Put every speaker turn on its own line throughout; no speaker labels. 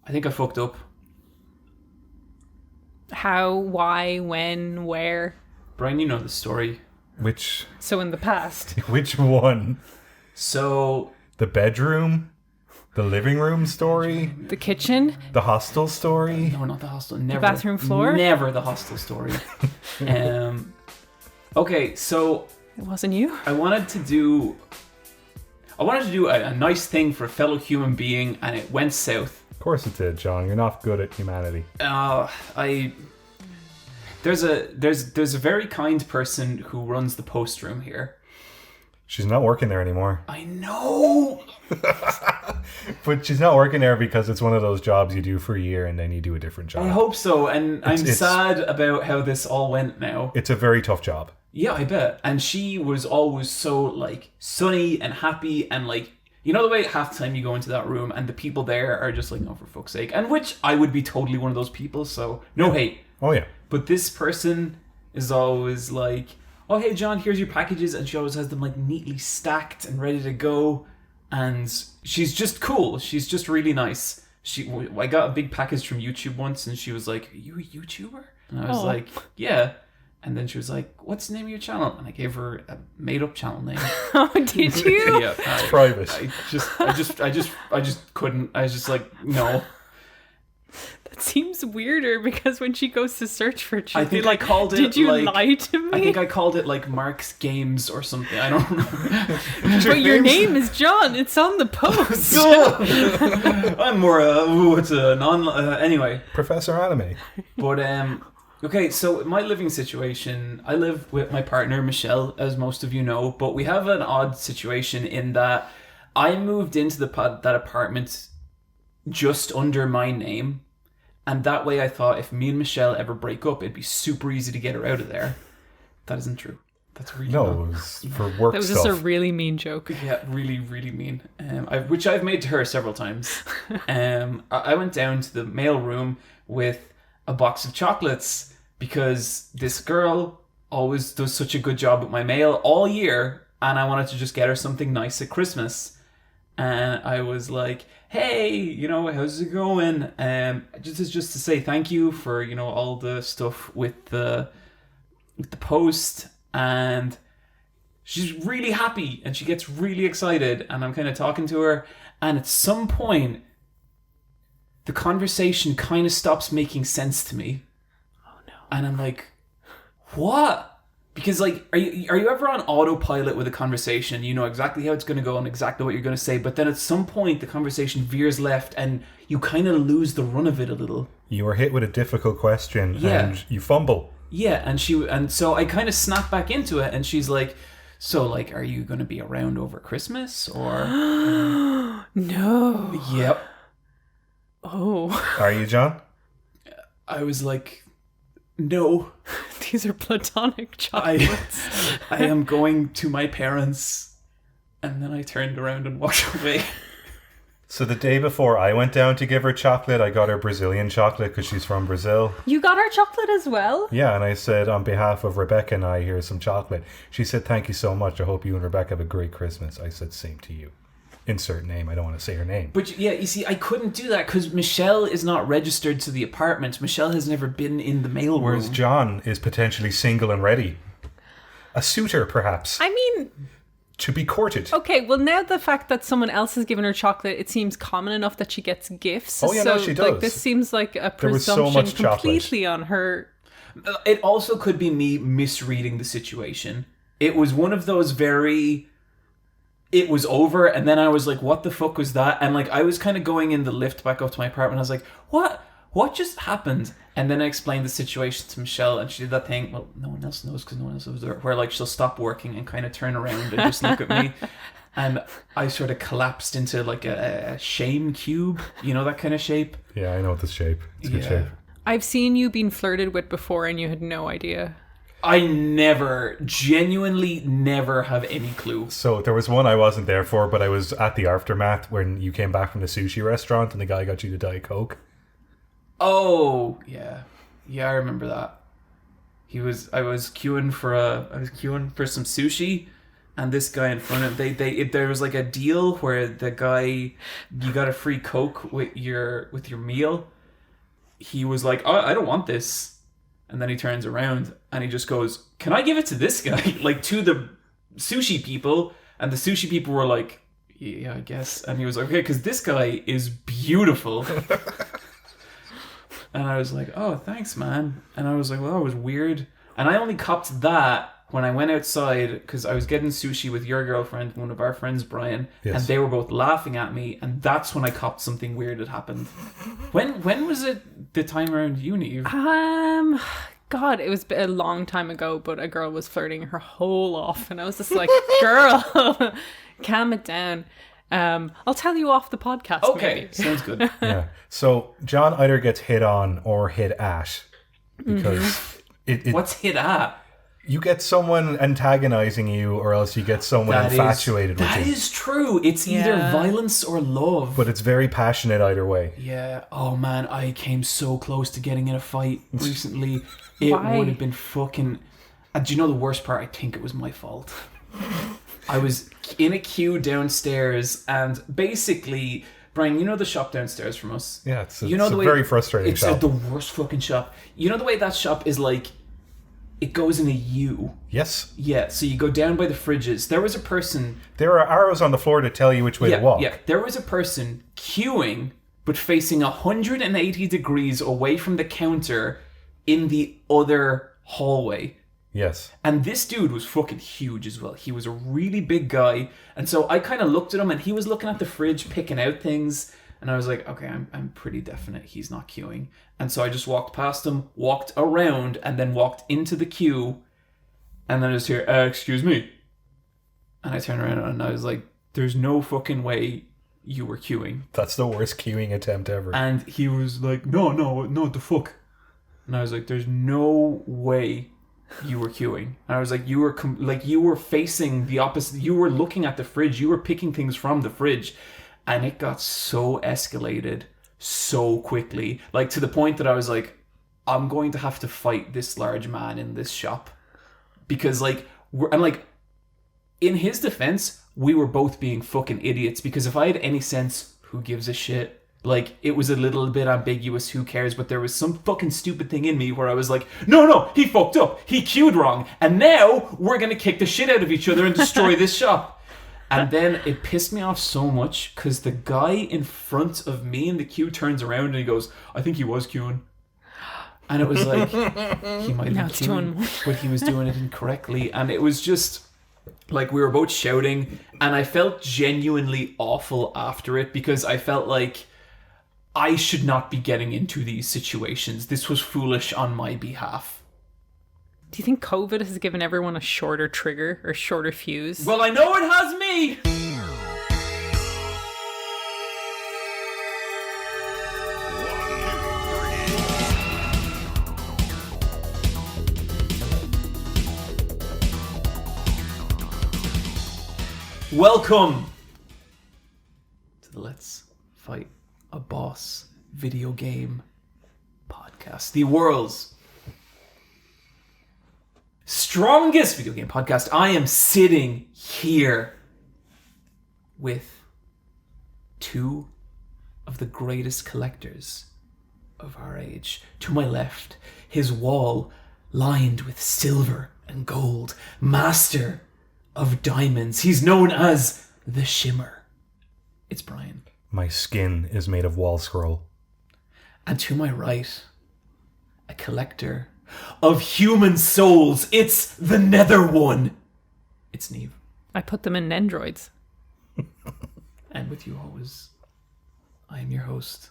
I think I fucked up.
How, why, when, where?
Bryan, you know the story.
So in the past.
Which one?
So...
The bedroom? The living room story?
The kitchen?
The hostel story?
No, not the hostel. Never.
The bathroom floor?
Never the hostel story. Okay, so...
It wasn't you?
I wanted to do a nice thing for a fellow human being, and it went south.
Of course it did, John. You're not good at humanity.
There's a very kind person who runs the post room here.
She's not working there anymore.
I know!
But she's not working there because it's one of those jobs you do for a year and then you do a different job.
I hope so, and I'm sad about how this all went now.
It's a very tough job.
Yeah, I bet. And she was always so, like, sunny and happy and, like, you know the way half the time you go into that room and the people there are just like, oh, for fuck's sake. And which I would be totally one of those people, so no hate.
Oh, yeah.
But this person is always like, oh, hey, John, here's your packages. And she always has them, like, neatly stacked and ready to go. And she's just cool. She's just really nice. I got a big package from YouTube once, and she was like, are you a YouTuber? And I was like, yeah. And then she was like, what's the name of your channel? And I gave her a made-up channel name.
Oh, did you?
Yeah.
It's private.
I just couldn't. I was just like, no.
That seems weirder because when she goes to search for it, she'll
I think
be like,
I called it,
did you
like,
lie to me?
I think I called it like Mark's Games or something. I don't know.
But your name is John. It's on the post.
I'm more it's a non anyway.
Professor Anime.
But okay, so my living situation, I live with my partner Michelle, as most of you know, but we have an odd situation in that I moved into that apartment just under my name, and that way I thought if me and Michelle ever break up, it'd be super easy to get her out of there. That isn't true. That's really
No,
not.
it was for work
That was
stuff.
just a really mean joke.
Yeah, really, really mean. Which I've made to her several times. I went down to the mailroom with a box of chocolates because this girl always does such a good job with my mail all year, and I wanted to just get her something nice at Christmas. And I was like, hey, you know, how's it going? Just to say thank you for, you know, all the stuff with the post. And she's really happy and she gets really excited, and I'm kind of talking to her, and at some point the conversation kind of stops making sense to me.
Oh no.
And I'm like, what? Because, like, are you ever on autopilot with a conversation? You know exactly how it's going to go and exactly what you're going to say, but then at some point the conversation veers left and you kind of lose the run of it a little.
You were hit with a difficult question and you fumble.
Yeah, and so I kind of snap back into it, and she's like, so, like, are you going to be around over Christmas, or...
No.
Yep.
Oh.
Are you, John?
I was like, no.
These are platonic chocolates.
I am going to my parents. And then I turned around and walked away.
So the day before I went down to give her chocolate, I got her Brazilian chocolate because she's from Brazil.
You got her chocolate as well?
Yeah, and I said, on behalf of Rebecca and I, here's some chocolate. She said, thank you so much. I hope you and Rebecca have a great Christmas. I said, same to you. Insert name. I don't want to say her name.
But yeah, you see, I couldn't do that because Michelle is not registered to the apartment. Michelle has never been in the mailroom.
Whereas John is potentially single and ready. A suitor, perhaps.
I mean...
To be courted.
Okay, well, now the fact that someone else has given her chocolate, it seems common enough that she gets gifts.
Oh, yeah,
so,
no, she does.
Like, this seems like a
There was so
presumption
much chocolate.
completely on her.
It also could be me misreading the situation. It was one of those very... It was over, and then I was like, what the fuck was that? And, like, I was kind of going in the lift back up to my apartment. I was like, what just happened? And then I explained the situation to Michelle, and she did that thing, well, no one else knows because no one else was there, where, like, she'll stop working and kind of turn around and just look at me. And I sort of collapsed into, like, a shame cube. You know that kind of shape?
Yeah, I know this shape. It's a good shape.
I've seen you being flirted with before and you had no idea.
I genuinely never have any clue.
So there was one I wasn't there for, but I was at the aftermath when you came back from the sushi restaurant and the guy got you to Diet Coke.
Oh, yeah. Yeah, I remember that. I was queuing for some sushi, and this guy in front of there was like a deal where the guy, you got a free Coke with your meal. He was like, oh, I don't want this. And then he turns around and he just goes, can I give it to this guy? Like to the sushi people. And the sushi people were like, yeah, I guess. And he was like, okay, because this guy is beautiful. And I was like, oh, thanks, man. And I was like, well, that was weird. And I only copped that when I went outside, because I was getting sushi with your girlfriend and one of our friends, Bryan, and they were both laughing at me, and that's when I copped something weird had happened. When was it the time around uni?
God, it was a long time ago, but a girl was flirting her whole off, and I was just like, girl, calm it down. I'll tell you off the podcast.
Okay,
maybe.
Sounds good.
Yeah. So John either gets hit on or hit at, because
What's hit at?
You get someone antagonizing you, or else you get someone infatuated with you.
That is true. It's either violence or love.
But it's very passionate either way.
Yeah. Oh man, I came so close to getting in a fight recently. It would have been fucking... do you know the worst part? I think it was my fault. I was in a queue downstairs, and basically... Bryan, you know the shop downstairs from us?
Yeah, it's
you know
a very frustrating shop.
It's the worst fucking shop. You know the way that shop is like... It goes in a U.
Yes.
Yeah, so you go down by the fridges. There was a person...
There are arrows on the floor to tell you which way to walk.
Yeah, there was a person queuing, but facing 180 degrees away from the counter in the other hallway.
Yes.
And this dude was fucking huge as well. He was a really big guy. And so I kind of looked at him, and he was looking at the fridge, picking out things. And I was like, okay, I'm pretty definite he's not queuing. And so I just walked past him, walked around, and then walked into the queue. And then I just hear, excuse me. And I turned around and I was like, there's no fucking way you were queuing.
That's the worst queuing attempt ever.
And he was like, no, the fuck. And I was like, there's no way you were queuing. And I was like, you were facing the opposite. You were looking at the fridge. You were picking things from the fridge. And it got so escalated so quickly. Like, to the point that I was like, I'm going to have to fight this large man in this shop. Because, like, in his defense, we were both being fucking idiots. Because if I had any sense, who gives a shit? Like, it was a little bit ambiguous, who cares? But there was some fucking stupid thing in me where I was like, no, he fucked up. He queued wrong. And now we're going to kick the shit out of each other and destroy this shop. And then it pissed me off so much because the guy in front of me in the queue turns around and he goes, I think he was queuing. And it was like, he might have been queuing, but he was doing it incorrectly. And it was just like we were both shouting, and I felt genuinely awful after it because I felt like I should not be getting into these situations. This was foolish on my behalf.
Do you think COVID has given everyone a shorter trigger or shorter fuse?
Well, I know it has me! Welcome to the Let's Fight a Boss video game podcast. The world's strongest video game podcast. I am sitting here with two of the greatest collectors of our age. To my left, his wall lined with silver and gold, master of diamonds. He's known as the Shimmer. It's Bryan.
My skin is made of wall scroll.
And to my right, a collector of human souls. It's the Nether One. It's Niamh.
I put them in Nendroids.
And with you always, I am your host,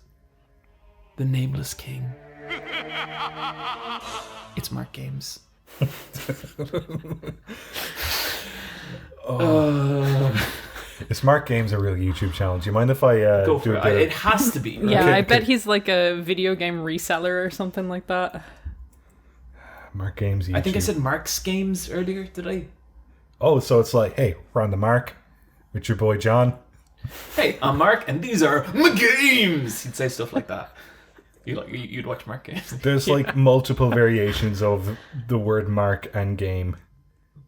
the Nameless King. It's Mark Games.
Is Mark Games a real YouTube channel? Do you mind if I
Go for it? It has to be. Right?
Yeah, I bet he's like a video game reseller or something like that.
Mark Games YouTube.
I think I said Mark's Games earlier, did I?
Oh, so it's like, hey, we're on the Mark with your boy John.
Hey, I'm Mark, and these are my games. He'd say stuff like that. You'd watch Mark Games.
There's like multiple variations of the word Mark and game.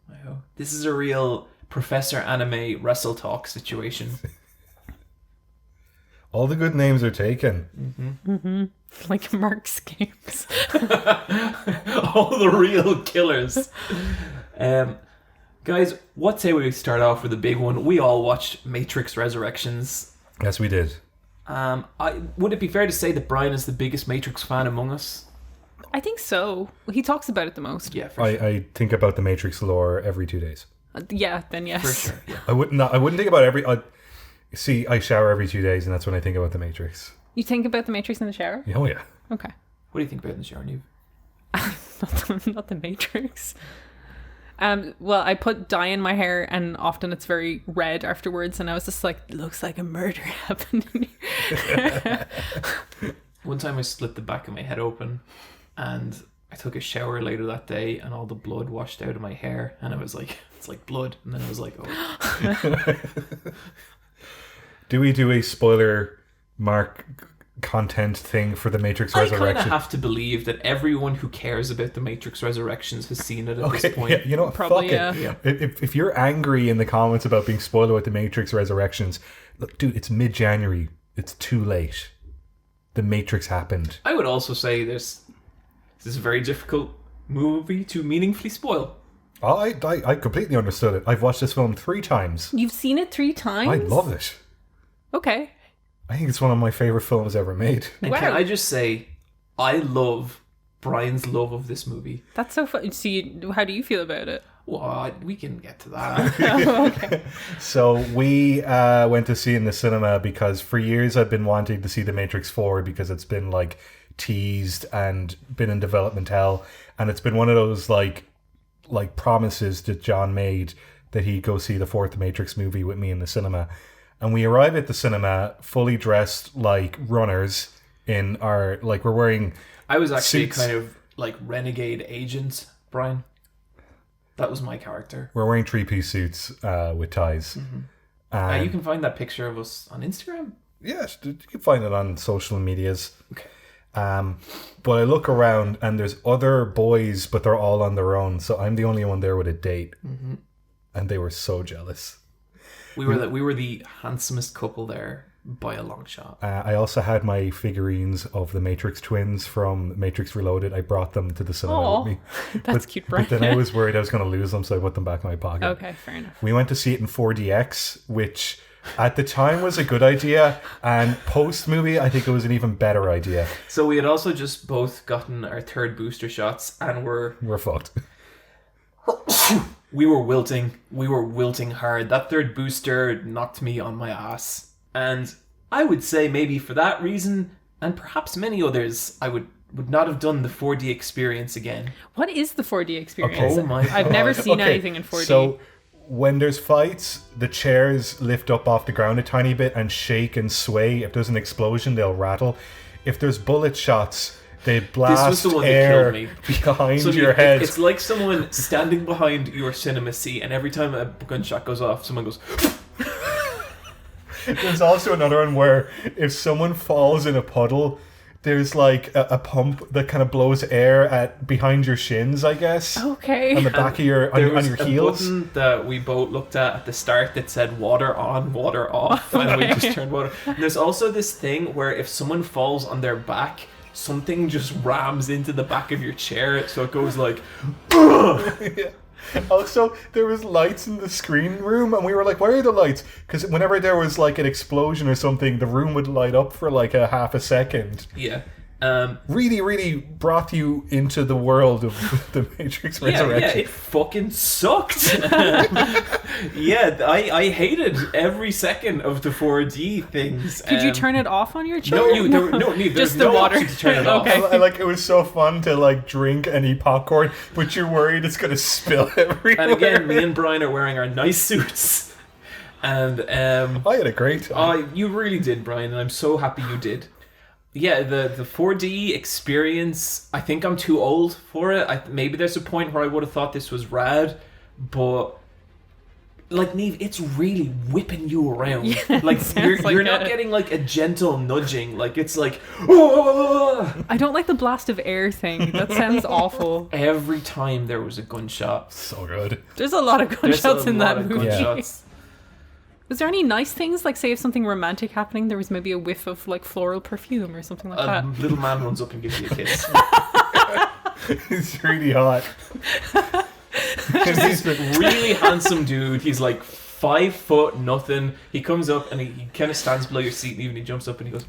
Wow. This is a real Professor Anime Wrestle Talk situation.
All the good names are taken.
Like Mark's games.
All the real killers. Guys, what say we start off with a big one? We all watched Matrix Resurrections.
Yes, we did.
Would it be fair to say that Bryan is the biggest Matrix fan among us?
I think so. He talks about it the most.
Yeah, for sure.
I think about the Matrix lore every 2 days.
Yeah, then yes.
For sure, yeah.
I wouldn't think about I shower every 2 days, and that's when I think about the Matrix.
You think about the Matrix in the shower?
Oh yeah.
Okay.
What do you think about in the shower, Niamh?
Not the Matrix. Well, I put dye in my hair, and often it's very red afterwards, and I was just like, looks like a murder happened in here.
One time I split the back of my head open, and I took a shower later that day, and all the blood washed out of my hair, and I was like, it's like blood. And then I was like, oh.
Do we do a spoiler mark content thing for the Matrix
I kind
Resurrection?
of have to believe that everyone who cares about the Matrix Resurrections has seen it at this point.
Yeah, you know what?
Probably,
fuck it.
yeah.
If you're angry in the comments about being spoiled with the Matrix Resurrections, look, dude, it's mid-January. It's too late. The Matrix happened.
I would also say this is a very difficult movie to meaningfully spoil.
I completely understood it. I've watched this film 3 times.
You've seen it 3 times?
I love it.
Okay.
I think it's one of my favorite films ever made.
And
Wow.
can I just say, I love Bryan's love of this movie.
That's so fun. How do you feel about it?
Well, we can get to that.
Okay.
So we went to see it in the cinema because for years I've been wanting to see The Matrix 4 because it's been like teased and been in development hell, and it's been one of those like promises that John made that he'd go see the 4th Matrix movie with me in the cinema. And we arrive at the cinema fully dressed like runners in our, like, we're wearing
I was actually
suits.
kind of like renegade agent, Bryan. That was my character.
We're wearing 3-piece suits with ties.
Mm-hmm. You can find that picture of us on Instagram.
Yes, you can find it on social medias.
Okay.
But I look around and there's other boys, but they're all on their own. So I'm the only one there with a date. Mm-hmm. And they were so jealous.
We were the handsomest couple there by a long shot.
I also had my figurines of the Matrix twins from Matrix Reloaded. I brought them to the cinema with me.
That's cute, Bryan.
But then I was worried I was going to lose them, so I put them back in my pocket.
Okay, fair enough.
We went to see it in 4DX, which at the time was a good idea, and post-movie, I think it was an even better idea.
So we had also just both gotten our 3rd booster shots, and we're
fucked.
We were wilting. We were wilting hard. That 3rd booster knocked me on my ass. And I would say maybe for that reason, and perhaps many others, I would not have done the 4D experience again.
What is the 4D experience?
Oh my
I've never
God.
seen anything in 4D.
So when there's fights, the chairs lift up off the ground a tiny bit and shake and sway. If there's an explosion, they'll rattle. If there's bullet shots, they blast
This was the one that
air
killed me.
behind
So
your head.
it's like someone standing behind your cinema seat, and every time a gunshot goes off, someone goes...
There's also another one where if someone falls in a puddle, there's like a pump that kind of blows air at behind your shins, I guess.
Okay.
On the back of your on
There
your
was a
heels.
button that we both looked at the start that said water on, water off, and we just turned water. And there's also this thing where if someone falls on their back, something just rams into the back of your chair, so it goes like...
Yeah. Also, there was lights in the screen room, and we were like, where are the lights? Because whenever there was like an explosion or something, the room would light up for like a half a second.
Yeah.
Really, really brought you into the world of the Matrix Resurrection.
Yeah, it fucking sucked. Yeah, I hated every second of the 4D things.
Could you turn it off on your chair?
There's
Just the
no
water.
option to turn it off.
Okay.
I like, it was so fun to like drink and eat popcorn, but you're worried it's gonna spill everywhere.
And again, me and Bryan are wearing our nice suits. And
I had a great time.
you really did, Bryan, and I'm so happy you did. Yeah, the 4D experience, I think I'm too old for it. Maybe there's a point where I would have thought this was rad, but like Niamh, it's really whipping you around.
Yeah,
like
sounds like
you're not
it.
getting like a gentle nudging. Like it's like, oh!
I don't like the blast of air thing. That sounds awful.
Every time there was a gunshot.
So good.
There's a lot of
There's
gunshots
a
in
lot
that
of
movie.
gunshots.
Was there any nice things? Like, say if something romantic happening, there was maybe a whiff of like floral perfume or something like
A
that.
little man runs up and gives you a kiss.
It's really hot.
He's a really handsome dude. He's like 5 foot nothing. He comes up and he kind of stands below your seat, and even he jumps up and he goes.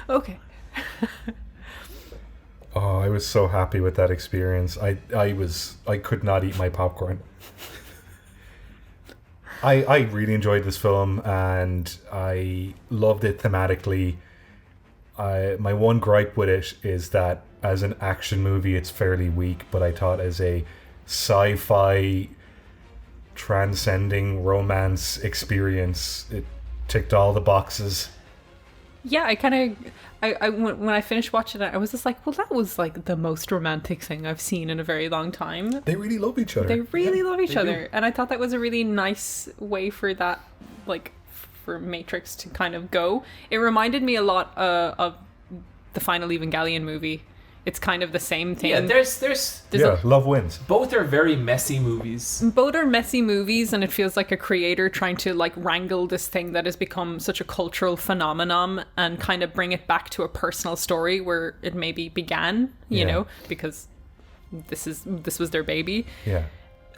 Okay.
Oh, I was so happy with that experience. I could not eat my popcorn. I really enjoyed this film and I loved it thematically. My one gripe with it is that as an action movie it's fairly weak, but I thought as a sci-fi transcending romance experience it ticked all the boxes.
Yeah, when I finished watching it, I was just like, well, that was like the most romantic thing I've seen in a very long time.
They really love each other.
They really love each
They
other.
do.
And I thought that was a really nice way for that, like, for Matrix to kind of go. It reminded me a lot of the final Evangelion movie. It's kind of the same thing.
Yeah, there's
Yeah, love wins.
both are very messy movies.
Both are messy movies, and it feels like a creator trying to like wrangle this thing that has become such a cultural phenomenon and kind of bring it back to a personal story where it maybe began, you
Yeah.
know, because this was their baby.
Yeah.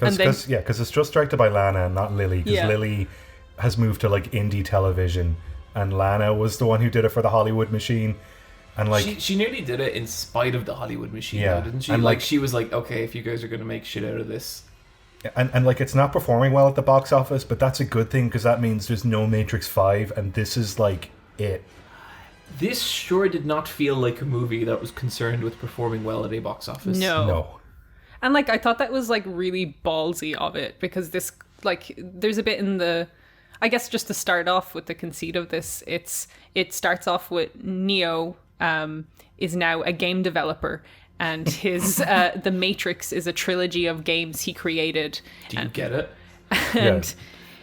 And then-
Because it's just directed by Lana and not Lily. Because
Yeah.
Lily has moved to like indie television, and Lana was the one who did it for the Hollywood Machine. And like,
She nearly did it in spite of the Hollywood Machine,
Yeah,
though, didn't she?
and,
Like
like-
she was like, okay, if you guys are gonna make shit out of this,
and like it's not performing well at the box office, but that's a good thing because that means there's no Matrix 5, and this is like it.
this sure did not feel like a movie that was concerned with performing well at a box office.
No.
And like I thought that was like really ballsy of it, because this, like, there's a bit in the, I guess just to start off with the conceit of this, it starts off with Neo is now a game developer, and his The Matrix is a trilogy of games he created.
Do you get it?
And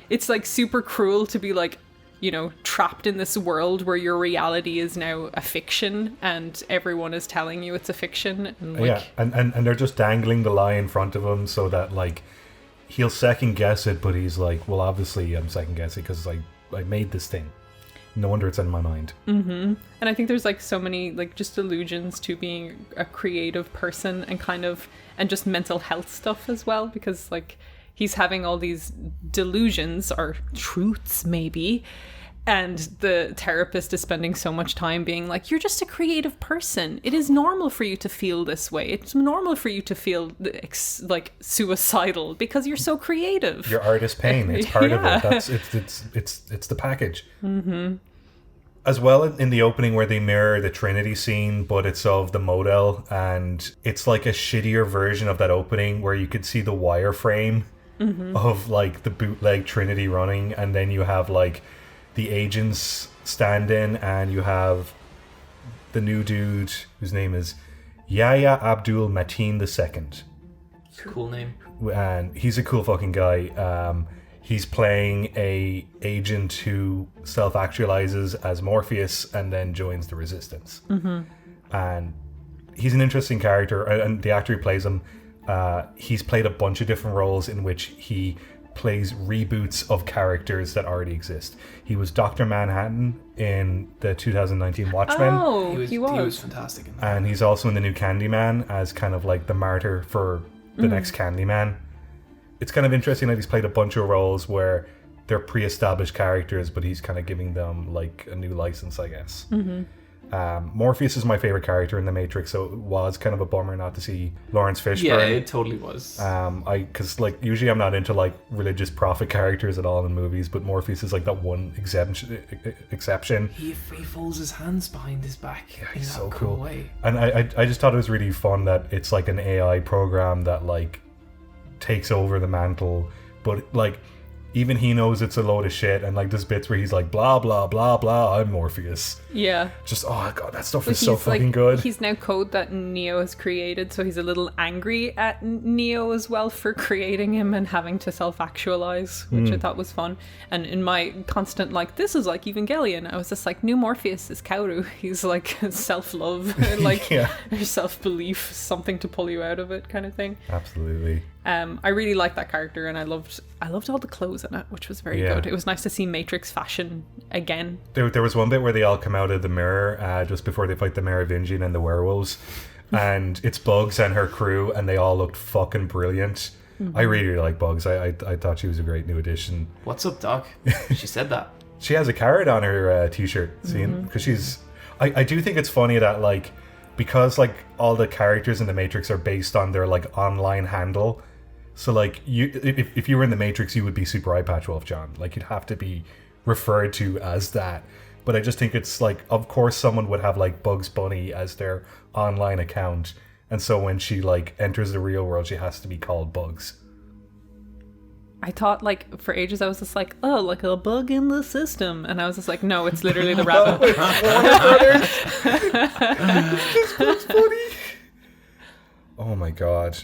it's like super cruel to be like, you know, trapped in this world where your reality is now a fiction and everyone is telling you it's a fiction. And like,
Yeah, and they're just dangling the lie in front of him so that like he'll second guess it, but he's like, well, obviously I'm second guessing because I made this thing. No wonder it's in my mind.
And I think there's like so many like just allusions to being a creative person and kind of, and just mental health stuff as well, because like he's having all these delusions or truths maybe, and the therapist is spending so much time being like, you're just a creative person. It is normal for you to feel this way. It's normal for you to feel like suicidal because you're so creative.
Your art is pain. It's part
Yeah.
of it. It's the package. Mm-hmm. As well, in the opening where they mirror the Trinity scene, but it's of the model, and it's like a shittier version of that opening where you could see the wireframe of like the bootleg Trinity running, and then you have like the agents stand in, and you have the new dude whose name is Yahya Abdul Mateen II.
Cool name.
And he's a cool fucking guy. He's playing a agent who self-actualizes as Morpheus and then joins the Resistance. And he's an interesting character, and the actor who plays him, he's played a bunch of different roles in which he plays reboots of characters that already exist. He was Dr. Manhattan in the 2019 Watchmen.
Oh,
He was fantastic in that.
And he's also in the new Candyman as kind of like the martyr for the next Candyman. It's kind of interesting that he's played a bunch of roles where they're pre-established characters, but he's kind of giving them like a new license, I guess. Morpheus is my favorite character in The Matrix, so it was kind of a bummer not to see Lawrence Fishburne.
Yeah, it totally was.
Because like usually I'm not into like religious prophet characters at all in movies, but Morpheus is like that one exception.
He folds his hands behind his back in
He's
that
so
cool
cool.
way.
And I just thought it was really fun that it's like an AI program that like takes over the mantle, but like even he knows it's a load of shit, and like there's bits where he's like blah blah blah blah, I'm Morpheus.
Yeah.
Just oh god, that stuff is
He's
so fucking good.
He's now code that Neo has created, so he's a little angry at Neo as well for creating him and having to self-actualize, which I thought was fun. And in my constant like, this is like Evangelion, I was just like, new Morpheus is Kaoru. He's like self-love, like self-belief, something to pull you out of it kind of thing.
Absolutely.
I really liked that character, and I loved all the clothes in it, which was very good. It was nice to see Matrix fashion again.
There was one bit where they all come out of the mirror just before they fight the Merovingian and the werewolves, and it's Bugs and her crew, and they all looked fucking brilliant. I really like Bugs. I thought she was a great new addition.
What's up, Doc? She said that.
She has a carrot on her t-shirt, because she's... I do think it's funny that, like, because, like, all the characters in the Matrix are based on their, like, online handle. So, like, if you were in the Matrix, you would be Super Eye Patch Wolf John. Like, you'd have to be referred to as that. But I just think it's, like, of course someone would have, like, Bugs Bunny as their online account. And so when she, like, enters the real world, she has to be called Bugs.
I thought, like, for ages I was just like, oh, like a bug in the system. And I was just like, no, it's literally the rabbit.
This Bugs Bunny. Oh, my God.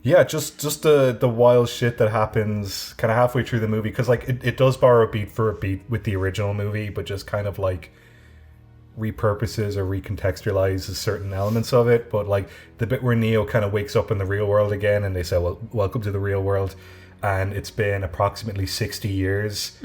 Yeah, just the wild shit that happens kind of halfway through the movie, because like it does borrow a beat for a beat with the original movie, but just kind of like repurposes or recontextualizes certain elements of it. But like the bit where Neo kind of wakes up in the real world again, and they say, well, welcome to the real world, and it's been approximately 60 years,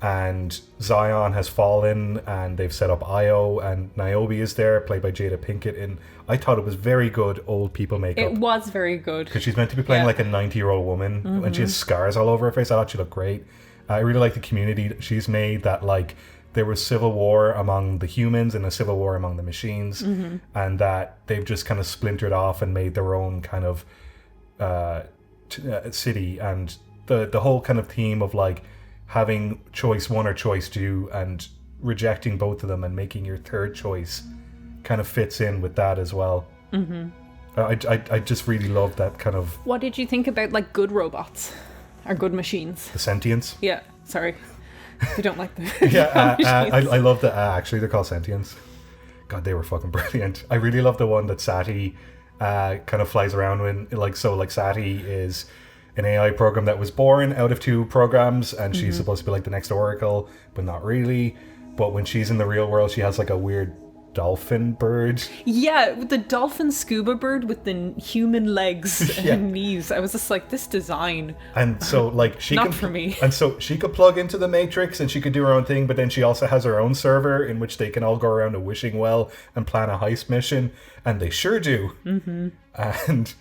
and Zion has fallen, and they've set up Io, and Niobe is there, played by Jada Pinkett, and I thought it was very good old people makeup.
It was very good.
Because she's meant to be playing like a 90-year-old woman, and she has scars all over her face. I thought she looked great. I really like the community that she's made, that like there was civil war among the humans and a civil war among the machines, and that they've just kind of splintered off and made their own kind of city, and the whole kind of theme of like having choice one or choice two and rejecting both of them and making your third choice kind of fits in with that as well. I just really love that kind of...
What did you think about like good robots or good machines?
The sentience?
Yeah, sorry. I don't like the
I love that actually they're called sentience. God, they were fucking brilliant. I really love the one that Sati kind of flies around when, like, so like Sati is an AI program that was born out of two programs, and she's supposed to be like the next Oracle, but not really. But when she's in the real world, she has like a weird dolphin bird.
Yeah, with the dolphin scuba bird with the human legs and knees. I was just like, this design.
And so like she
not for me.
And so she could plug into the Matrix and she could do her own thing, but then she also has her own server in which they can all go around a wishing well and plan a heist mission, and they sure do. And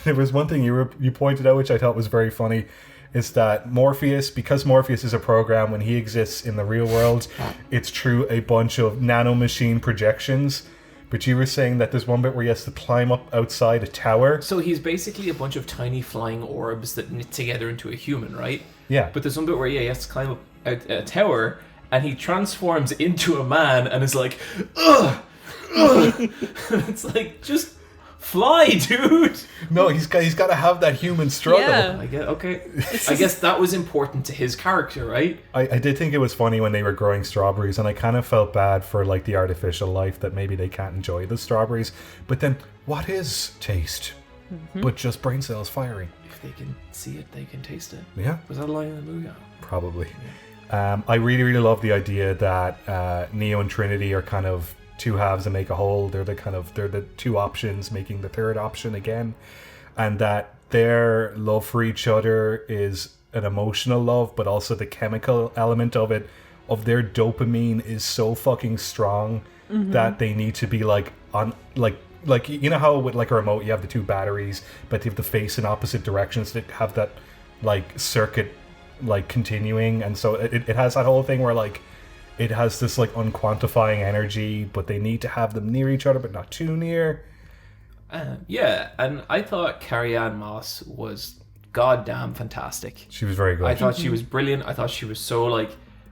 there was one thing you pointed out which I thought was very funny, is that Morpheus, because Morpheus is a program, when he exists in the real world, it's through a bunch of nanomachine projections. But you were saying that there's one bit where he has to climb up outside a tower.
So he's basically a bunch of tiny flying orbs that knit together into a human, right?
Yeah.
But there's one bit where he has to climb up a tower, and he transforms into a man and is like, ugh! It's like, just fly, dude.
No, he's got to have that human struggle.
Yeah.
I guess that was important to his character, right?
I did think it was funny when they were growing strawberries, and I kind of felt bad for like the artificial life that maybe they can't enjoy the strawberries. But then, what is taste? But just brain cells firing.
If they can see it, they can taste it.
Yeah.
Was that a line in the movie?
Probably. Yeah. I really, really love the idea that Neo and Trinity are kind of two halves that make a whole. They're the two options making the third option again, and that their love for each other is an emotional love, but also the chemical element of it, of their dopamine, is so fucking strong that they need to be like on like you know how with like a remote you have the two batteries, but they have to face in opposite directions to have that like circuit like continuing, and so it has that whole thing where like it has this like unquantifying energy, but they need to have them near each other, but not too near.
Yeah, and I thought Carrie-Anne Moss was goddamn fantastic.
She was very good.
I thought she was brilliant. I thought she was so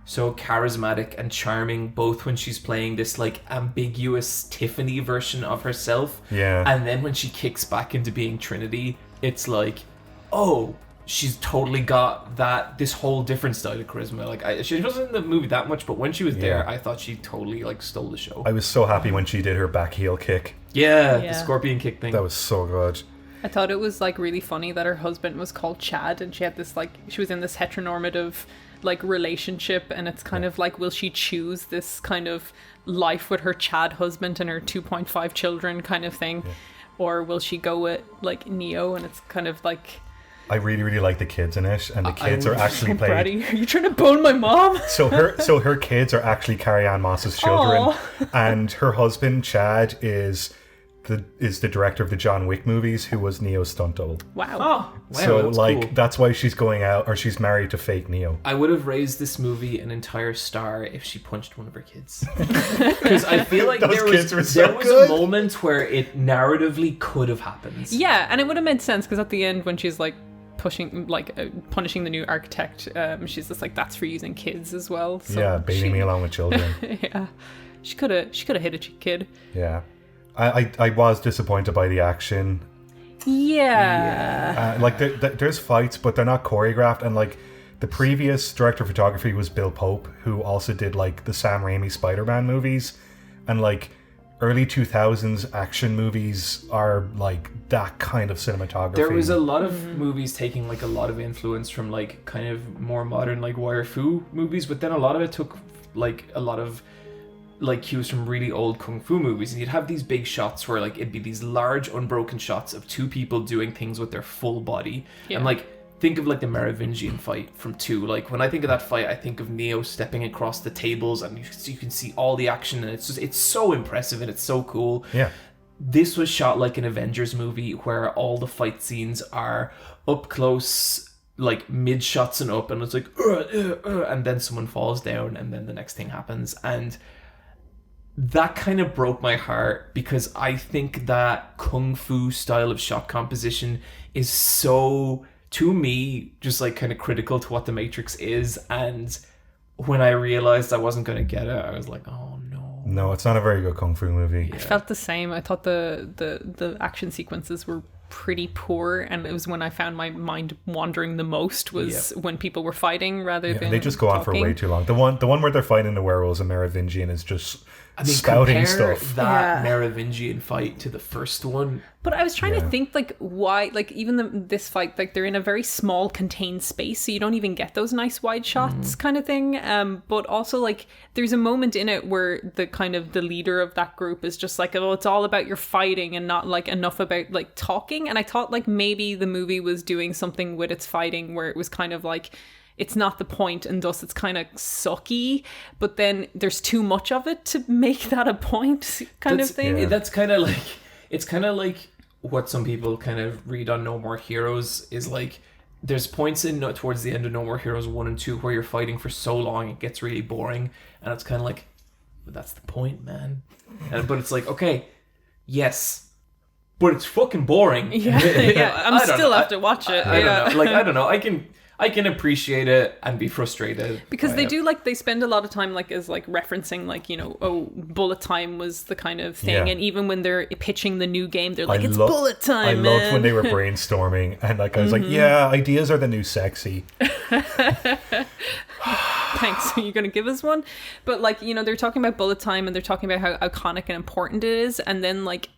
charismatic and charming, both when she's playing this like ambiguous Tiffany version of herself,
yeah,
and then when she kicks back into being Trinity, it's like, oh, she's totally got this whole different style of charisma. Like she wasn't in the movie that much, but when she was there, I thought she totally like stole the show.
I was so happy when she did her back heel kick.
The scorpion kick thing.
That was so good.
I thought it was like really funny that her husband was called Chad, and she had this like she was in this heteronormative like relationship, and it's kind of like, will she choose this kind of life with her Chad husband and her 2.5 children kind of thing, or will she go with like Neo? And it's kind of like,
I really, really like the kids in it, and the kids are actually
so
played.
bratty. Are you trying to bone my mom?
So her kids are actually Carrie-Ann Moss's children.
Aww.
And her husband Chad is the director of the John Wick movies, who was Neo's stunt double.
Wow.
Wow,
So
that's
like
cool.
that's why she's going out, or she's married to fake Neo.
I would have raised this movie an entire star if she punched one of her kids. Because I feel like there was a moment where it narratively could have happened.
Yeah, and it would have made sense, because at the end when she's like punishing the new architect, she's just like, that's for using kids as well. So
baiting me along with children.
Yeah, she could have hit a kid.
Yeah. I was disappointed by the action.
Yeah.
Like there's fights, but they're not choreographed. And like the previous director of photography was Bill Pope, who also did like the Sam Raimi Spider-Man movies, and like early 2000s action movies are like that kind of cinematography.
There was a lot of movies taking like a lot of influence from like kind of more modern like wire fu movies, but then a lot of it took like a lot of like cues from really old kung fu movies, and you'd have these big shots where like it'd be these large unbroken shots of two people doing things with their full body. And like think of like the Merovingian fight from 2. Like when I think of that fight, I think of Neo stepping across the tables, and you can see all the action, and it's so impressive and it's so cool. This was shot like an Avengers movie, where all the fight scenes are up close, like mid shots and up, and it's like and then someone falls down, and then the next thing happens. And that kind of broke my heart, because I think that kung fu style of shot composition is so, to me, just like kind of critical to what the Matrix is. And when I realized I wasn't going to get it, I was like, oh no.
No, it's not a very good kung fu movie.
I felt the same. I thought the action sequences were pretty poor, and it was when I found my mind wandering the most was when people were fighting rather than
they just go on for way too long. The one where they're fighting the werewolves and Merovingian is just spouting stuff.
That Merovingian fight to the first one.
But I was trying to think like why, like even this fight, like they're in a very small contained space, so you don't even get those nice wide shots kind of thing. But also like there's a moment in it where the kind of the leader of that group is just like, oh, it's all about your fighting and not like enough about like talking. And I thought like maybe the movie was doing something with its fighting where it was kind of like, it's not the point, and thus it's kind of sucky, but then there's too much of it to make that a point kind of thing.
Yeah. That's kind of like, it's kind of like what some people kind of read on No More Heroes is like, there's points in towards the end of No More Heroes 1 and 2 where you're fighting for so long it gets really boring, and it's kind of like, but that's the point, man. But it's like, okay, yes, but it's fucking boring.
Yeah, I'm still have to watch it.
I don't know. Like, I don't know. I can appreciate it and be frustrated.
Because they do, like, they spend a lot of time, like, as, like, referencing, like, you know, oh, bullet time was the kind of thing. And even when they're pitching the new game, they're like, it's bullet time,
I loved when they were brainstorming. And, like, I was like, yeah, ideas are the new sexy.
Thanks. You're going to give us one? But, like, you know, they're talking about bullet time, and they're talking about how iconic and important it is. And then, like,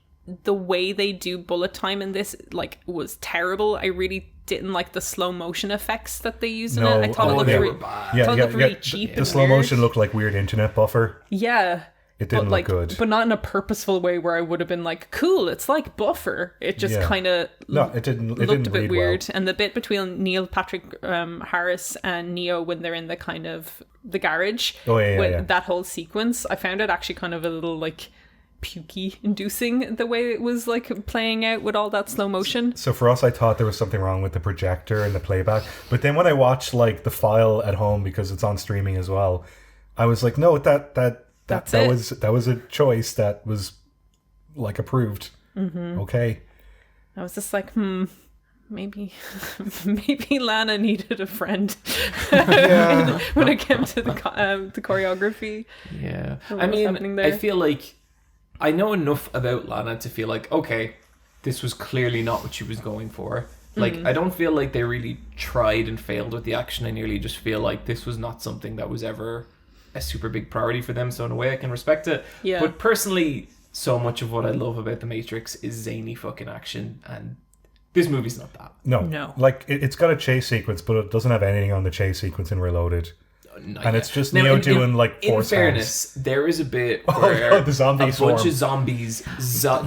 the way they do bullet time in this, like, was terrible. I really didn't like the slow motion effects that they used in it. I thought it looked really cheap.
The slow motion looked like weird internet buffer.
Yeah.
It didn't look good.
But not in a purposeful way where I would have been like, cool, it's like buffer. It just kind of looked a bit weird.
Well.
And the bit between Neil Patrick Harris and Neo when they're in the kind of the garage, that whole sequence, I found it actually kind of a little like pukey inducing the way it was like playing out with all that slow motion.
So for us, I thought there was something wrong with the projector and the playback, but then when I watched like the file at home because it's on streaming as well, I was like, no, that was a choice that was like approved. Okay. I
was just like, maybe Lana needed a friend when it came to the choreography.
Yeah, I mean, I feel like I know enough about Lana to feel like, okay, this was clearly not what she was going for. Like, I don't feel like they really tried and failed with the action. I nearly just feel like this was not something that was ever a super big priority for them. So in a way, I can respect it.
Yeah.
But personally, so much of what I love about The Matrix is zany fucking action, and this movie's not that.
No.
Like, it's got a chase sequence, but it doesn't have anything on the chase sequence in Reloaded. And it's just Neo doing like force
in fairness,
hands.
there is a bit where
the zombies
a bunch
swarm.
of zombies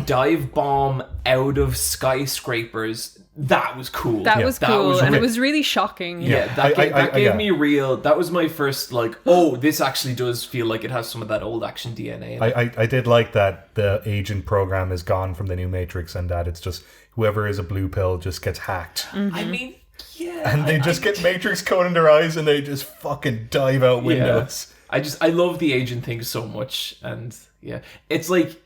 dive bomb out of skyscrapers. That was cool.
That was cool,
was
and it was really shocking.
Yeah, that gave me real. That was my first like. Oh, this actually does feel like it has some of that old action DNA.
I did like that the agent program is gone from the new Matrix, and that it's just whoever is a blue pill just gets hacked.
I mean. Yeah,
and they just get Matrix code in their eyes and they just fucking dive out windows.
I love the agent thing so much, and yeah, it's like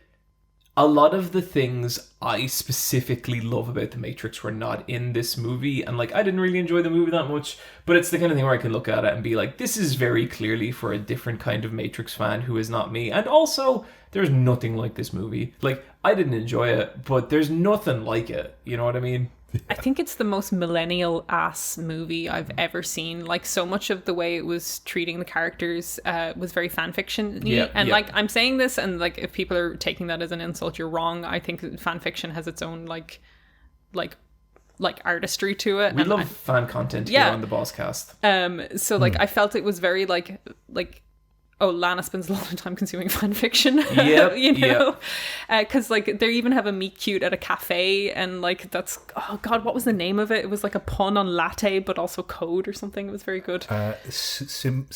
a lot of the things I specifically love about The Matrix were not in this movie, and like I didn't really enjoy the movie that much, but it's the kind of thing where I can look at it and be like, this is very clearly for a different kind of Matrix fan who is not me, and also there's nothing like this movie. Like, I didn't enjoy it, but there's nothing like it, you know what I mean?
I think it's the most millennial ass movie I've ever seen. Like, so much of the way it was treating the characters was very fan fiction-y. Like, I'm saying this, and like, if people are taking that as an insult, you're wrong. I think fan fiction has its own like artistry to it.
We love fan content here on the Bosscast.
So like, I felt it was very like. Oh, Lana spends a lot of time consuming fan fiction.
Yep,
you know, because like they even have a meet cute at a cafe, and like that's what was the name of it? It was like a pun on latte, but also code or something. It was very good.
Simulate.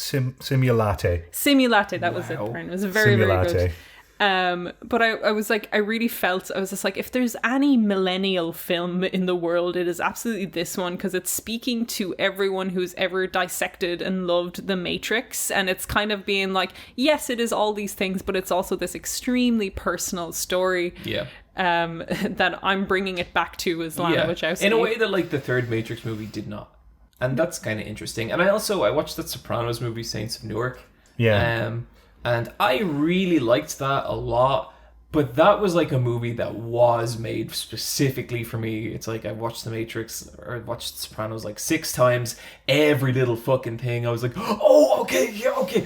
Simulate, that was it. Brian. It was very very good. But I was like, I really felt, I was just like, if there's any millennial film in the world, it is absolutely this one, because it's speaking to everyone who's ever dissected and loved The Matrix, and it's kind of being like, yes, it is all these things, but it's also this extremely personal story.
Yeah.
That I'm bringing it back to as Lana Wachowski.
In a way that like the third Matrix movie did not. And that's kind of interesting. And I watched that Sopranos movie, Saints of Newark.
Yeah.
And I really liked that a lot, but that was like a movie that was made specifically for me. It's like I watched The Matrix or I watched Sopranos like 6 times. Every little fucking thing, I was like, oh, okay, yeah, okay.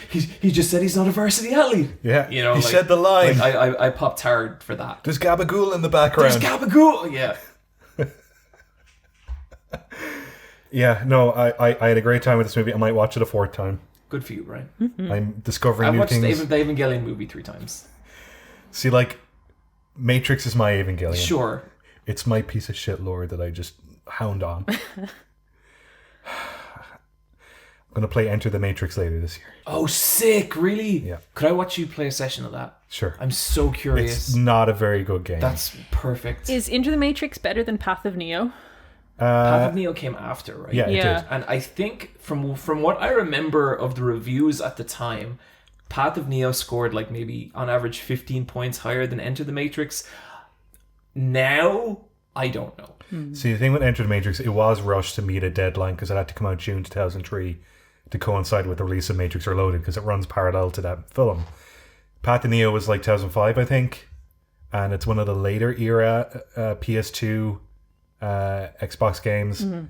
He just said he's not a varsity athlete.
Yeah,
you know,
he said the line.
Like, I popped hard for that.
There's Gabagool in the background.
There's Gabagool, yeah.
Yeah, no, I had a great time with this movie. I might watch it a 4th time.
Good for you, Brian.
Mm-hmm.
I'm discovering new things.
I watched the Evangelion movie 3 times.
See, like, Matrix is my Evangelion.
Sure.
It's my piece of shit lore that I just hound on. I'm going to play Enter the Matrix later this year.
Oh, sick. Really?
Yeah.
Could I watch you play a session of that?
Sure.
I'm so curious.
It's not a very good game.
That's perfect.
Is Into the Matrix better than Path of Neo?
Path of Neo came after, right?
Yeah, it did.
And I think from what I remember of the reviews at the time, Path of Neo scored like maybe on average 15 points higher than Enter the Matrix. Now, I don't know.
See, the thing with Enter the Matrix, it was rushed to meet a deadline because it had to come out June 2003 to coincide with the release of Matrix Reloaded because it runs parallel to that film. Path of Neo was like 2005, I think, and it's one of the later era PS2 Xbox games.
Mm-hmm.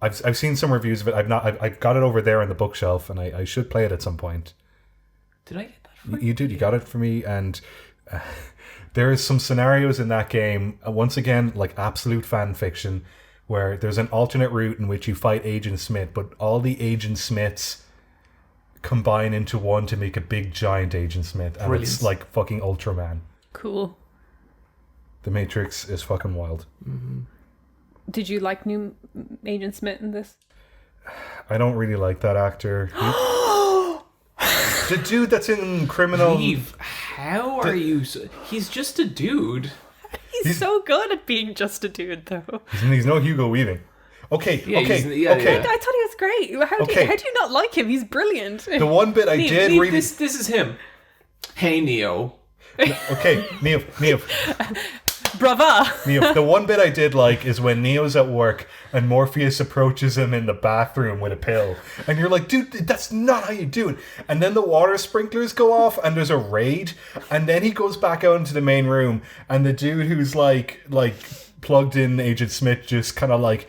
I've seen some reviews of it. I've got it over there on the bookshelf, and I should play it at some point.
Did I get that for you?
You did. You got it for me, and there is some scenarios in that game. Once again, like absolute fan fiction, where there's an alternate route in which you fight Agent Smith, but all the Agent Smiths combine into one to make a big giant Agent Smith, and
Brilliant.
it's like fucking Ultraman.
Cool.
The Matrix is fucking wild.
Mm-hmm.
Did you like new Agent Smith in this?
I don't really like that actor. The dude that's in Criminal...
Eve, how are you... He's just a dude.
He's so good at being just a dude, though.
He's no Hugo Weaving. Okay.
I thought he was great. How do you not like him? He's brilliant.
The one bit I did really...
This is him. Hey, Neo.
Okay, Niamh.
Brava.
Niamh, the one bit I did like is when Neo's at work and Morpheus approaches him in the bathroom with a pill. And you're like, dude, that's not how you do it. And then the water sprinklers go off and there's a raid. And then he goes back out into the main room and the dude who's like plugged in Agent Smith just kind of like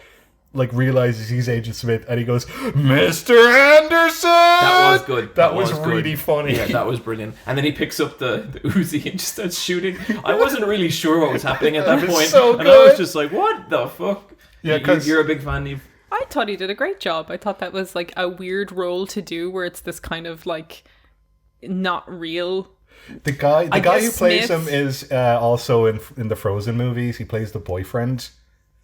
realizes he's Agent Smith, and he goes, "Mr. Anderson."
That was good.
That was really funny.
Yeah, that was brilliant. And then he picks up the Uzi and just starts shooting. I wasn't really sure what was happening at that point,
so
and I was just like, "What the fuck?"
Yeah, because
you're a big fan, Niamh.
I thought he did a great job. I thought that was like a weird role to do, where it's this kind of like not real.
the guy who
guess
plays
Smith-
him is also in the Frozen movies. He plays the boyfriend,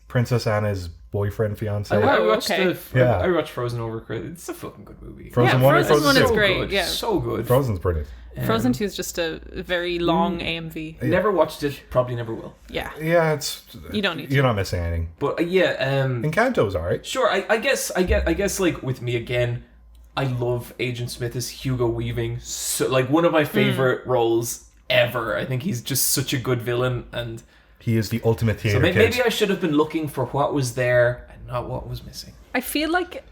Princess Anna's boyfriend, fiance.
I watched
okay.
I watched Frozen over credits. It's a fucking good movie.
Frozen
Yeah,
1 or
Frozen
Frozen 2?
one is
so
great,
good.
yeah.
So good.
Frozen's brilliant.
Frozen 2 is just a very long AMV.
Never watched it. Probably never will.
Yeah.
Yeah, it's
You don't need to.
you're not missing anything.
But
Encanto's alright.
sure. I guess like with me again, I love Agent Smith as Hugo Weaving. So like one of my favorite roles ever. I think he's just such a good villain, and
He is the ultimate
so
theater
maybe
kid.
I should have been looking for what was there and not what was missing.
I feel like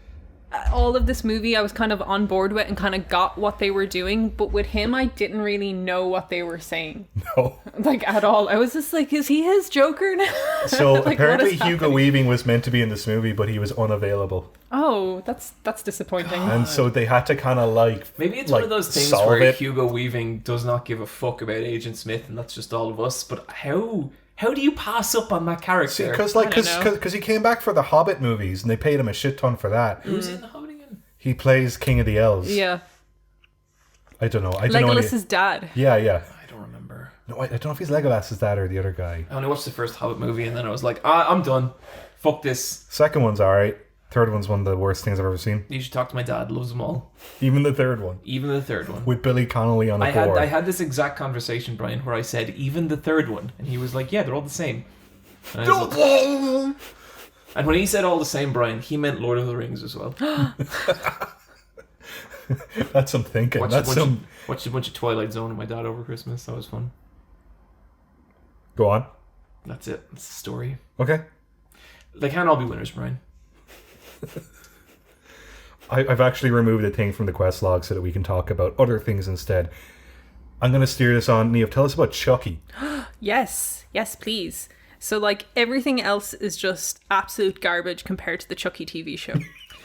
all of this movie I was kind of on board with and kind of got what they were doing, but with him I didn't really know what they were saying.
No.
Like at all. I was just like, is he his Joker now?
So
Like, what
apparently
is
Hugo
happening?
Weaving was meant to be in this movie, but he was unavailable,
Oh, that's disappointing.
and so they had to kind of like
Maybe it's
like,
one of those things
solve
where
it.
Hugo Weaving does not give a fuck about Agent Smith, and that's just all of us. But how do you pass up on that character?
Because
I don't know.
he came back for the Hobbit movies, and they paid him a shit ton for that.
Who's in the Hobbit again?
He plays King of the Elves.
Yeah.
I don't know. I don't know any...
Legolas's dad.
Yeah.
I don't remember.
No, I don't know if he's Legolas's dad or the other guy.
I only watched the first Hobbit movie, and then I was like, I'm done. Fuck this.
Second one's alright. Third one's one of the worst things I've ever seen.
You should talk to my dad. Loves them all.
Even the third one.
Even the third one.
With Billy Connolly on a
I
board.
had this exact conversation, Brian, where I said, even the third one. And he was like, yeah, they're all the same. And, I was like, and when he said all the same, Brian, he meant Lord of the Rings as well.
That's some thinking.
Watched
That's some...
watched a bunch of Twilight Zone with my dad over Christmas. That was fun.
Go on.
That's it. That's the story.
Okay.
They can't all be winners, Brian.
I've actually removed a thing from the quest log so that we can talk about other things instead. I'm going to steer this on. Niamh, tell us about Chucky.
Yes, please. So like everything else is just absolute garbage compared to the Chucky TV show.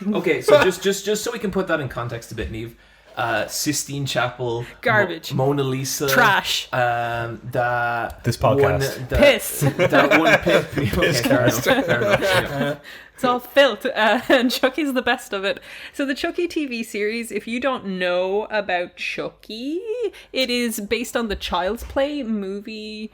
Okay, so just so we can put that in context a bit, Niamh. Sistine Chapel,
Garbage.
Mona Lisa,
Trash.
This podcast.
Piss.
That one piss. Okay, fair enough. Yeah.
It's all filth, and Chucky's the best of it. So the Chucky TV series, if you don't know about Chucky, it is based on the Child's Play movie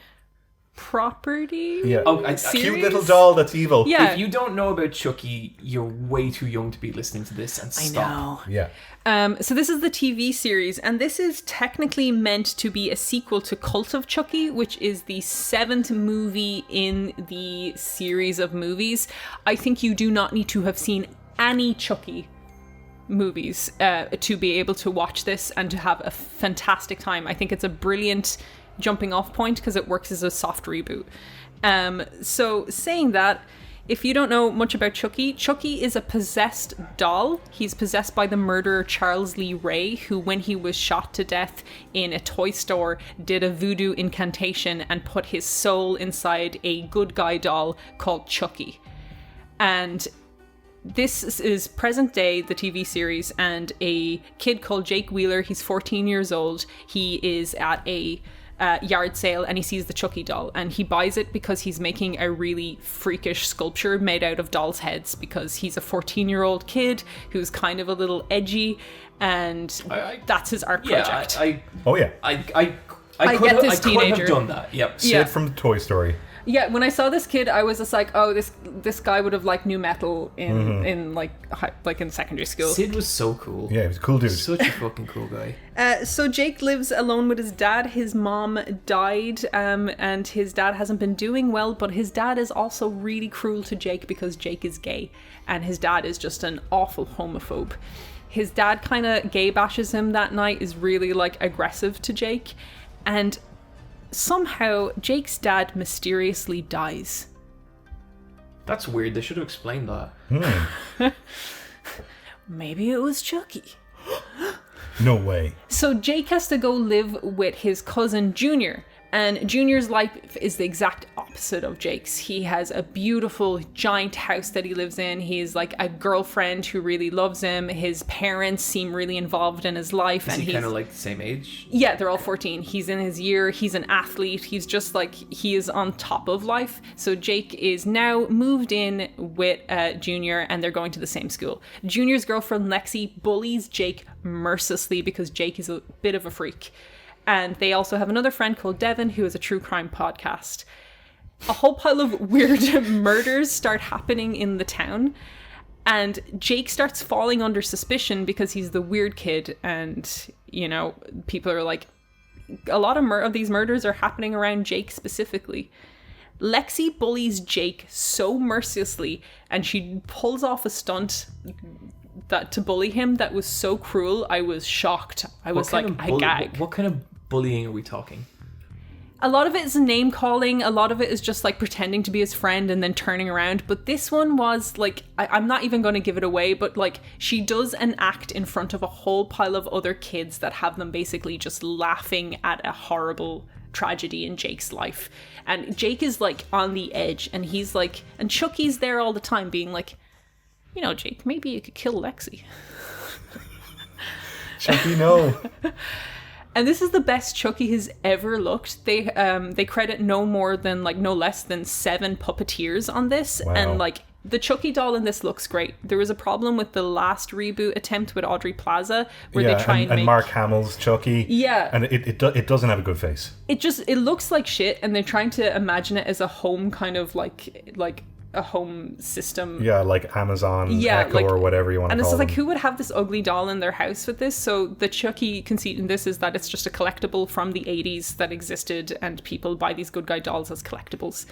property.
Yeah.
Oh,
Series?
Cute little doll that's evil.
Yeah.
If you don't know about Chucky, you're way too young to be listening to this, and stop.
Yeah.
So this is the TV series, and this is technically meant to be a sequel to Cult of Chucky, which is the 7th movie in the series of movies. I think you do not need to have seen any Chucky movies to be able to watch this and to have a fantastic time. I think it's a brilliant jumping off point because it works as a soft reboot. So saying that, if you don't know much about Chucky, Chucky is a possessed doll. He's possessed by the murderer Charles Lee Ray, who when he was shot to death in a toy store did a voodoo incantation and put his soul inside a good guy doll called Chucky. And this is present day, the TV series, and a kid called Jake Wheeler, he's 14 years old. He is at a yard sale and he sees the Chucky doll and he buys it because he's making a really freakish sculpture made out of dolls' heads because he's a 14-year-old kid who's kind of a little edgy, and that's his art project.
Oh, yeah.
I
I
could
get
have,
this
I could have
teenager.
done that. Yep.
Sid
Yeah.
from Toy Story.
Yeah, when I saw this kid, I was just like, oh, this guy would have liked new metal in like in secondary school.
Sid was so cool.
Yeah, he was a cool dude.
Such a fucking cool guy.
So Jake lives alone with his dad. His mom died, and his dad hasn't been doing well, but his dad is also really cruel to Jake because Jake is gay, and his dad is just an awful homophobe. His dad kind of gay bashes him that night, is really like aggressive to Jake, and somehow Jake's dad mysteriously dies.
That's weird. They should have explained that.
Maybe it was Chucky.
No way.
So Jake has to go live with his cousin Junior, And Junior's life is the exact opposite of Jake's. He has a beautiful giant house that he lives in. He's like a girlfriend who really loves him. His parents seem really involved in his life.
Is
and
he kind of like the same age?
Yeah, they're all 14. He's in his year. He's an athlete. He's just like, he is on top of life. So Jake is now moved in with Junior, and they're going to the same school. Junior's girlfriend Lexi bullies Jake mercilessly because Jake is a bit of a freak. And they also have another friend called Devin, who is a true crime podcast. A whole pile of weird murders start happening in the town. And Jake starts falling under suspicion because he's the weird kid. And, you know, people are like, a lot of these murders are happening around Jake specifically. Lexi bullies Jake so mercilessly, and she pulls off a stunt that to bully him that was so cruel. I was shocked. I was like, I gagged.
What kind of bullying are we talking?
A lot of it is name calling. A lot of it is just like pretending to be his friend and then turning around. But this one was like, I'm not even going to give it away, but like she does an act in front of a whole pile of other kids that have them basically just laughing at a horrible tragedy in Jake's life. And Jake is like on the edge, and he's like, and Chucky's there all the time being like, you know, Jake, maybe you could kill Lexi.
Chucky, no.
And this is the best Chucky has ever looked. They credit no less than 7 puppeteers on this.
Wow.
And like the Chucky doll in this looks great. There was a problem with the last reboot attempt with Audrey Plaza where they try and make
Mark Hamill's Chucky.
Yeah.
And it doesn't have a good face.
It looks like shit, and they're trying to imagine it as a home kind of like a home system.
Yeah, like Amazon Echo or whatever you want to call it.
And it's just like, who would have this ugly doll in their house with this? So the Chucky conceit in this is that it's just a collectible from the 80s that existed, and people buy these good guy dolls as collectibles.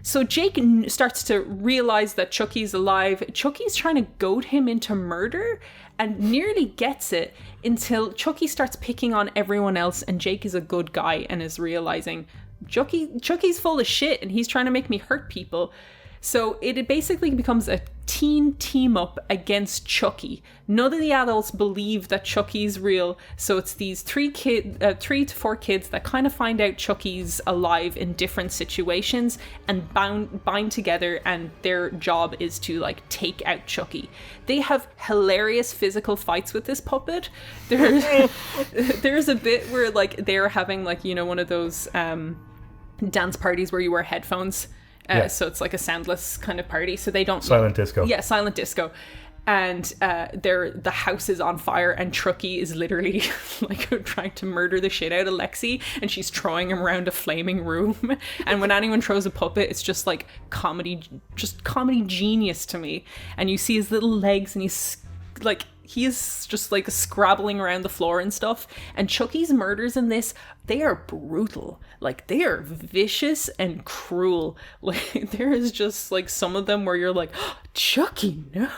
So Jake starts to realize that Chucky's alive. Chucky's trying to goad him into murder and nearly gets it until Chucky starts picking on everyone else, and Jake is a good guy and is realizing Chucky's full of shit and he's trying to make me hurt people. So it basically becomes a teen team up against Chucky. None of the adults believe that Chucky's real, so it's these 3 to 4 kids that kind of find out Chucky's alive in different situations and bind together, and their job is to like take out Chucky. They have hilarious physical fights with this puppet. There's a bit where like they're having like, you know, one of those dance parties where you wear headphones. So it's like a soundless kind of party. So they don't...
Silent disco.
Yeah, silent disco. And the house is on fire, and Chucky is literally like trying to murder the shit out of Lexi, and she's throwing him around a flaming room. And when anyone throws a puppet, it's just like comedy genius to me. And you see his little legs, and he is just like scrabbling around the floor and stuff. And Chucky's murders in this, they are brutal. Like, they are vicious and cruel. Like, there is just like some of them where you're like, oh, Chucky, no.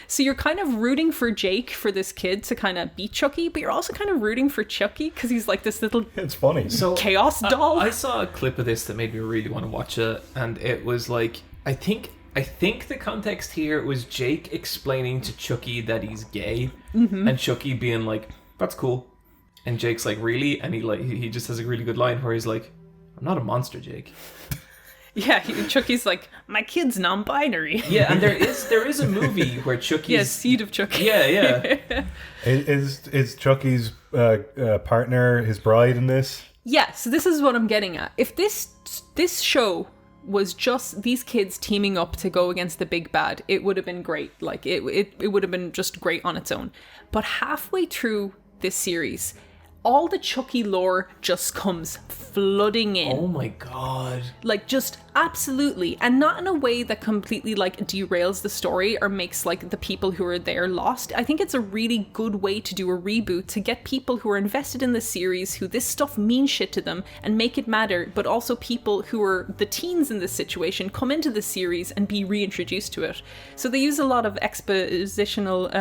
So you're kind of rooting for Jake, for this kid to kind of beat Chucky, but you're also kind of rooting for Chucky because he's like this little
it's funny.
chaos doll.
I saw a clip of this that made me really want to watch it, and it was like, I think the context here was Jake explaining to Chucky that he's gay, and Chucky being like, "That's cool," and Jake's like, "Really?" And he just has a really good line where he's like, "I'm not a monster, Jake."
Yeah, Chucky's like, "My kid's non-binary."
Yeah, and there is a movie where Chucky's...
Yeah, Seed of Chucky.
Yeah.
Is Chucky's partner his bride in this?
Yeah, so this is what I'm getting at. If this show was just these kids teaming up to go against the big bad, it would have been great. Like, it would have been just great on its own. But halfway through this series, all the Chucky lore just comes flooding in.
Oh my god.
Like, just absolutely. And not in a way that completely, like, derails the story or makes, like, the people who are there lost. I think it's a really good way to do a reboot, to get people who are invested in the series, who this stuff means shit to them, and make it matter, but also people who are the teens in this situation come into the series and be reintroduced to it. So they use a lot of expositional,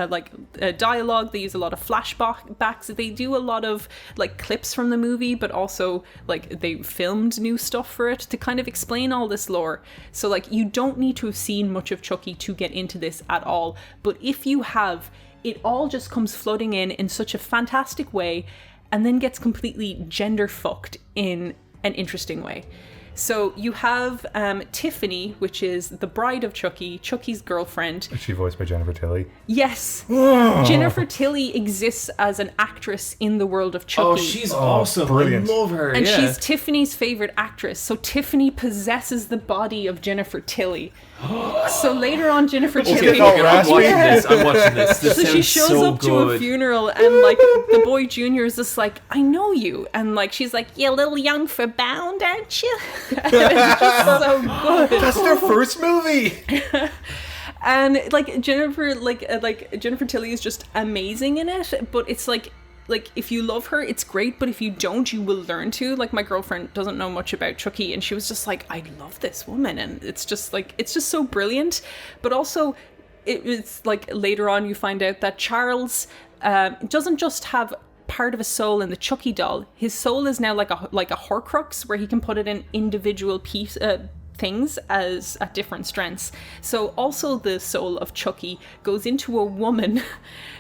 dialogue, they use a lot of flashbacks, they do a lot of, like, clips from the movie, but also, like, they filmed new stuff for it to kind of explain all this lore. So, like, you don't need to have seen much of Chucky to get into this at all, but if you have, it all just comes flooding in such a fantastic way. and then gets completely gender fucked in an interesting way. So you have Tiffany, which is the bride of Chucky, Chucky's girlfriend.
Is she voiced by Jennifer Tilly?
Yes. Jennifer Tilly exists as an actress in the world of Chucky.
Oh, she's awesome.
Brilliant.
I love her.
And
yeah.
she's Tiffany's favorite actress. So Tiffany possesses the body of Jennifer Tilly. So later on, Jennifer Tilly...
I'm watching this. This
So she
sounds
shows
so
up
good.
to a funeral, and like the boy Junior is just like, I know you, and like she's like, you're a little young for bound, aren't you? And it's just so good.
That's their first movie.
And like Jennifer Tilly is just amazing in it, but it's like if you love her, it's great, but if you don't, you will learn to. Like my girlfriend doesn't know much about Chucky, and she was just like, I love this woman, and it's just so brilliant. But also it's like later on you find out that Charles doesn't just have part of a soul in the Chucky doll. His soul is now like a Horcrux, where he can put it in individual things as at different strengths. So also the soul of Chucky goes into a woman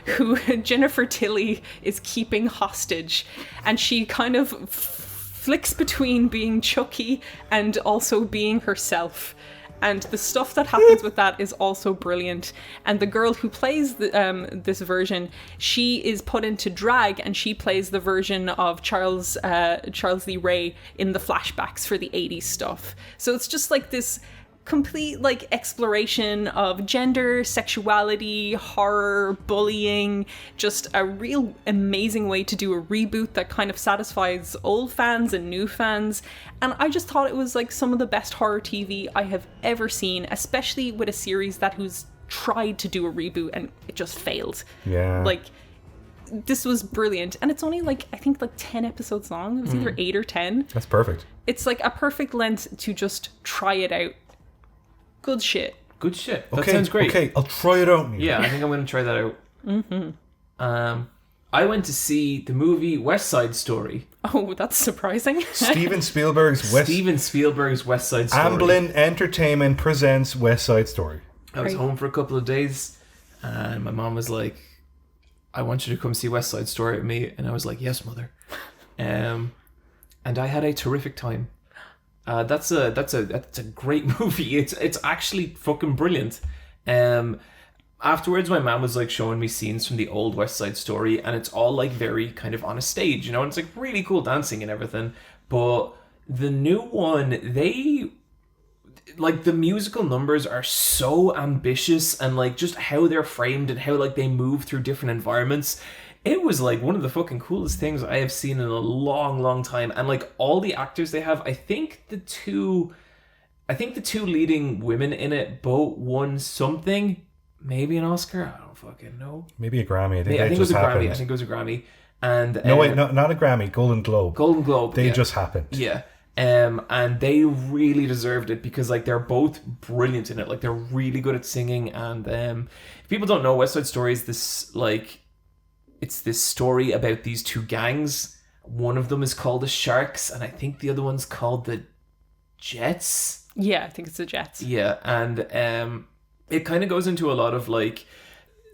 who Jennifer Tilly is keeping hostage, and she kind of flicks between being Chucky and also being herself. And the stuff that happens with that is also brilliant. And the girl who plays this version, she is put into drag, and she plays the version of Charles Lee Ray in the flashbacks for the 80s stuff. So it's just like this complete like exploration of gender, sexuality, horror, bullying, just a real amazing way to do a reboot that kind of satisfies old fans and new fans. And I just thought it was like some of the best horror TV I have ever seen, especially with a series who's tried to do a reboot and it just failed.
Yeah.
Like, this was brilliant. And it's only like, I think like 10 episodes long. It was either 8 or 10.
That's perfect.
It's like a perfect length to just try it out. Good shit.
Good shit. That sounds great.
Okay, I'll try it out.
Yeah, I think I'm going to try that out. Mm-hmm. I went to see the movie West Side Story.
Oh, that's surprising.
Steven Spielberg's West
Side Story.
Amblin Entertainment presents West Side Story.
I was home for a couple of days, and my mom was like, I want you to come see West Side Story with me. And I was like, yes, mother. And I had a terrific time. That's a great movie. It's actually fucking brilliant. Afterwards, my mom was like showing me scenes from the old West Side Story, and it's all like very kind of on a stage, you know, and it's like really cool dancing and everything. But the new one, they like the musical numbers are so ambitious, and like just how they're framed and how like they move through different environments. It was like one of the fucking coolest things I have seen in a long, long time. And like all the actors they have, I think the two leading women in it both won something. Maybe an Oscar? I don't fucking know.
Maybe a Grammy.
I think it was a Grammy. I think it was a Grammy. And
no, wait, no, not a Grammy. Golden Globe.
Golden Globe.
They just happened.
Yeah. And they really deserved it because like they're both brilliant in it. Like they're really good at singing. And if people don't know, West Side Story is this like, it's this story about these two gangs. One of them is called the Sharks, and I think the other one's called the Jets.
Yeah, I think it's the Jets.
Yeah, and it kind of goes into a lot of like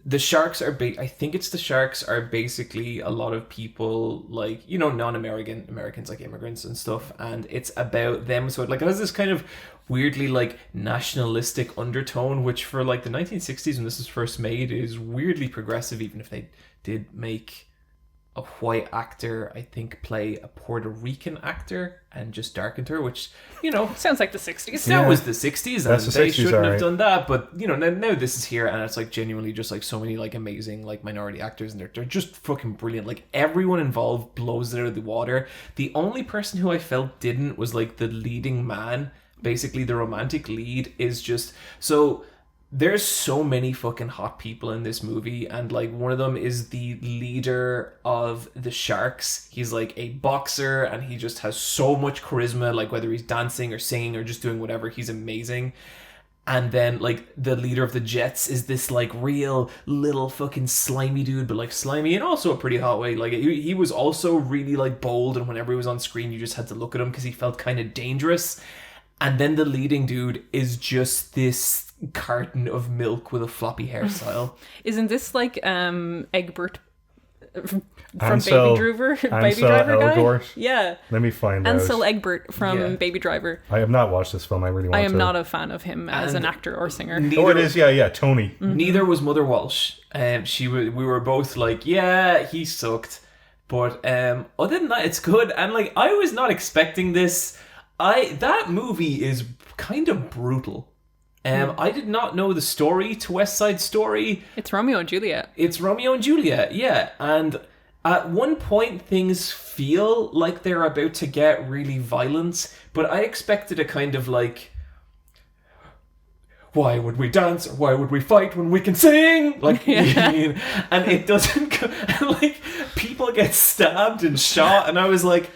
the Sharks are I think it's the Sharks are basically a lot of people like, you know, Americans like immigrants and stuff, and it's about them. So it like it has this kind of weirdly like nationalistic undertone, which for like the 1960s when this was first made is weirdly progressive, even if they did make a white actor, I think, play a Puerto Rican actor and just darkened her, which, you know,
sounds like the 60s.
That was the 60s, and
the
they
60s,
shouldn't have
right.
done that. But, you know, now this is here, and it's like genuinely just like so many like amazing like minority actors, and they're just fucking brilliant. Like everyone involved blows it out of the water. The only person who I felt didn't was like the leading man. Basically, the romantic lead is just so. There's so many fucking hot people in this movie, and like one of them is the leader of the Sharks. He's like a boxer, and he just has so much charisma, like whether he's dancing or singing or just doing whatever, he's amazing. And then like the leader of the Jets is this like real little fucking slimy dude, but like slimy in also a pretty hot way. Like he was also really like bold, and whenever he was on screen you just had to look at him because he felt kind of dangerous. And then the leading dude is just this carton of milk with a floppy hairstyle.
Isn't this like Egbert from
Ansel-
Baby Driver, Baby
Ansel
Driver guy.
Elgort?
Yeah,
Let me find out.
Ansel Egbert from
Yeah.
Baby Driver.
I have not watched this film. I really want
I
to.
am not a fan of him as
And
an actor or singer.
Oh, it is. Yeah. Tony.
Neither was Mother Walsh. We were both like, yeah, he sucked. But other than that, it's good. And like, I was not expecting this. That movie is kind of brutal. I did not know the story to West Side Story.
It's Romeo and Juliet.
It's Romeo and Juliet, yeah. And at one point, things feel like they're about to get really violent, but I expected a kind of like, why would we dance or why would we fight when we can sing? Like, and it doesn't go, and like, people get stabbed and shot, and I was like,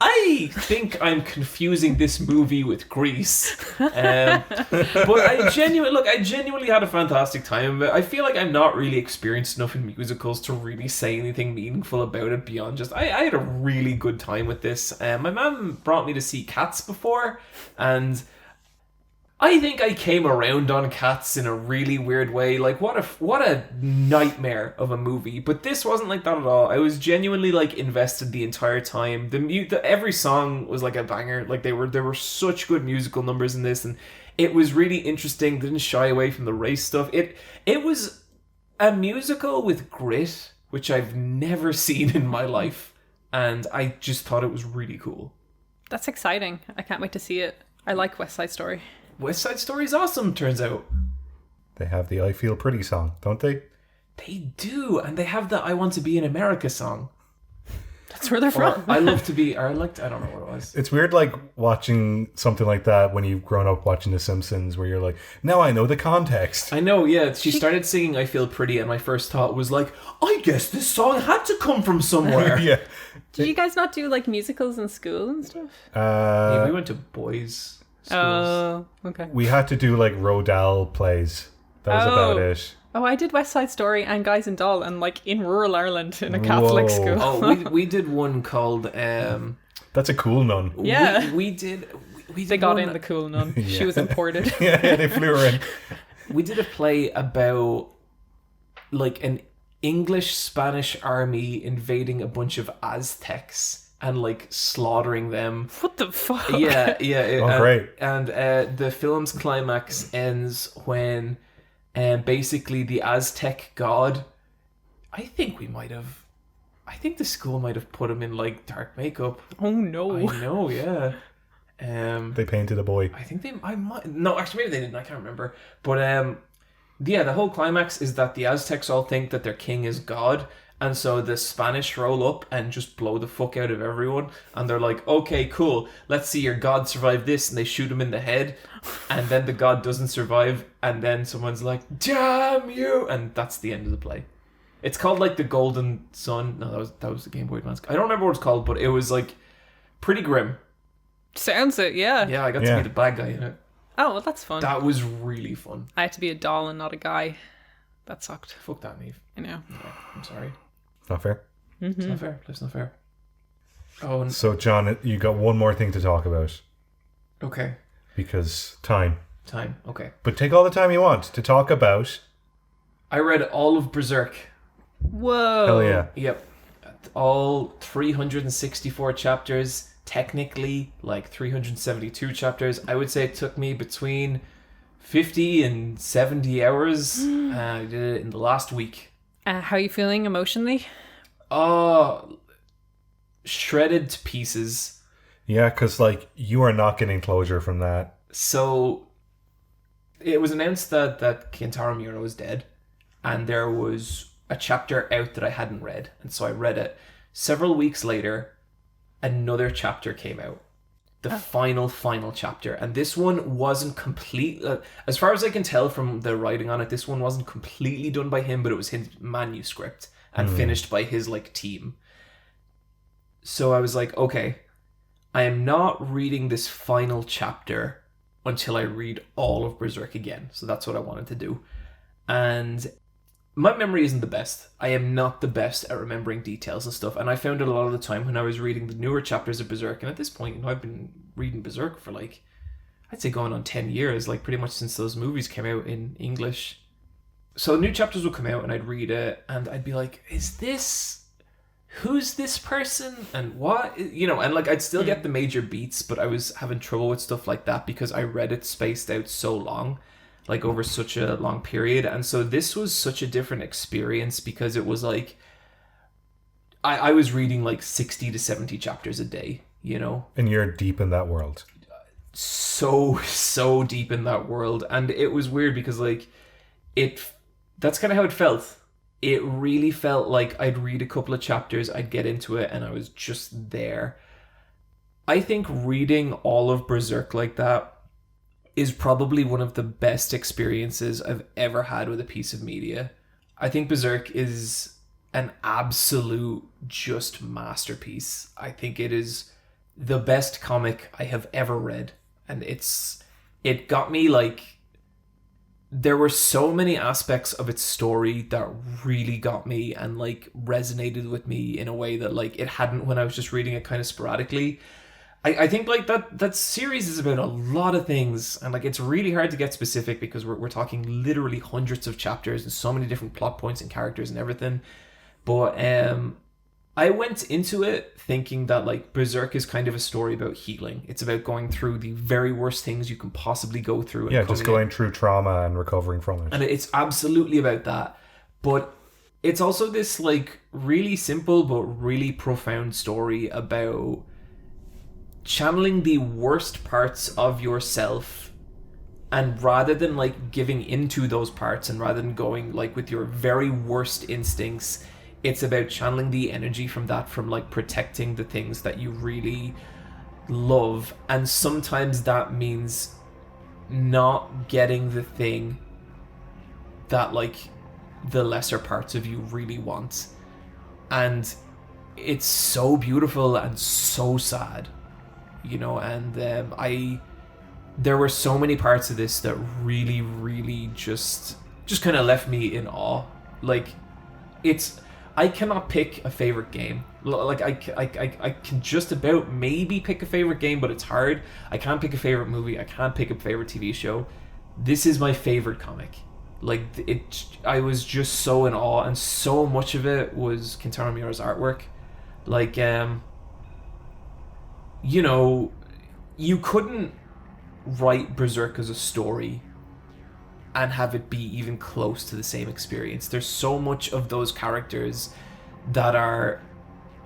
I think I'm confusing this movie with Grease. But I genuinely had a fantastic time. I feel like I'm not really experienced enough in musicals to really say anything meaningful about it beyond just, I had a really good time with this. My mum brought me to see Cats before, and I think I came around on Cats in a really weird way. Like, what a nightmare of a movie. But this wasn't like that at all. I was genuinely like invested the entire time. Every song was like a banger. Like there were such good musical numbers in this, and it was really interesting. Didn't shy away from the race stuff. It was a musical with grit, which I've never seen in my life, and I just thought it was really cool.
That's exciting. I can't wait to see it. I like West Side Story.
West Side Story is awesome, turns out.
They have the I Feel Pretty song, don't they?
They do, and they have the I Want to Be in America song.
That's where they're from.
I love to be, or I don't know what it was.
It's weird, like, watching something like that when you've grown up watching The Simpsons, where you're like, now I know the context.
I know, yeah. She started singing I Feel Pretty, and my first thought was like, I guess this song had to come from somewhere.
Yeah.
Did you guys not do like musicals in school and stuff?
Yeah, we went to boys' schools.
Oh, okay.
We had to do, like, Rodale plays. That was about it.
Oh, I did West Side Story and Guys and Doll, and like in rural Ireland in a Catholic
Whoa.
school.
Oh, we did one called...
That's a cool nun.
Yeah.
We did
They got
one,
in the cool nun.
Yeah.
She was imported.
Yeah, they flew her in.
We did a play about like an English-Spanish army invading a bunch of Aztecs and like slaughtering them.
What the fuck?
Yeah.
Great.
And the film's climax ends when basically the Aztec god, I think the school might have put him in like dark makeup.
Oh no.
I know, yeah.
They painted a boy.
I think no, actually maybe they didn't, I can't remember. But yeah, the whole climax is that the Aztecs all think that their king is God, and so the Spanish roll up and just blow the fuck out of everyone, and they're like, okay, cool, let's see your god survive this, and they shoot him in the head, and then the god doesn't survive, and then someone's like, damn you, and that's the end of the play. It's called like the Golden Sun. No, that was the Game Boy Advance. I don't remember what it's called, but it was like pretty grim.
Sounds it, yeah.
Yeah, I got to be the bad guy in it.
Oh, well, that's fun.
That was really fun.
I had to be a doll and not a guy. That sucked.
Fuck that, Niamh.
I know.
Yeah, I'm sorry.
It's not fair.
It's not fair. Life's not fair. Oh,
So, John, you got one more thing to talk about.
okay.
Because time.
Okay.
But take all the time you want to talk about...
I read all of Berserk.
Whoa.
Hell yeah.
Yep. All 364 chapters. Technically, like 372 chapters. I would say it took me between 50 and 70 hours. I did it in the last week.
How are you feeling emotionally?
Oh, shredded to pieces.
Yeah, because, like, you are not getting closure from that.
So, it was announced that Kentaro Miura was dead, and there was a chapter out that I hadn't read, and so I read it. Several weeks later, another chapter came out. The final chapter. And this one wasn't complete. As far as I can tell from the writing on it, this one wasn't completely done by him, but it was his manuscript and finished by his, like, team. So I was like, okay, I am not reading this final chapter until I read all of Berserk again. So that's what I wanted to do. And my memory isn't the best. I am not the best at remembering details and stuff. And I found it a lot of the time when I was reading the newer chapters of Berserk. And at this point, you know, I've been reading Berserk for like, I'd say going on 10 years, like pretty much since those movies came out in English. So new chapters would come out and I'd read it and I'd be like, is this who's this person and what, and like I'd still get the major beats, but I was having trouble with stuff like that because I read it spaced out so long, like over such a long period. And so this was such a different experience because it was like I was reading like 60 to 70 chapters a day,
And you're deep in that world.
So deep in that world. And it was weird because like that's kind of how it felt. It really felt like I'd read a couple of chapters, I'd get into it, and I was just there. I think reading all of Berserk like that is probably one of the best experiences I've ever had with a piece of media. I think Berserk is an absolute just masterpiece. I think it is the best comic I have ever read. And it got me like... There were so many aspects of its story that really got me and like resonated with me in a way that like it hadn't when I was just reading it kind of sporadically. I think like that series is about a lot of things, and like it's really hard to get specific because we're talking literally hundreds of chapters and so many different plot points and characters and everything. But I went into it thinking that like Berserk is kind of a story about healing. It's about going through the very worst things you can possibly go through. And
just going through trauma and recovering from it.
And it's absolutely about that. But it's also this like really simple but really profound story about channeling the worst parts of yourself, and rather than like giving into those parts and rather than going like with your very worst instincts, it's about channeling the energy from that, from like protecting the things that you really love. And sometimes that means not getting the thing that like the lesser parts of you really want. And it's so beautiful and so sad, and there were so many parts of this that really just kind of left me in awe. Like I cannot pick a favorite game. Like I can just about maybe pick a favorite game, but it's hard. I can't pick a favorite movie. I can't pick a favorite TV show. This is my favorite comic. Like I was just so in awe, and so much of it was Kentaro Miura's artwork. Like you couldn't write Berserk as a story and have it be even close to the same experience. There's so much of those characters that are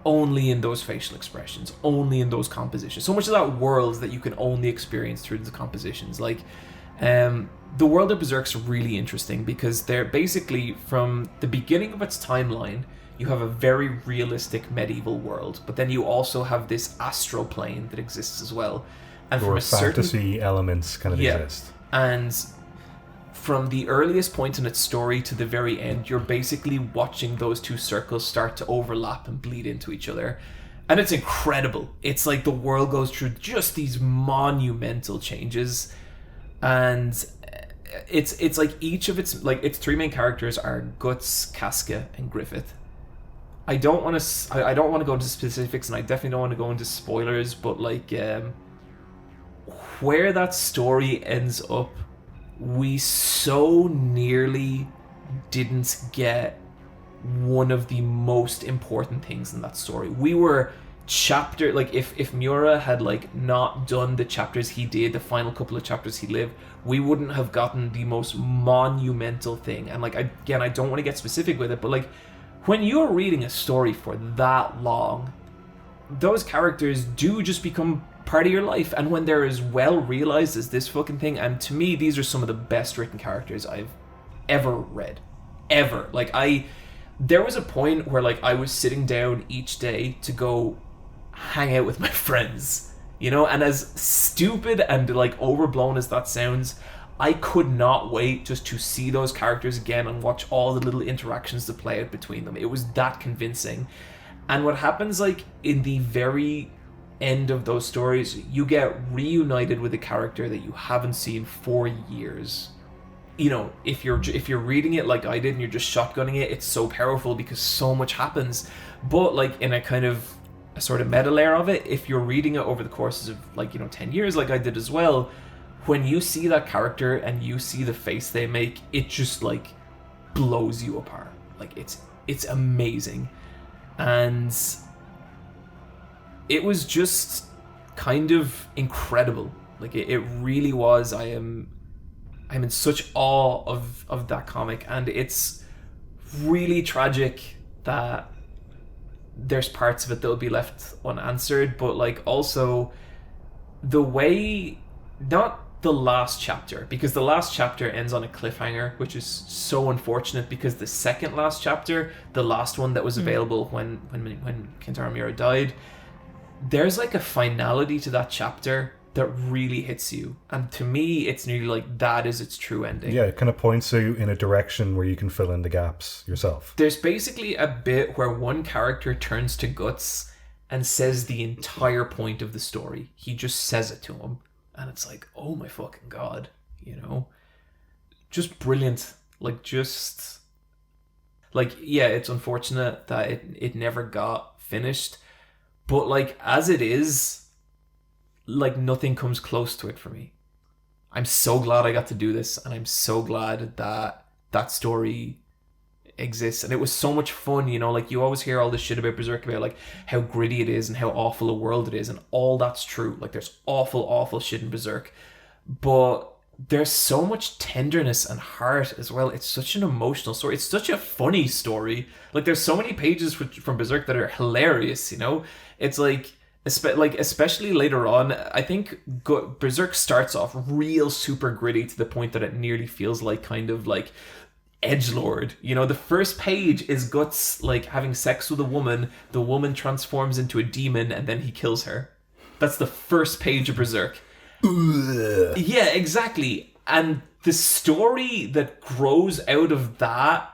only in those facial expressions, only in those compositions. So much of that world that you can only experience through the compositions. Like, the world of Berserk's really interesting because they're basically, from the beginning of its timeline, you have a very realistic medieval world, but then you also have this astral plane that exists as well. And
from fantasy elements kind of exist.
And from the earliest point in its story to the very end, you're basically watching those two circles start to overlap and bleed into each other. And it's incredible. It's like the world goes through just these monumental changes. And it's like each of its three main characters are Guts, Casca, and Griffith. I don't want to go into specifics, and I definitely don't want to go into spoilers, but like where that story ends up, we so nearly didn't get one of the most important things in that story. We were chapter, like if Miura had like not done the chapters he did, the final couple of chapters he lived, we wouldn't have gotten the most monumental thing. And like, again, I don't want to get specific with it, but like when you're reading a story for that long, those characters do just become part of your life, and when they're as well realized as this fucking thing, and to me these are some of the best written characters I've ever read, ever. Like there was a point where like I was sitting down each day to go hang out with my friends, and as stupid and like overblown as that sounds, I could not wait just to see those characters again and watch all the little interactions that play out between them. It was that convincing. And what happens like in the very end of those stories, you get reunited with a character that you haven't seen for years. If you're reading it like I did and you're just shotgunning it, it's so powerful because so much happens. But like in a kind of a sort of meta layer of it, if you're reading it over the courses of like 10 years like I did as well, when you see that character and you see the face they make, it just like blows you apart. Like it's amazing. And it was just kind of incredible. Like it really was. I'm in such awe of that comic, and it's really tragic that there's parts of it that will be left unanswered, but like also the way, not the last chapter, because the last chapter ends on a cliffhanger, which is so unfortunate, because the second last chapter, the last one that was available when Kentaro Miura died, there's like a finality to that chapter that really hits you, and to me it's nearly like that is its true ending.
Yeah, it kind of points you in a direction where you can fill in the gaps yourself.
There's basically a bit where one character turns to Guts and says the entire point of the story. He just says it to him, and it's like, oh my fucking god, you know? Just brilliant. Like, just... Like, yeah, it's unfortunate that it never got finished, but, like, as it is, like, nothing comes close to it for me. I'm so glad I got to do this, and I'm so glad that that story exists, and it was so much fun, you know? Like, you always hear all this shit about Berserk, about, like, how gritty it is and how awful a world it is, and all that's true. Like, there's awful shit in Berserk, but there's so much tenderness and heart as well. It's such an emotional story. It's such a funny story. Like, there's so many pages from Berserk that are hilarious, you know? It's like especially later on, I think Berserk starts off real super gritty to the point that it nearly feels like kind of like edgelord. You know, the first page is Guts like having sex with a woman, the woman transforms into a demon, and then he kills her. That's the first page of Berserk. Ugh. Yeah, exactly. And the story that grows out of that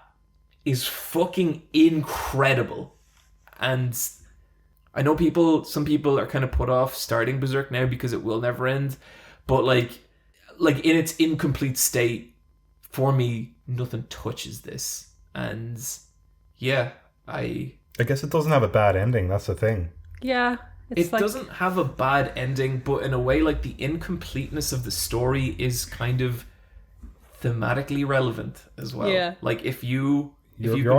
is fucking incredible. And I know some people are kind of put off starting Berserk now because it will never end, but like in its incomplete state, for me, nothing touches this. And yeah, I
guess it doesn't have a bad ending. That's the thing.
Yeah.
It doesn't have a bad ending, but in a way, like, the incompleteness of the story is kind of thematically relevant as well. Yeah. Like, you're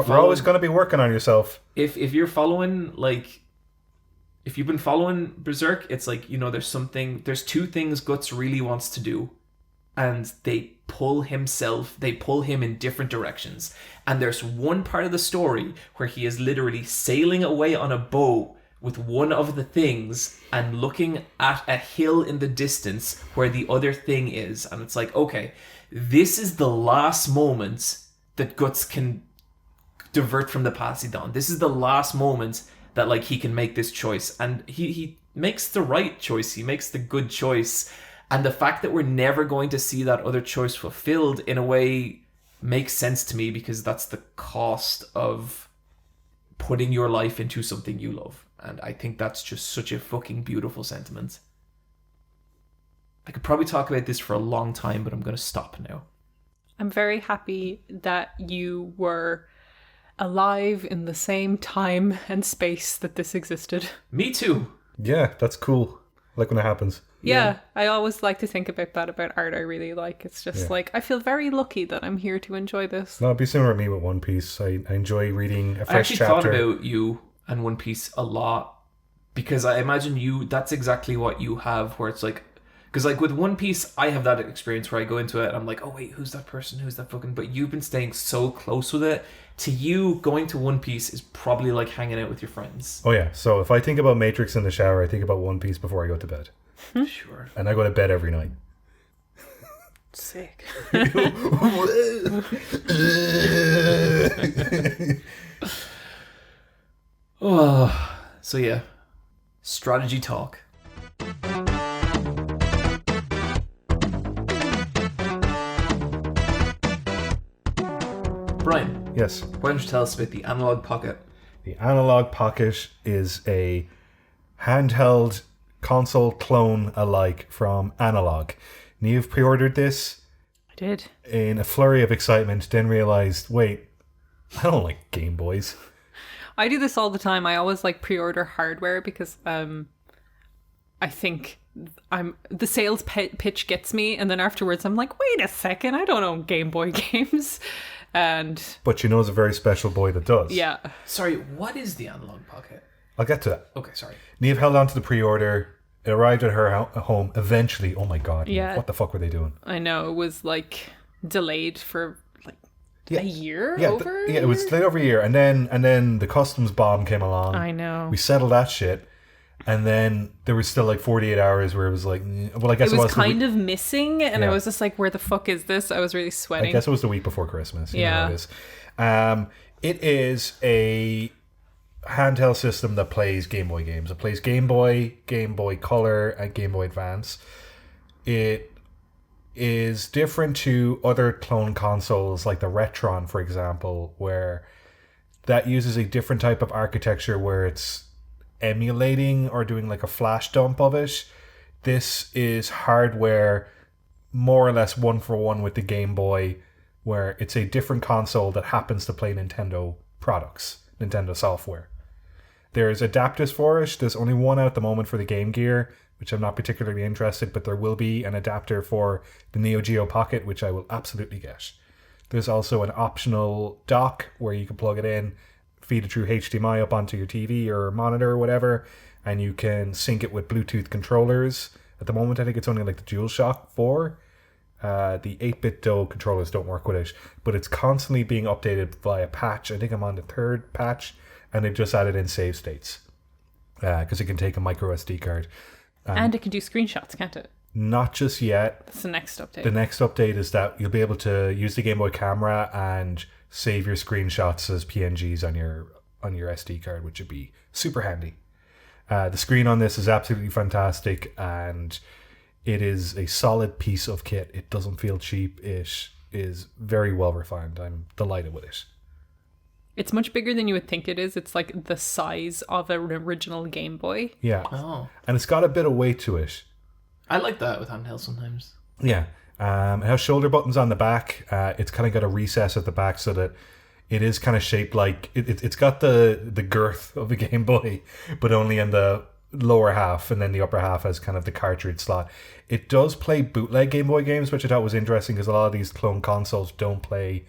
always going to be working on yourself.
If you're following, like, if you've been following Berserk, it's like, you know, there's two things Guts really wants to do, and they pull him in different directions. And there's one part of the story where he is literally sailing away on a boat with one of the things and looking at a hill in the distance where the other thing is. And it's like, okay, this is the last moment that Guts can divert from the Poseidon. This is the last moment that, like, he can make this choice. And he makes the right choice. He makes the good choice. And the fact that we're never going to see that other choice fulfilled, in a way, makes sense to me, because that's the cost of putting your life into something you love. And I think that's just such a fucking beautiful sentiment. I could probably talk about this for a long time, but I'm going to stop now.
I'm very happy that you were alive in the same time and space that this existed.
Me too.
Yeah, that's cool. I like when it happens.
Yeah, I always like to think about that about art I really like. It's just like, I feel very lucky that I'm here to enjoy this.
No, it'd be similar to me with One Piece. I enjoy reading a fresh chapter.
I actually thought about you and One Piece a lot, because I imagine that's exactly what you have, where it's like, because like with One Piece, I have that experience where I go into it and I'm like, oh wait, who's that person? Who's that fucking... But you've been staying so close with it. To you, going to One Piece is probably like hanging out with your friends.
Oh yeah, so if I think about Matrix in the shower, I think about One Piece before I go to bed.
Sure.
And I go to bed every night.
Sick.
Oh, so yeah, strategy talk. Bryan.
Yes.
Why don't you tell us about the Analogue Pocket?
The Analogue Pocket is a handheld console clone alike from Analogue. Niamh pre-ordered this.
I did.
In a flurry of excitement, then realised, wait, I don't like Game Boys.
I do this all the time. I always like pre-order hardware because I think the sales pitch gets me, and then afterwards I'm like, wait a second, I don't own Game Boy games.
But she knows a very special boy that does.
Yeah.
Sorry, what is the Analogue Pocket?
I'll get to that.
Okay, sorry.
Niamh held on to the pre-order. It arrived at her home eventually. Oh my god.
Yeah.
What the fuck were they doing?
I know, it was like delayed for like a year over?
It was delayed over a year. And then the customs bomb came along.
I know.
We settled that shit. And then there was still like 48 hours where it was like, well, I guess
it was kind of missing, and
Yeah.
I was just like, where the fuck is this? I was really sweating.
I guess it was the week before Christmas. You know how it is. It is a handheld system that plays Game Boy games. It plays Game Boy, Game Boy Color, and Game Boy Advance. It is different to other clone consoles like the Retron, for example, where that uses a different type of architecture where it's emulating or doing like a flash dump of it. This is hardware more or less one for one with the Game Boy, where it's a different console that happens to play Nintendo products, Nintendo software. There's adapters for it. There's only one out at the moment for the Game Gear, which I'm not particularly interested, but there will be an adapter for the Neo Geo Pocket, which I will absolutely get. There's also an optional dock where you can plug it in, feed it through HDMI up onto your TV or monitor or whatever, and you can sync it with Bluetooth controllers. At the moment, I think it's only like the DualShock 4. The 8-bit though controllers don't work with it, but it's constantly being updated via patch. I think I'm on the 3rd patch, and they've just added in save states because it can take a micro SD card.
And it can do screenshots, can't it?
Not just yet.
That's the next update.
The next update is that you'll be able to use the Game Boy camera and save your screenshots as PNGs on your SD card, which would be super handy. The screen on this is absolutely fantastic, and it is a solid piece of kit. It doesn't feel cheap. It is very well refined. I'm delighted with it.
It's much bigger than you would think it is. It's like the size of an original Game Boy.
Yeah.
Oh.
And it's got a bit of weight to it.
I like that with handheld sometimes.
Yeah. It has shoulder buttons on the back. It's kind of got a recess at the back so that it is kind of shaped like... It's got the girth of a Game Boy, but only in the lower half, and then the upper half has kind of the cartridge slot. It does play bootleg Game Boy games, which I thought was interesting because a lot of these clone consoles don't play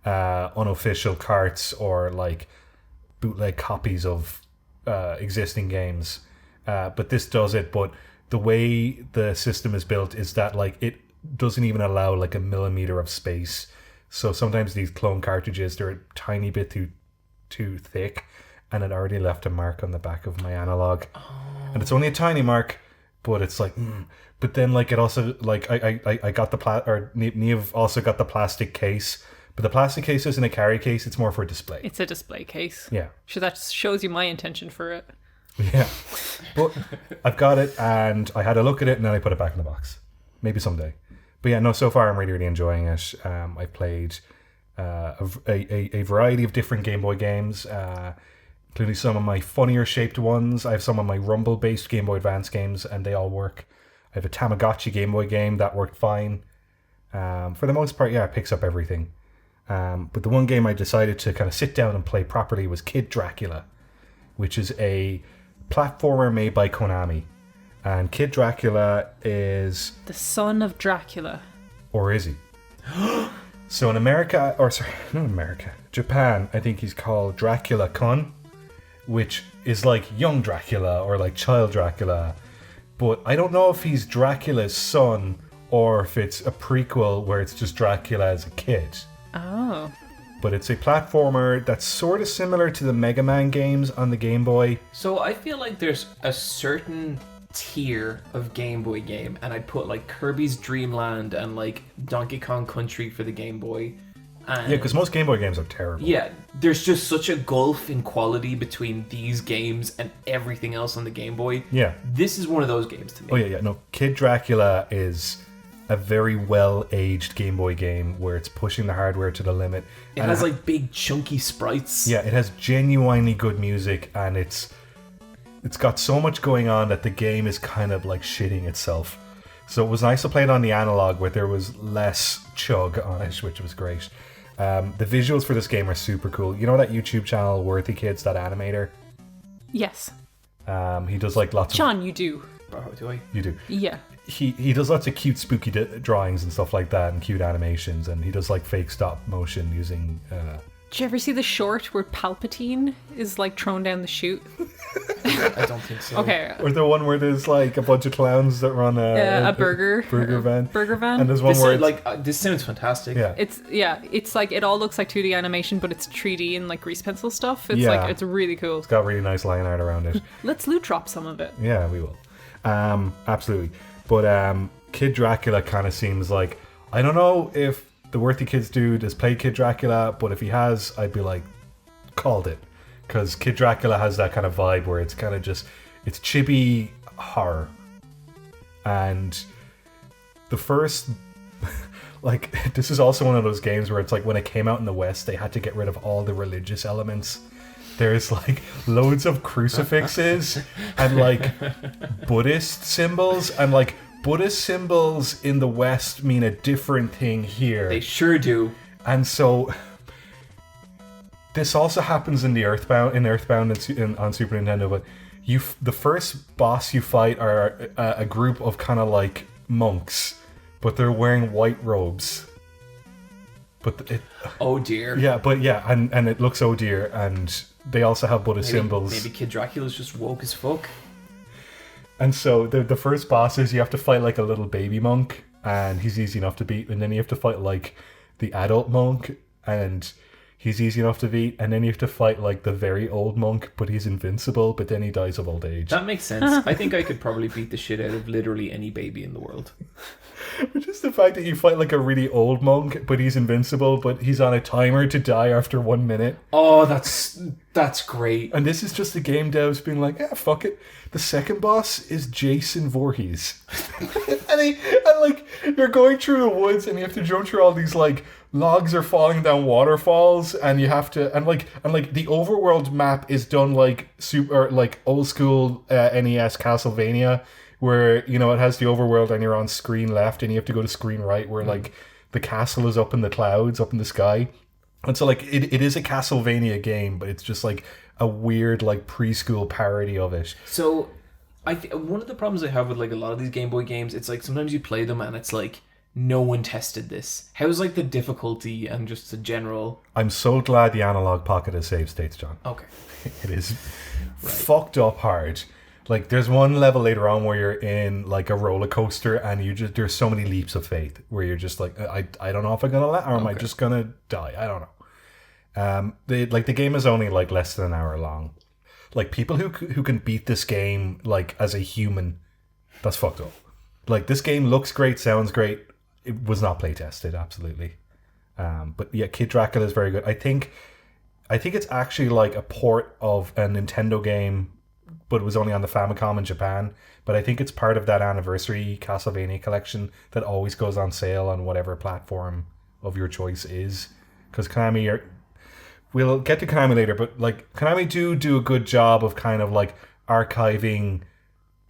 unofficial carts or like bootleg copies of existing games. But this does it, but the way the system is built is that like it doesn't even allow like a millimeter of space. So sometimes these clone cartridges, they're a tiny bit too thick, and it already left a mark on the back of my Analogue. And it's only a tiny mark, but it's like but then like it also like I got the Niamh also got the plastic case, but the plastic case isn't a carry case, it's more for display.
It's a display case.
Yeah.
So that shows you my intention for it.
Yeah. But I've got it, and I had a look at it, and then I put it back in the box. Maybe someday. But yeah, no, so far I'm really, really enjoying it. I've played a variety of different Game Boy games, including some of my funnier shaped ones. I have some of my Rumble-based Game Boy Advance games, and they all work. I have a Tamagotchi Game Boy game that worked fine. For the most part, yeah, it picks up everything. But the one game I decided to kind of sit down and play properly was Kid Dracula, which is a platformer made by Konami. And Kid Dracula is...
The son of Dracula.
Or is he? So in America, or sorry, not America, Japan, I think he's called Dracula-kun, which is like young Dracula or like child Dracula. But I don't know if he's Dracula's son or if it's a prequel where it's just Dracula as a kid.
Oh.
But it's a platformer that's sort of similar to the Mega Man games on the Game Boy.
So I feel like there's a certain tier of Game Boy game, and I'd put like Kirby's Dream Land and like Donkey Kong Country for the Game Boy. And
Yeah, because most Game Boy games are terrible.
yeah, there's just such a gulf in quality between these games and everything else on the Game Boy.
Yeah.
This is one of those games to me.
Oh yeah. No, Kid Dracula is a very well-aged Game Boy game where it's pushing the hardware to the limit.
It has like big chunky sprites.
Yeah, it has genuinely good music, and it's got so much going on that the game is kind of like shitting itself. So it was nice to play it on the Analog where there was less chug on it, which was great. The visuals for this game are super cool. You know that YouTube channel, Worthy Kids, that animator?
Yes.
He does like lots of...
John, you do.
Oh, do I?
You do.
Yeah.
he does lots of cute spooky drawings and stuff like that, and cute animations, and he does like fake stop motion using
Did you ever see the short where Palpatine is like thrown down the chute?
I don't think so.
Okay.
or the one where there's like a bunch of clowns that run
a burger
van.
Burger van.
And there's one
This
where
is, like this sounds fantastic.
yeah.
It's like it all looks like 2D animation, but it's 3D and like grease pencil stuff. It's
Yeah.
like it's really cool.
It's got really nice line art around it.
Let's loot drop some of it.
Yeah, we will. Absolutely. But Kid Dracula kind of seems like, I don't know if the Worthy Kids dude has played Kid Dracula, but if he has, I'd be like, called it. Because Kid Dracula has that kind of vibe where it's kind of just, it's chibi horror. And the first, like, this is also one of those games where it's like when it came out in the West, they had to get rid of all the religious elements. There's like loads of crucifixes and like Buddhist symbols, and like Buddhist symbols in the West mean a different thing here.
They sure do.
And so this also happens in the Earthbound on Super Nintendo, but the first boss you fight are a group of kind of like monks, but they're wearing white robes. But
Oh dear.
and it looks oh dear, and they also have Buddhist symbols.
Maybe Kid Dracula's just woke as fuck.
And so the first boss is you have to fight like a little baby monk, and he's easy enough to beat, and then you have to fight like the adult monk, and he's easy enough to beat, and then you have to fight like the very old monk, but he's invincible, but then he dies of old age.
That makes sense. I think I could probably beat the shit out of literally any baby in the world.
But just the fact that you fight like a really old monk, but he's invincible, but he's on a timer to die after 1 minute.
Oh, that's great.
And this is just the game devs being like, yeah, fuck it. The second boss is Jason Voorhees. and like, you're going through the woods and you have to jump through all these like logs are falling down waterfalls, and you have to, and like the overworld map is done like super, like old school NES Castlevania, where, you know, it has the overworld and you're on screen left and you have to go to screen right, where like the castle is up in the clouds, up in the sky. And so like it is a Castlevania game, but it's just like a weird like preschool parody of it.
So one of the problems I have with like a lot of these Game Boy games, it's like sometimes you play them and it's like no one tested this. How's like the difficulty and just the general...
I'm so glad the Analogue Pocket has save states, John.
Okay.
It is fucked up hard. Like, there's one level later on where you're in like a roller coaster, and there's so many leaps of faith where you're just like, I don't know if I'm gonna or am I just gonna die? I don't know. The game is only like less than an hour long. Like, people who can beat this game like as a human, that's fucked up. Like, this game looks great, sounds great. It was not play tested, absolutely. But yeah, Kid Dracula is very good. I think it's actually like a port of a Nintendo game, but it was only on the Famicom in Japan. But I think it's part of that anniversary Castlevania collection that always goes on sale on whatever platform of your choice is. Because Konami we'll get to Konami later, but like Konami do a good job of kind of like archiving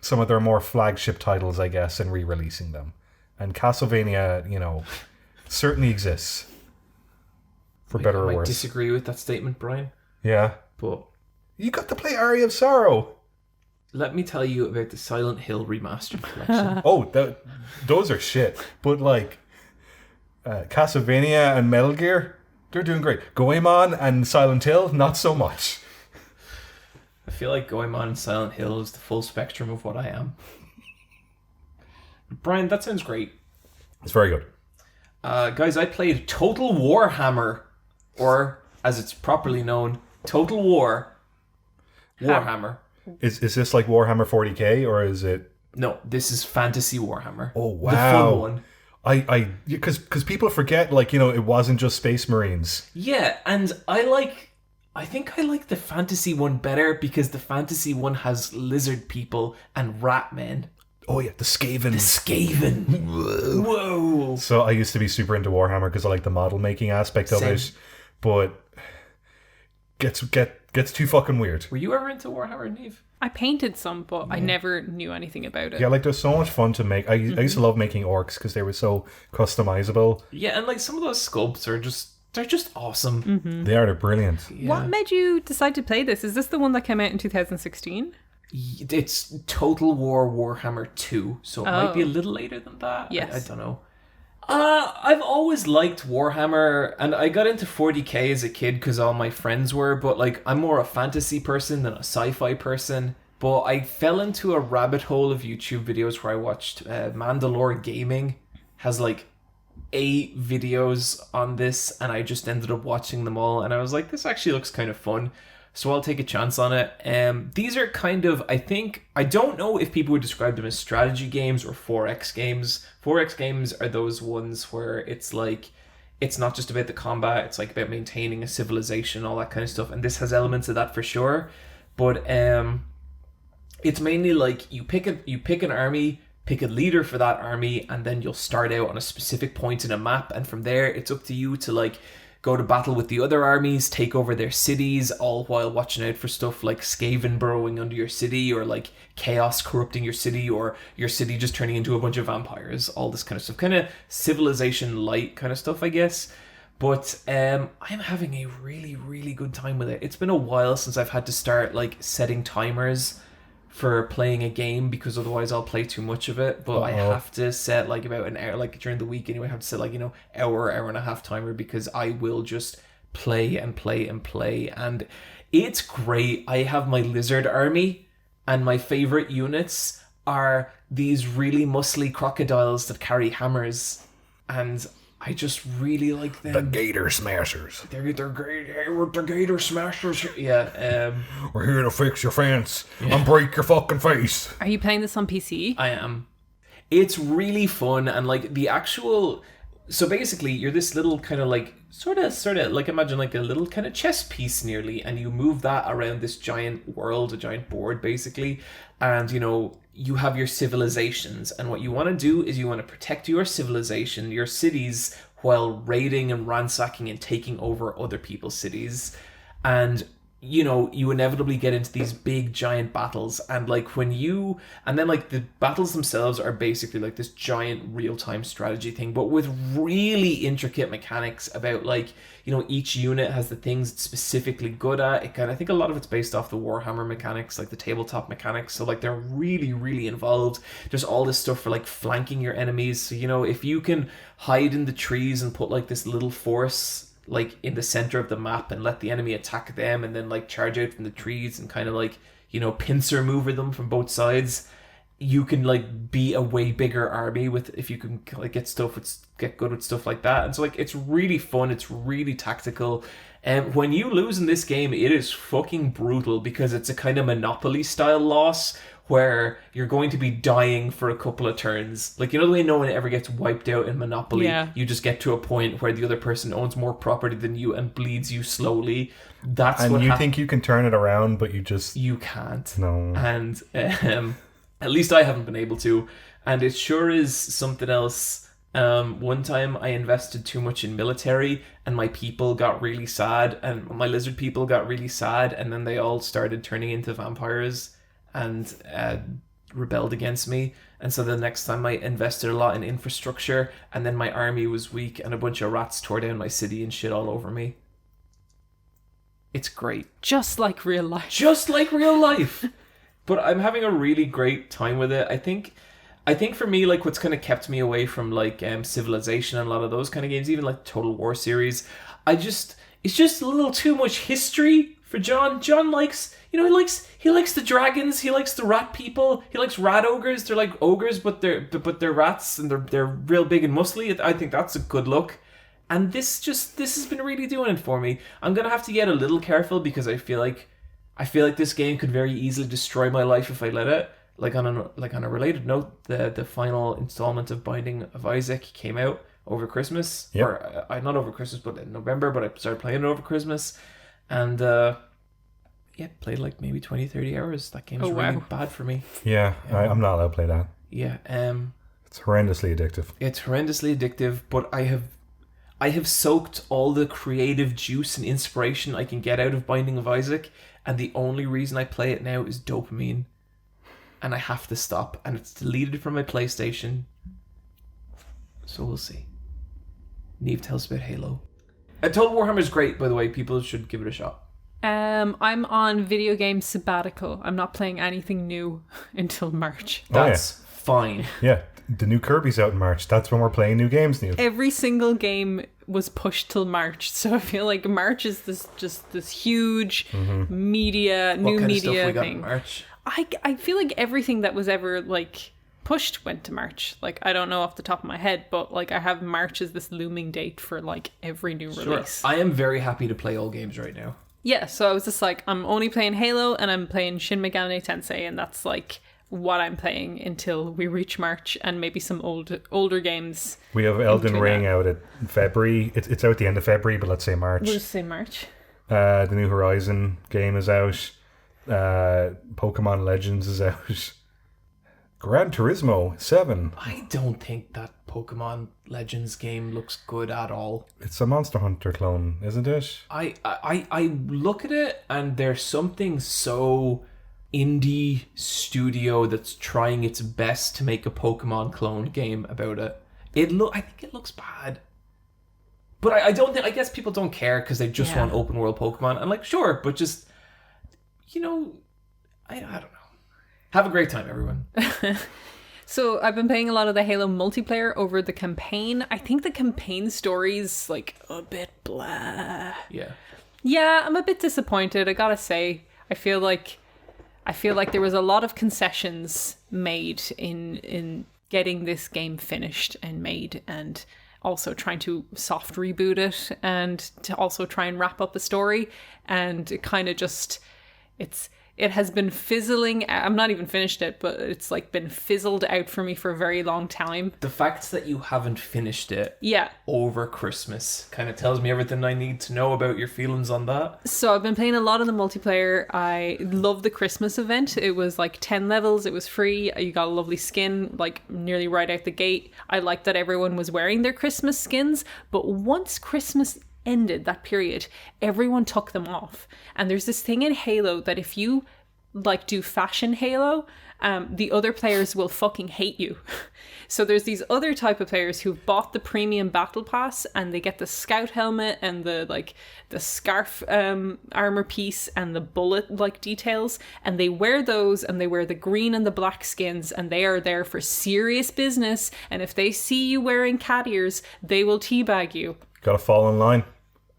some of their more flagship titles, I guess, and re-releasing them. And Castlevania, you know, certainly exists. For better or
I might
worse.
disagree with that statement, Brian.
Yeah.
But
you got to play Aria of Sorrow.
let me tell you about the Silent Hill Remastered Collection.
Those are shit. But like Castlevania and Metal Gear, they're doing great. Goemon and Silent Hill, not so much.
I feel like Goemon and Silent Hill is the full spectrum of what I am. Brian, that sounds great.
It's very good.
Guys, I played Total Warhammer, or as it's properly known, Total War Warhammer.
Is this like Warhammer 40k or is it?
No, this is Fantasy Warhammer.
Oh wow,
the fun one.
Because people forget, like, you know, it wasn't just Space Marines.
Yeah, and I think I like the fantasy one better because the fantasy one has lizard people and rat men.
Oh yeah, the Skaven.
The Skaven. Whoa.
So I used to be super into Warhammer because I like the model making aspect of it, but gets too fucking weird.
Were you ever into Warhammer, Niamh?
I painted some, but I never knew anything about it.
Yeah, like there's so much fun to make. I used to love making orcs because they were so customizable.
Yeah, and like some of those sculpts are just awesome.
They're brilliant.
Yeah.
What made you decide to play this? Is this the one that came out in 2016?
It's Total War Warhammer 2, so it might be a little later than that.
Yes.
I don't know. I've always liked Warhammer, and I got into 40k as a kid because all my friends were, but like I'm more a fantasy person than a sci-fi person. But I fell into a rabbit hole of YouTube videos where I watched Mandalore Gaming has like 8 videos on this, and I just ended up watching them all, and I was like, this actually looks kind of fun. So I'll take a chance on it. These are kind of, I don't know if people would describe them as strategy games or 4X games. 4X games are those ones where it's like, it's not just about the combat, it's like about maintaining a civilization, all that kind of stuff. And this has elements of that for sure. But it's mainly like you pick an army, pick a leader for that army, and then you'll start out on a specific point in a map. And from there, it's up to you to like go to battle with the other armies, take over their cities, all while watching out for stuff like Skaven burrowing under your city, or like chaos corrupting your city, or your city just turning into a bunch of vampires, all this kind of stuff. Kind of civilization light kind of stuff, I guess. But I'm having a really, really good time with it. It's been a while since I've had to start like setting timers for playing a game, because otherwise I'll play too much of it. But I have to set like about an hour, like during the week anyway, I have to set like, hour and a half timer, because I will just play and play and play. And it's great. I have my lizard army, and my favorite units are these really muscly crocodiles that carry hammers, and I just really like them.
The Gator Smashers.
They're great. Hey, we're the Gator Smashers. Yeah.
We're here to fix your fence and break your fucking face.
Are you playing this on PC?
I am. It's really fun, and like the actual. So basically, you're this little kind of like sort of like, imagine like a little kind of chess piece nearly, and you move that around this giant world, a giant board basically, and you have your civilizations, and what you want to do is you want to protect your civilization, your cities, while raiding and ransacking and taking over other people's cities. And you inevitably get into these big giant battles, and like then like the battles themselves are basically like this giant real-time strategy thing, but with really intricate mechanics about like each unit has the things it's specifically good at. I think a lot of it's based off the Warhammer mechanics, like the tabletop mechanics, so like they're really, really involved. There's all this stuff for like flanking your enemies, so if you can hide in the trees and put like this little force like in the center of the map and let the enemy attack them, and then like charge out from the trees and kind of like pincer mover them from both sides, you can like be a way bigger army if you can like get good with stuff like that. And so like it's really fun, it's really tactical. And when you lose in this game, it is fucking brutal, because it's a kind of Monopoly style loss where you're going to be dying for a couple of turns. Like, the way no one ever gets wiped out in Monopoly?
Yeah.
You just get to a point where the other person owns more property than you and bleeds you slowly.
Think you can turn it around, but
you can't.
No.
And at least I haven't been able to. And it sure is something else. One time I invested too much in military, and my people got really sad, and my lizard people got really sad, and then they all started turning into vampires and rebelled against me. And so the next time I invested a lot in infrastructure, and then my army was weak, and a bunch of rats tore down my city and shit all over me. It's great.
Just like real life.
Just like real life. But I'm having a really great time with it. I think for me, like, what's kind of kept me away from like Civilization and a lot of those kind of games, even like Total War series, it's just a little too much history for John. John likes, he likes the dragons, he likes the rat people, he likes rat ogres. They're like ogres, but they're rats, and they're real big and muscly. I think that's a good look. And this has been really doing it for me. I'm gonna have to get a little careful, because I feel like this game could very easily destroy my life if I let it. Like on a related note, the final installment of Binding of Isaac came out over Christmas.
Yep.
Or not over Christmas, but in November. But I started playing it over Christmas, and played like maybe 20-30 hours. That game's really bad for me.
Yeah, I'm not allowed to play that.
Yeah,
it's horrendously addictive.
It's horrendously addictive, but I have soaked all the creative juice and inspiration I can get out of Binding of Isaac, and the only reason I play it now is dopamine. And I have to stop, and it's deleted from my PlayStation. So we'll see. Niamh, tell us about Halo. Total Warhammer is great, by the way. People should give it a shot.
I'm on video game sabbatical. I'm not playing anything new until March.
That's fine.
Yeah, the new Kirby's out in March. That's when we're playing new games, Niamh.
Every single game was pushed till March, so I feel like March is this huge media,
What
new
kind
media
of stuff we got
thing.
in March?
I feel like everything that was ever like pushed went to March. Like, I don't know off the top of my head, but like I have March as this looming date for like every new release.
I am very happy to play all games right now.
Yeah, so I was just like, I'm only playing Halo and I'm playing Shin Megami Tensei, and that's like what I'm playing until we reach March, and maybe some older games.
We have Elden Ring out at February. It's out at the end of February, but let's say March.
We'll just say March.
The new Horizon game is out. Pokemon Legends is out. Gran Turismo 7.
I don't think that Pokemon Legends game looks good at all.
It's a Monster Hunter clone, isn't it?
I look at it and there's something so indie studio that's trying its best to make a Pokemon clone game about it. I think it looks bad. But I don't think, I guess people don't care because they just want open world Pokemon. I'm like, sure, but just, I don't know. Have a great time, everyone.
So I've been playing a lot of the Halo multiplayer over the campaign. I think the campaign story's like a bit blah.
Yeah.
Yeah, I'm a bit disappointed, I gotta say. I feel like there was a lot of concessions made in getting this game finished and made, and also trying to soft reboot it, and to also try and wrap up the story, and it kind of just it has been fizzling. I'm not even finished it, but it's like been fizzled out for me for a very long time.
The fact that you haven't finished it
Yeah.
over Christmas kind of tells me everything I need to know about your feelings on that.
So I've been playing a lot of the multiplayer. I love the Christmas event. It was like 10 levels. It was free. You got a lovely skin, like nearly right out the gate. I liked that everyone was wearing their Christmas skins, but once Christmas ended, that period, everyone took them off. And there's this thing in Halo that if you like do fashion Halo, the other players will fucking hate you. So there's these other type of players who've bought the premium battle pass, and they get the scout helmet and the scarf armor piece and the bullet like details, and they wear those, and they wear the green and the black skins, and they are there for serious business. And if they see you wearing cat ears, they will teabag you.
Gotta fall in line.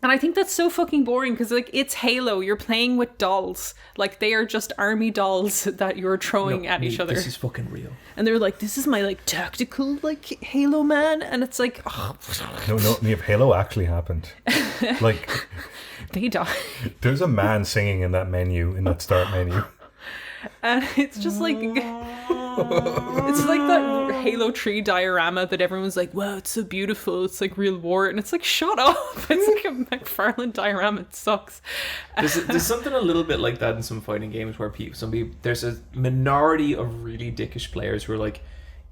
And I think that's so fucking boring, because like, it's Halo, you're playing with dolls. Like, they are just army dolls that you're throwing at each other.
This is fucking real.
And they're like, this is my like tactical like Halo man, and it's like, oh.
No, if Halo actually happened. Like,
They die.
there's a man singing in that menu, in that start menu.
And it's just like, it's like that Halo 3 diorama that everyone's like, wow, it's so beautiful, it's like real war, and it's like, shut up. It's like a McFarlane diorama. It sucks.
There's something a little bit like that in some fighting games where there's a minority of really dickish players who are like,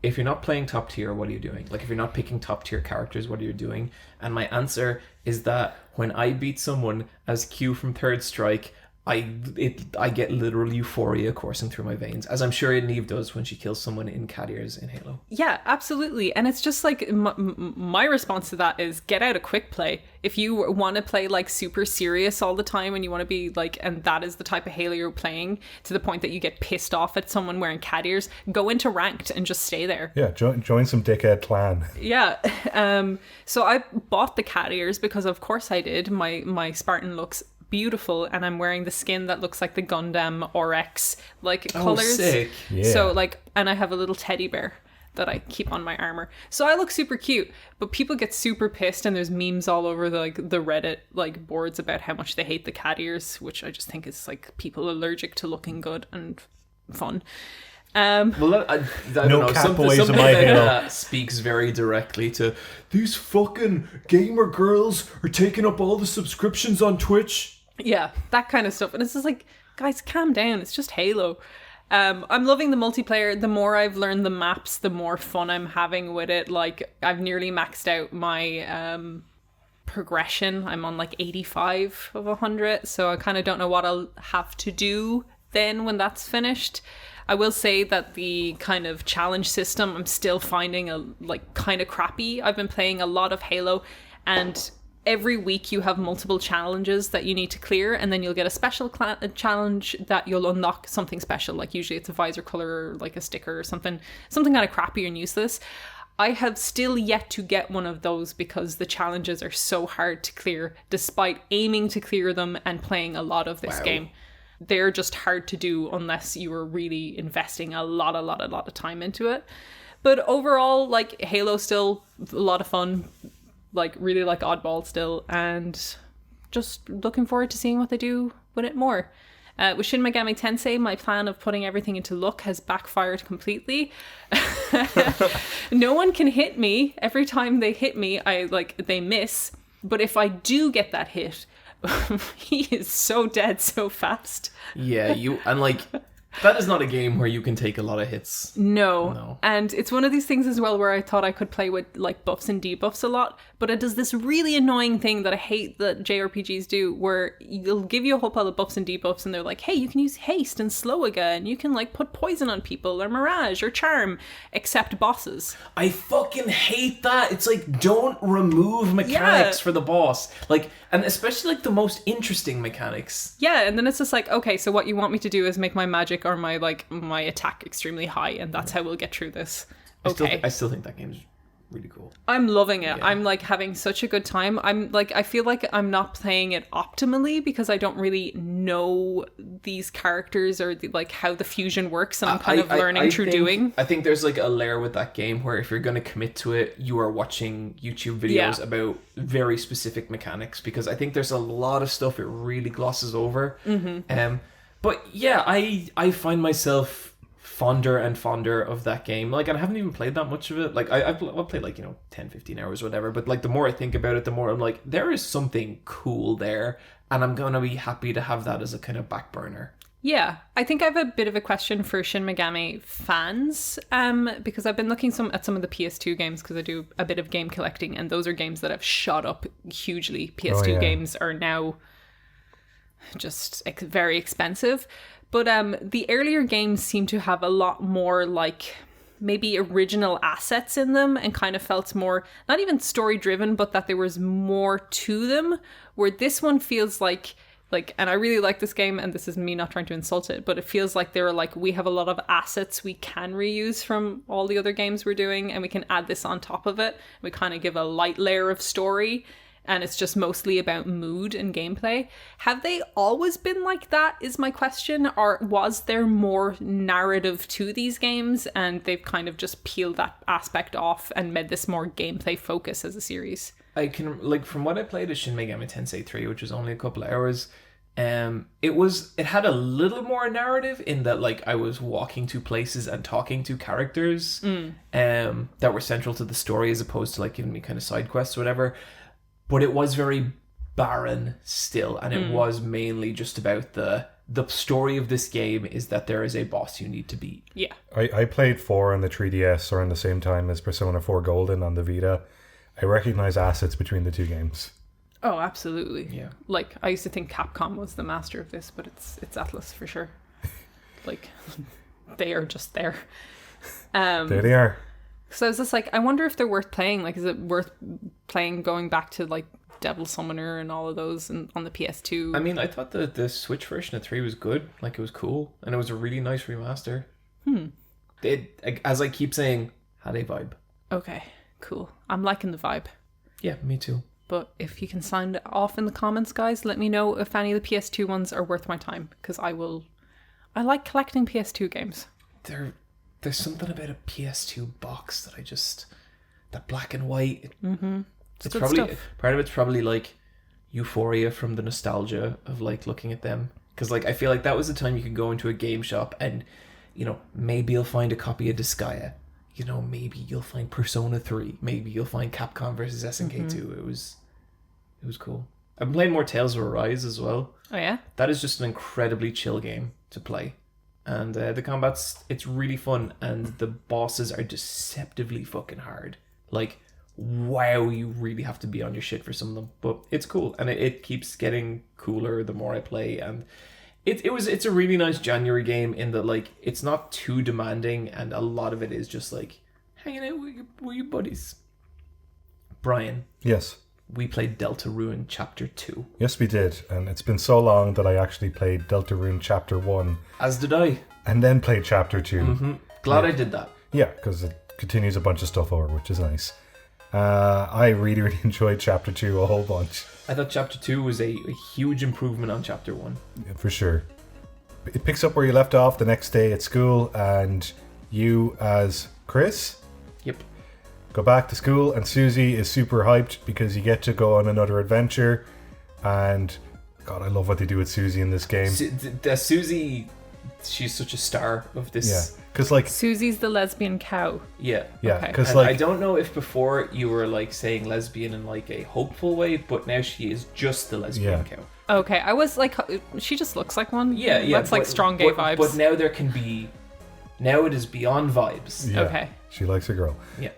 if you're not playing top tier, what are you doing? Like, if you're not picking top tier characters, what are you doing? And my answer is that when I beat someone as Q from Third Strike, I get literal euphoria coursing through my veins, as I'm sure Niamh does when she kills someone in cat ears in Halo.
Yeah, absolutely. And it's just like, my response to that is get out a quick play. If you want to play like super serious all the time, and you want to be like, and that is the type of Halo you're playing, to the point that you get pissed off at someone wearing cat ears, go into ranked and just stay there.
Yeah, join some dickhead clan.
Yeah. So I bought the cat ears because of course I did. My Spartan looks beautiful, and I'm wearing the skin that looks like the Gundam RX like colors.
Sick.
Yeah.
So like, and I have a little teddy bear that I keep on my armor. So I look super cute, but people get super pissed, and there's memes all over the Reddit like boards about how much they hate the cat ears, which I just think is like people allergic to looking good and fun.
Well, I don't
No
know.
cat
Something
boys in
like
my Halo.
that speaks very directly to these fucking gamer girls are taking up all the subscriptions on Twitch.
Yeah, that kind of stuff. And it's just like, guys, calm down. It's just Halo. I'm loving the multiplayer. The more I've learned the maps, the more fun I'm having with it. Like, I've nearly maxed out my progression. I'm on like 85 of 100. So I kind of don't know what I'll have to do then when that's finished. I will say that the kind of challenge system I'm still finding like kind of crappy. I've been playing a lot of Halo, and every week you have multiple challenges that you need to clear, and then you'll get a special challenge that you'll unlock something special. Like usually it's a visor color or like a sticker or something kind of crappy and useless. I have still yet to get one of those because the challenges are so hard to clear, despite aiming to clear them and playing a lot of this game. They're just hard to do unless you are really investing a lot of time into it. But overall, like, Halo's still a lot of fun. Like, really like Oddball still. And just looking forward to seeing what they do with it more. With Shin Megami Tensei, my plan of putting everything into luck has backfired completely. No one can hit me. Every time they hit me, they miss. But if I do get that hit, he is so dead so fast.
Yeah, that is not a game where you can take a lot of hits.
No. And it's one of these things as well where I thought I could play with like buffs and debuffs a lot, but it does this really annoying thing that I hate that JRPGs do, where you'll give you a whole pile of buffs and debuffs and they're like, hey, you can use haste and slow again, you can like put poison on people or mirage or charm, except bosses.
I fucking hate that. It's like, don't remove mechanics for the boss. Like, and especially like the most interesting mechanics.
Yeah, and then it's just like, okay, so what you want me to do is make my magic or my attack extremely high, and that's how we'll get through this. Okay.
I still think that game's really cool.
I'm loving it. Yeah. I'm like having such a good time. I'm like, I feel like I'm not playing it optimally because I don't really know these characters or like how the fusion works, and I'm kind of learning through doing.
I think there's like a layer with that game where if you're going to commit to it, you are watching YouTube videos about very specific mechanics, because I think there's a lot of stuff it really glosses over. But yeah, I find myself fonder and fonder of that game. Like, and I haven't even played that much of it. Like, I've played like, 10, 15 hours or whatever. But like, the more I think about it, the more I'm like, there is something cool there. And I'm going to be happy to have that as a kind of back burner.
Yeah, I think I have a bit of a question for Shin Megami fans, because I've been looking at some of the PS2 games, because I do a bit of game collecting, and those are games that have shot up hugely. PS2 games are now just very expensive. But the earlier games seem to have a lot more like maybe original assets in them, and kind of felt more, not even story driven, but that there was more to them, where this one feels like, and I really like this game, and this is me not trying to insult it, but it feels like they're like, we have a lot of assets we can reuse from all the other games we're doing, and we can add this on top of it. We kind of give a light layer of story, and it's just mostly about mood and gameplay. Have they always been like that, is my question? Or was there more narrative to these games, and they've kind of just peeled that aspect off and made this more gameplay focus as a series?
I can, like, from what I played of Shin Megami Tensei 3, which was only a couple of hours, it had a little more narrative in that, like, I was walking to places and talking to characters that were central to the story, as opposed to like giving me kind of side quests or whatever. But it was very barren still, and it was mainly just about the story of this game is that there is a boss you need to beat.
Yeah.
I played 4 on the 3DS around the same time as Persona 4 Golden on the Vita. I recognize assets between the two games.
Oh, absolutely.
Yeah.
Like, I used to think Capcom was the master of this, but it's Atlus for sure. Like, they are just there.
There they are.
So I was just like, I wonder if they're worth playing. Like, is it worth playing going back to, like, Devil Summoner and all of those and on the PS2?
I mean, I thought the Switch version of 3 was good. Like, it was cool. And it was a really nice remaster. It, as I keep saying, had a vibe.
Okay, cool. I'm liking the vibe.
Yeah, me too.
But if you can sound it off in the comments, guys, let me know if any of the PS2 ones are worth my time. Because I like collecting PS2 games.
There's something about a PS2 box that black and white. It's probably stuff. Part of it's probably like euphoria from the nostalgia of like looking at them, because like I feel like that was the time you could go into a game shop and maybe you'll find a copy of Disgaea, maybe you'll find Persona 3, maybe you'll find Capcom versus SNK 2. It was cool. I've been playing more Tales of Arise as well.
Oh yeah,
that is just an incredibly chill game to play. And the combat's, it's really fun, and the bosses are deceptively fucking hard. Like, wow, you really have to be on your shit for some of them. But it's cool, and it keeps getting cooler the more I play. And it's a really nice January game in that, like, it's not too demanding, and a lot of it is just like hanging out with your buddies. Bryan.
Yes.
we played Deltarune Chapter 2.
Yes, we did. And it's been so long that I actually played Deltarune Chapter 1.
As did I.
And then played Chapter 2.
Mm-hmm. Glad I did that.
Yeah, because it continues a bunch of stuff over, which is nice. I really, really enjoyed Chapter 2 a whole bunch.
I thought Chapter 2 was a huge improvement on Chapter 1.
Yeah, for sure. It picks up where you left off the next day at school, and you, as Chris,
Yep.
go back to school, and Susie is super hyped because you get to go on another adventure. And God, I love what they do with Susie in this game.
Susie, she's such a star of this.
Yeah, because like
Susie's the lesbian cow.
Yeah.
yeah,
Okay.
because
And
like
I don't know if before you were like saying lesbian in like a hopeful way, but now she is just the lesbian
Yeah.
cow.
Okay, I was like, she just looks like one.
Yeah, yeah.
That's like strong gay vibes.
But now there can be. Now it is beyond vibes.
yeah,
Okay.
she likes a girl.
Yeah.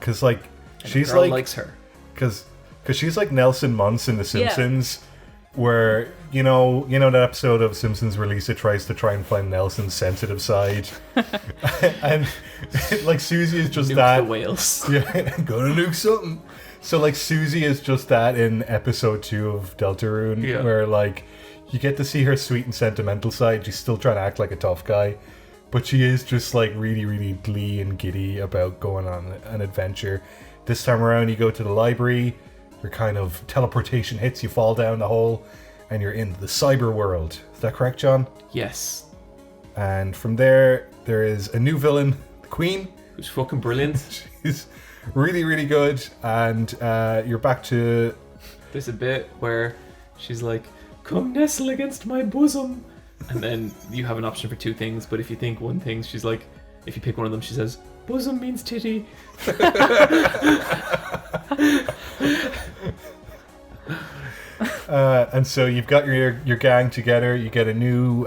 Because like
And
she's
the girl
like
likes her.
because she's like Nelson Muntz in The Simpsons, where you know that episode of Simpsons where Lisa tries and find Nelson's sensitive side, and like Susie is just
Nuke
that.
the whales.
Yeah, I'm gonna nuke something. So like Susie is just that in episode 2 of Deltarune,
Yeah.
where like you get to see her sweet and sentimental side. She's still trying to act like a tough guy, but she is just like really, really glee and giddy about going on an adventure. This time around, you go to the library. Your kind of teleportation hits. You fall down the hole, and you're in the cyber world. Is that correct, John?
Yes.
And from there is a new villain, the Queen.
Who's fucking brilliant.
She's really, really good, and you're back to
There's a bit where she's like, "Come nestle against my bosom," and then you have an option for 2 things. But if you think one thing, she's like, if you pick one of them, she says, "Bosom means titty."
and so you've got your gang together. You get a new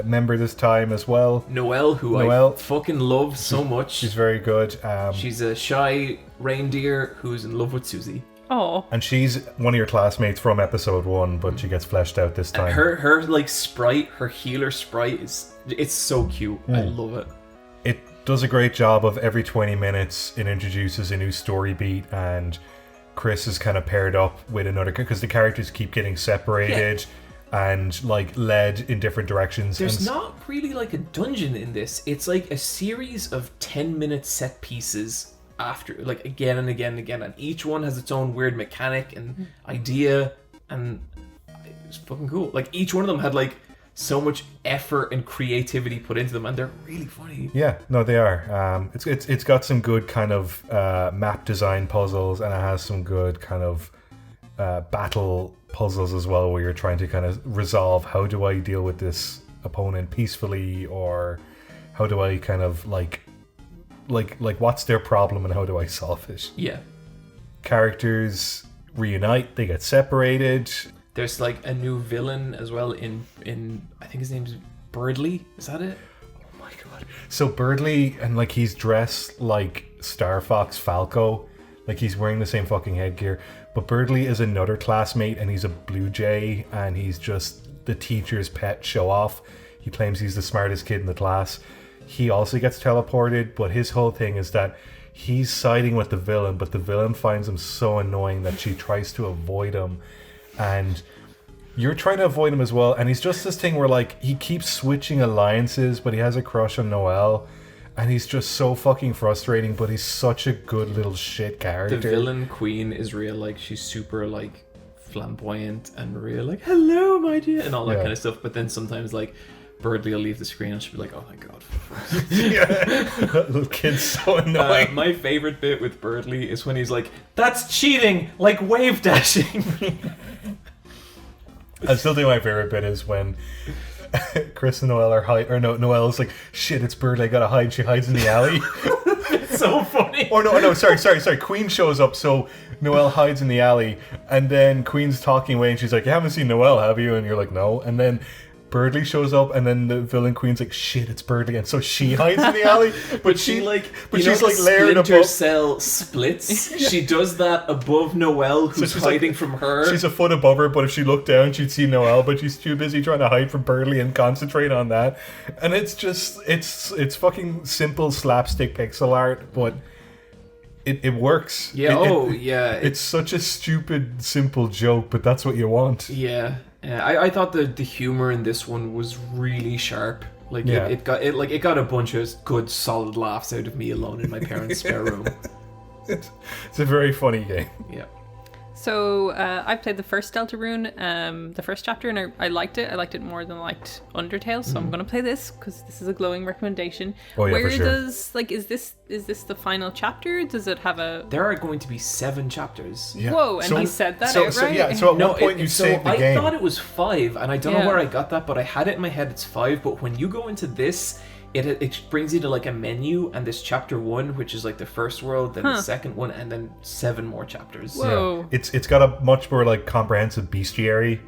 member this time as well.
Noelle, who
Noelle.
I fucking love so much.
She's very good.
She's a shy reindeer who's in love with Susie.
Oh.
And she's one of your classmates from episode 1, but she gets fleshed out this time.
Her like sprite, her healer sprite it's so cute. I love it.
It does a great job of every 20 minutes it introduces a new story beat, and Chris is kind of paired up with another because the characters keep getting separated and like led in different directions.
There's not really like a dungeon in this. It's like a series of 10-minute set pieces after like again and again and again, and each one has its own weird mechanic and idea, and it's fucking cool. Like each one of them had like so much effort and creativity put into them, and they're really funny.
Yeah, no, they are. It's got some good kind of map design puzzles, and it has some good kind of battle puzzles as well, where you're trying to kind of resolve how do I deal with this opponent peacefully, or how do I kind of like what's their problem and how do I solve it.
Yeah.
Characters reunite, they get separated.
There's like a new villain as well in I think his name's Birdley. Is that it?
Oh my god. So Birdley, and like he's dressed like Star Fox Falco. Like he's wearing the same fucking headgear. But Birdley is another classmate, and he's a blue jay, and he's just the teacher's pet show off. He claims he's the smartest kid in the class. He also gets teleported, but his whole thing is that he's siding with the villain, but the villain finds him so annoying that she tries to avoid him. And you're trying to avoid him as well, and he's just this thing where like he keeps switching alliances, but he has a crush on Noelle, and he's just so fucking frustrating, but he's such a good little shit character.
The villain queen is real, like she's super like flamboyant and real like hello my dear and all that kind of stuff, but then sometimes like Birdley will leave the screen and she'll be like, oh my god.
Yeah, that little kid's so annoying.
My favorite bit with Birdley is when he's like, that's cheating, like wave dashing.
I still think my favorite bit is when Chris and Noelle are Noelle's like, shit, it's Birdley, I gotta hide. She hides in the alley.
It's so funny.
Or no, sorry. Queen shows up, so Noelle hides in the alley, and then Queen's talking away, and she's like, you haven't seen Noelle, have you? And you're like, no. And then Birdley shows up, and then the villain Queen's like, shit, it's Birdley, and so she hides in the alley. But she's like layering
Splinter
above.
Cell splits. She does that above Noelle, who's
she's
hiding
like-
from her.
She's a foot above her, but if she looked down, she'd see Noelle, but she's too busy trying to hide from Birdley and concentrate on that. And it's just, it's fucking simple slapstick pixel art, but it works.
Yeah.
It's such a stupid, simple joke, but that's what you want.
Yeah. I thought the humor in this one was really sharp. Like it got a bunch of good solid laughs out of me alone in my parents' spare room.
It's a very funny game.
Yeah.
So I played the first Deltarune, the first chapter, and I liked it. I liked it more than I liked Undertale, so I'm going to play this because this is a glowing recommendation.
Oh yeah,
Where
for sure.
does is this the final chapter? Does it have a?
There are going to be 7 chapters.
Yeah.
Whoa! And he said that outright.
So at one point you saved the game.
I thought it was 5, and I don't know where I got that, but I had it in my head it's 5. But when you go into this, it brings you to like a menu, and this chapter 1, which is like the first world, then the second one, and then 7 more chapters.
Whoa!
Yeah. It's got a much more like comprehensive bestiary,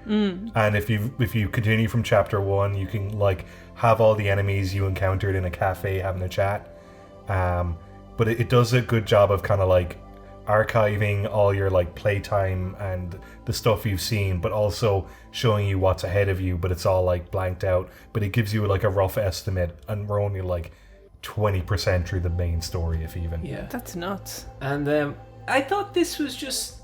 and if you continue from chapter 1, you can like have all the enemies you encountered in a cafe having a chat. But it does a good job of kind of like archiving all your like playtime and the stuff you've seen, but also showing you what's ahead of you, but it's all like blanked out, but it gives you like a rough estimate, and we're only like 20% through the main story, if even.
Yeah, that's nuts.
And I thought this was just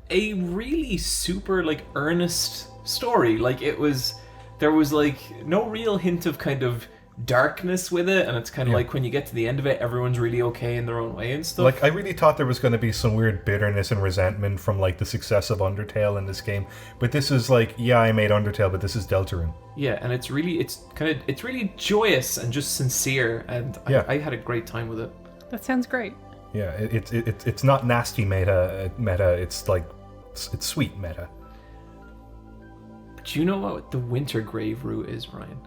a really super like earnest story. Like there was like no real hint of kind of darkness with it, and it's kind of like when you get to the end of it, everyone's really okay in their own way and stuff.
Like I really thought there was going to be some weird bitterness and resentment from like the success of Undertale in this game, but this is like, yeah, I made Undertale, but this is Deltarune.
Yeah, and it's really joyous and just sincere, and I had a great time with it.
That sounds great.
Yeah, it's not nasty meta. It's like it's sweet meta.
But do you know what the Winter Grave route is, Ryan?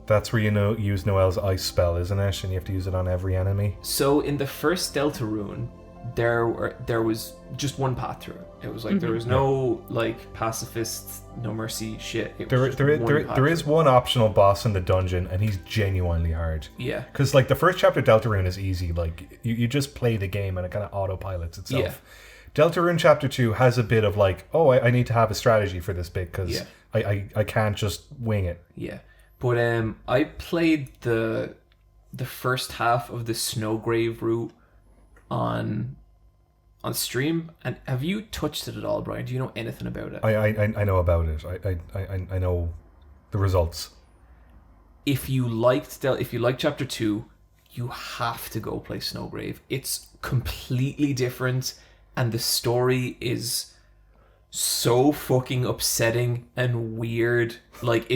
That's where you use Noelle's ice spell, isn't it? And you have to use it on every enemy.
So in the first Deltarune, there was just one path through. It was like there was no like pacifist, no mercy shit.
There is one optional boss in the dungeon, and he's genuinely hard.
Yeah.
Because like the first chapter Deltarune is easy. Like you just play the game and it kind of autopilots itself. Yeah. Deltarune Chapter 2 has a bit of like, oh, I need to have a strategy for this bit because I can't just wing it.
Yeah. But I played the first half of the Snowgrave route on stream, and have you touched it at all, Brian? Do you know anything about it?
I know about it. I know the results.
If you like Chapter 2, you have to go play Snowgrave. It's completely different, and the story is so fucking upsetting and weird. Like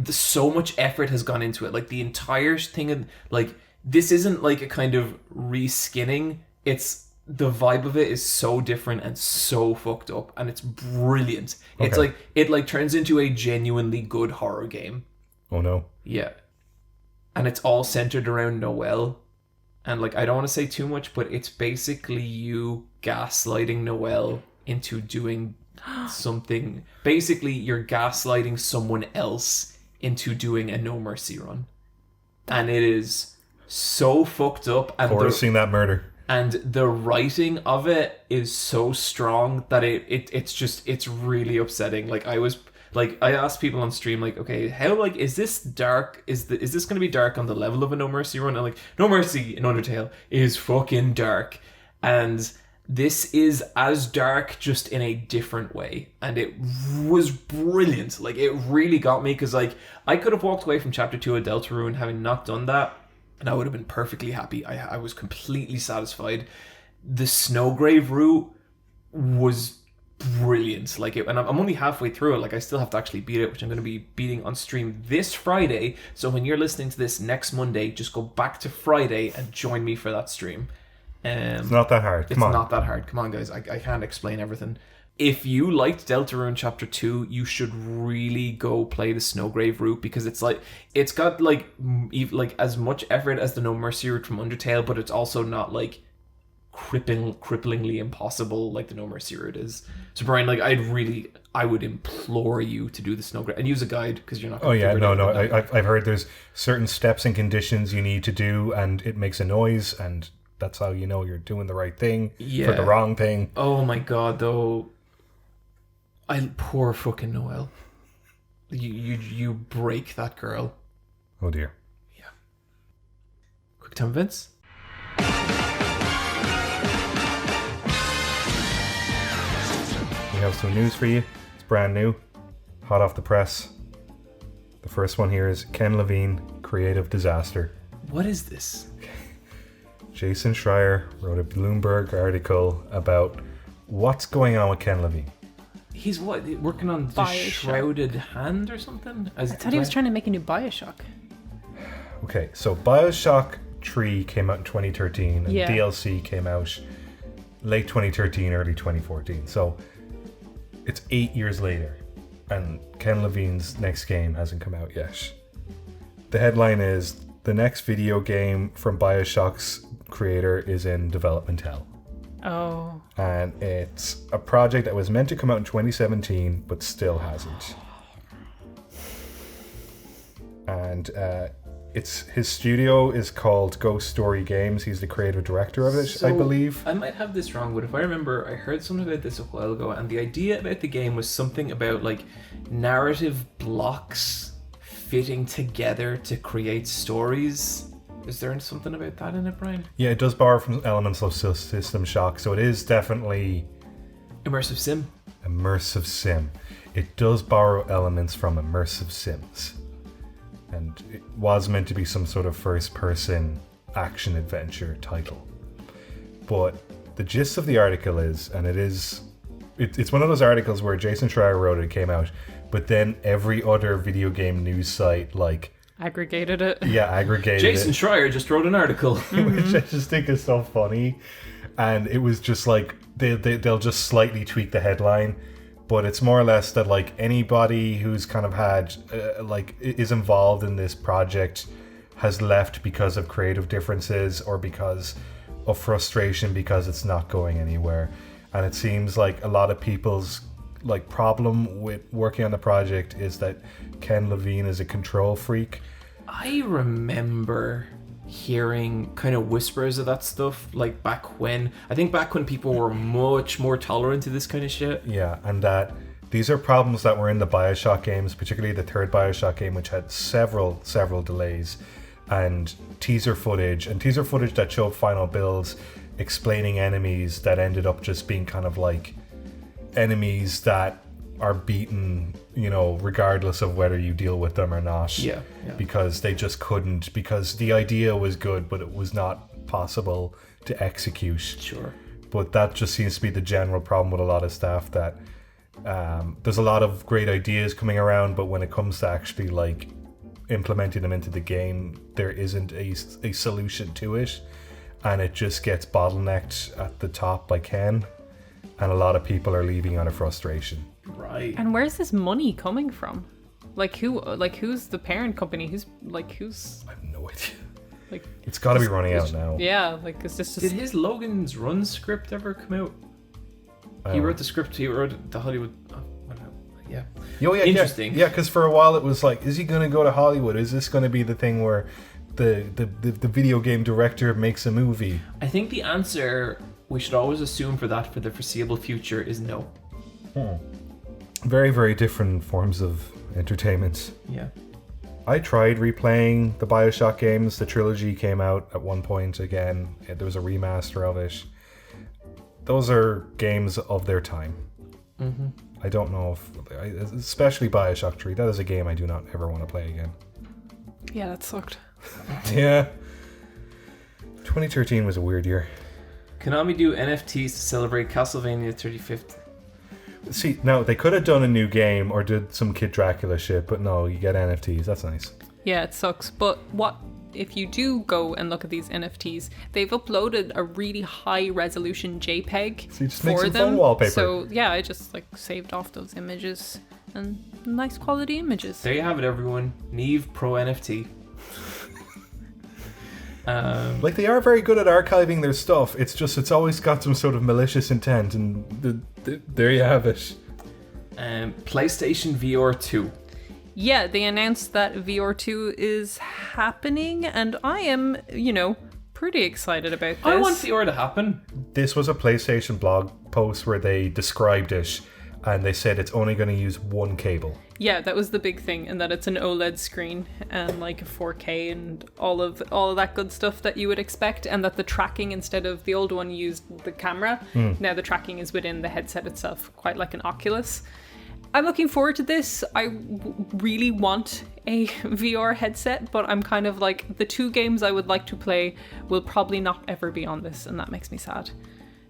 so much effort has gone into it. Like the entire thing, like this isn't like a kind of reskinning. It's the vibe of it is so different and so fucked up, and it's brilliant. Okay. It's like it turns into a genuinely good horror game.
Oh no.
Yeah. And it's all centered around Noelle. And like I don't want to say too much, but it's basically you gaslighting Noelle into doing something. Basically, you're gaslighting someone else into doing a no mercy run, and it is so fucked up. And
forcing that murder,
and the writing of it is so strong that it's really upsetting. Like I asked people on stream, like, okay, how like is this dark? Is this going to be dark on the level of a no mercy run? And like, No Mercy in Undertale is fucking dark, and this is as dark, just in a different way, and it was brilliant. Like it really got me, because like I could have walked away from Chapter 2 of Deltarune having not done that, and I would have been perfectly happy. I was completely satisfied. The Snowgrave route was brilliant. Like it, and I'm only halfway through it. Like I still have to actually beat it, which I'm going to be beating on stream this Friday. So when you're listening to this next Monday, just go back to Friday and join me for that stream.
It's not that hard.
It's not that hard. Come on, guys. I can't explain everything. If you liked Deltarune Chapter 2, you should really go play the Snowgrave route, because it's got like as much effort as the No Mercy route from Undertale, but it's also not like cripplingly impossible like the No Mercy route is. So Brian, like I would implore you to do the Snowgrave and use a guide, because you're not going to
I've heard there's certain steps and conditions you need to do, and it makes a noise, and that's how you know you're doing the right thing for the wrong thing.
Oh my god, though. Poor fucking Noelle. You break that girl.
Oh dear.
Yeah. Quicktime Events.
have some news for you. It's brand new, hot off the press. The first one here is Ken Levine, Creative Disaster.
What is this?
Jason Schreier wrote a Bloomberg article about what's going on with Ken Levine.
He's what, working on the
Bioshock.
Shrouded Hand or something?
I thought he was trying to make a new Bioshock.
Okay, so Bioshock 3 came out in 2013 and
Yeah.
DLC came out late 2013, early 2014. So it's 8 years later and Ken Levine's next game hasn't come out yet. The headline is, the next video game from Bioshock's creator is in development hell.
Oh.
And it's a project that was meant to come out in 2017 but still hasn't. And his studio is called Ghost Story Games. He's the creative director of it, I believe.
I might have this wrong, but if I remember, I heard something about this a while ago, and the idea about the game was something about like narrative blocks fitting together to create stories. Is there something about that in it, Bryan?
Yeah, it does borrow from elements of System Shock, so it is definitely
Immersive sim.
immersive sim. It does borrow elements from immersive sims. And it was meant to be some sort of first-person action-adventure title. But the gist of the article is, and it's one of those articles where Jason Schreier wrote it, came out, but then every other video game news site, like...
Aggregated it.
Yeah, aggregated
Jason
it.
Schreier just wrote an article.
Which I just think is so funny. And it was just like, they'll just slightly tweak the headline. But it's more or less that like anybody who's kind of had is involved in this project has left because of creative differences or because of frustration because it's not going anywhere. And it seems like a lot of people's like problem with working on the project is that Ken Levine is a control freak.
I remember hearing kind of whispers of that stuff like back when people were much more tolerant to this kind of shit.
Yeah, and that these are problems that were in the Bioshock games, particularly the third Bioshock game, which had several delays and teaser footage that showed final builds explaining enemies that ended up just being kind of like enemies that are beaten, you know, regardless of whether you deal with them or not.
Yeah.
Because they just couldn't, because the idea was good, but it was not possible to execute.
Sure.
But that just seems to be the general problem with a lot of stuff, that there's a lot of great ideas coming around, but when it comes to actually like implementing them into the game, there isn't a solution to it, and it just gets bottlenecked at the top by Ken, and a lot of people are leaving out of frustration.
Right.
And where's this money coming from? Who's the parent company? Who's
I have no idea.
like
It's got to be running out now.
yeah, like is this just
Did his Logan's Run script ever come out? He wrote the script. He wrote the Hollywood. Yeah.
Oh, yeah,
Interesting.
Yeah, because for a while it was like, is he going to go to Hollywood? Is this going to be the thing where the video game director makes a movie?
I think the answer we should always assume for that for the foreseeable future is no.
Very, very different forms of entertainment.
Yeah.
I tried replaying the Bioshock games. The trilogy came out at one point again. There was a remaster of it. Those are games of their time.
Mm-hmm.
I don't know if... Especially Bioshock 3. That is a game I do not ever want to play again.
Yeah, that sucked.
Yeah. 2013 was a weird year.
Konami do NFTs to celebrate Castlevania 35th.
See, now, they could have done a new game or did some Kid Dracula shit, but no, you get NFTs. That's nice.
Yeah, it sucks. But what if you do go and look at these NFTs? They've uploaded a really high resolution JPEG
So you just
for
make some
them.
phone wallpaper.
So yeah, I just like saved off those images and nice quality images.
There you have it, everyone. Niamh Pro NFT.
Like, they are very good at archiving their stuff. It's just, it's always got some sort of malicious intent, and there you have it.
PlayStation VR2.
Yeah, they announced that VR2 is happening, and I am, pretty excited about this.
I want VR to happen.
This was a PlayStation blog post where they described it, and they said it's only going to use one cable.
Yeah, that was the big thing, and that it's an OLED screen and like 4K and all of that good stuff that you would expect, and that the tracking, instead of the old one used the camera, now the tracking is within the headset itself, quite like an Oculus. I'm looking forward to this. I really want a VR headset, but I'm kind of like, the 2 games I would like to play will probably not ever be on this, and that makes me sad.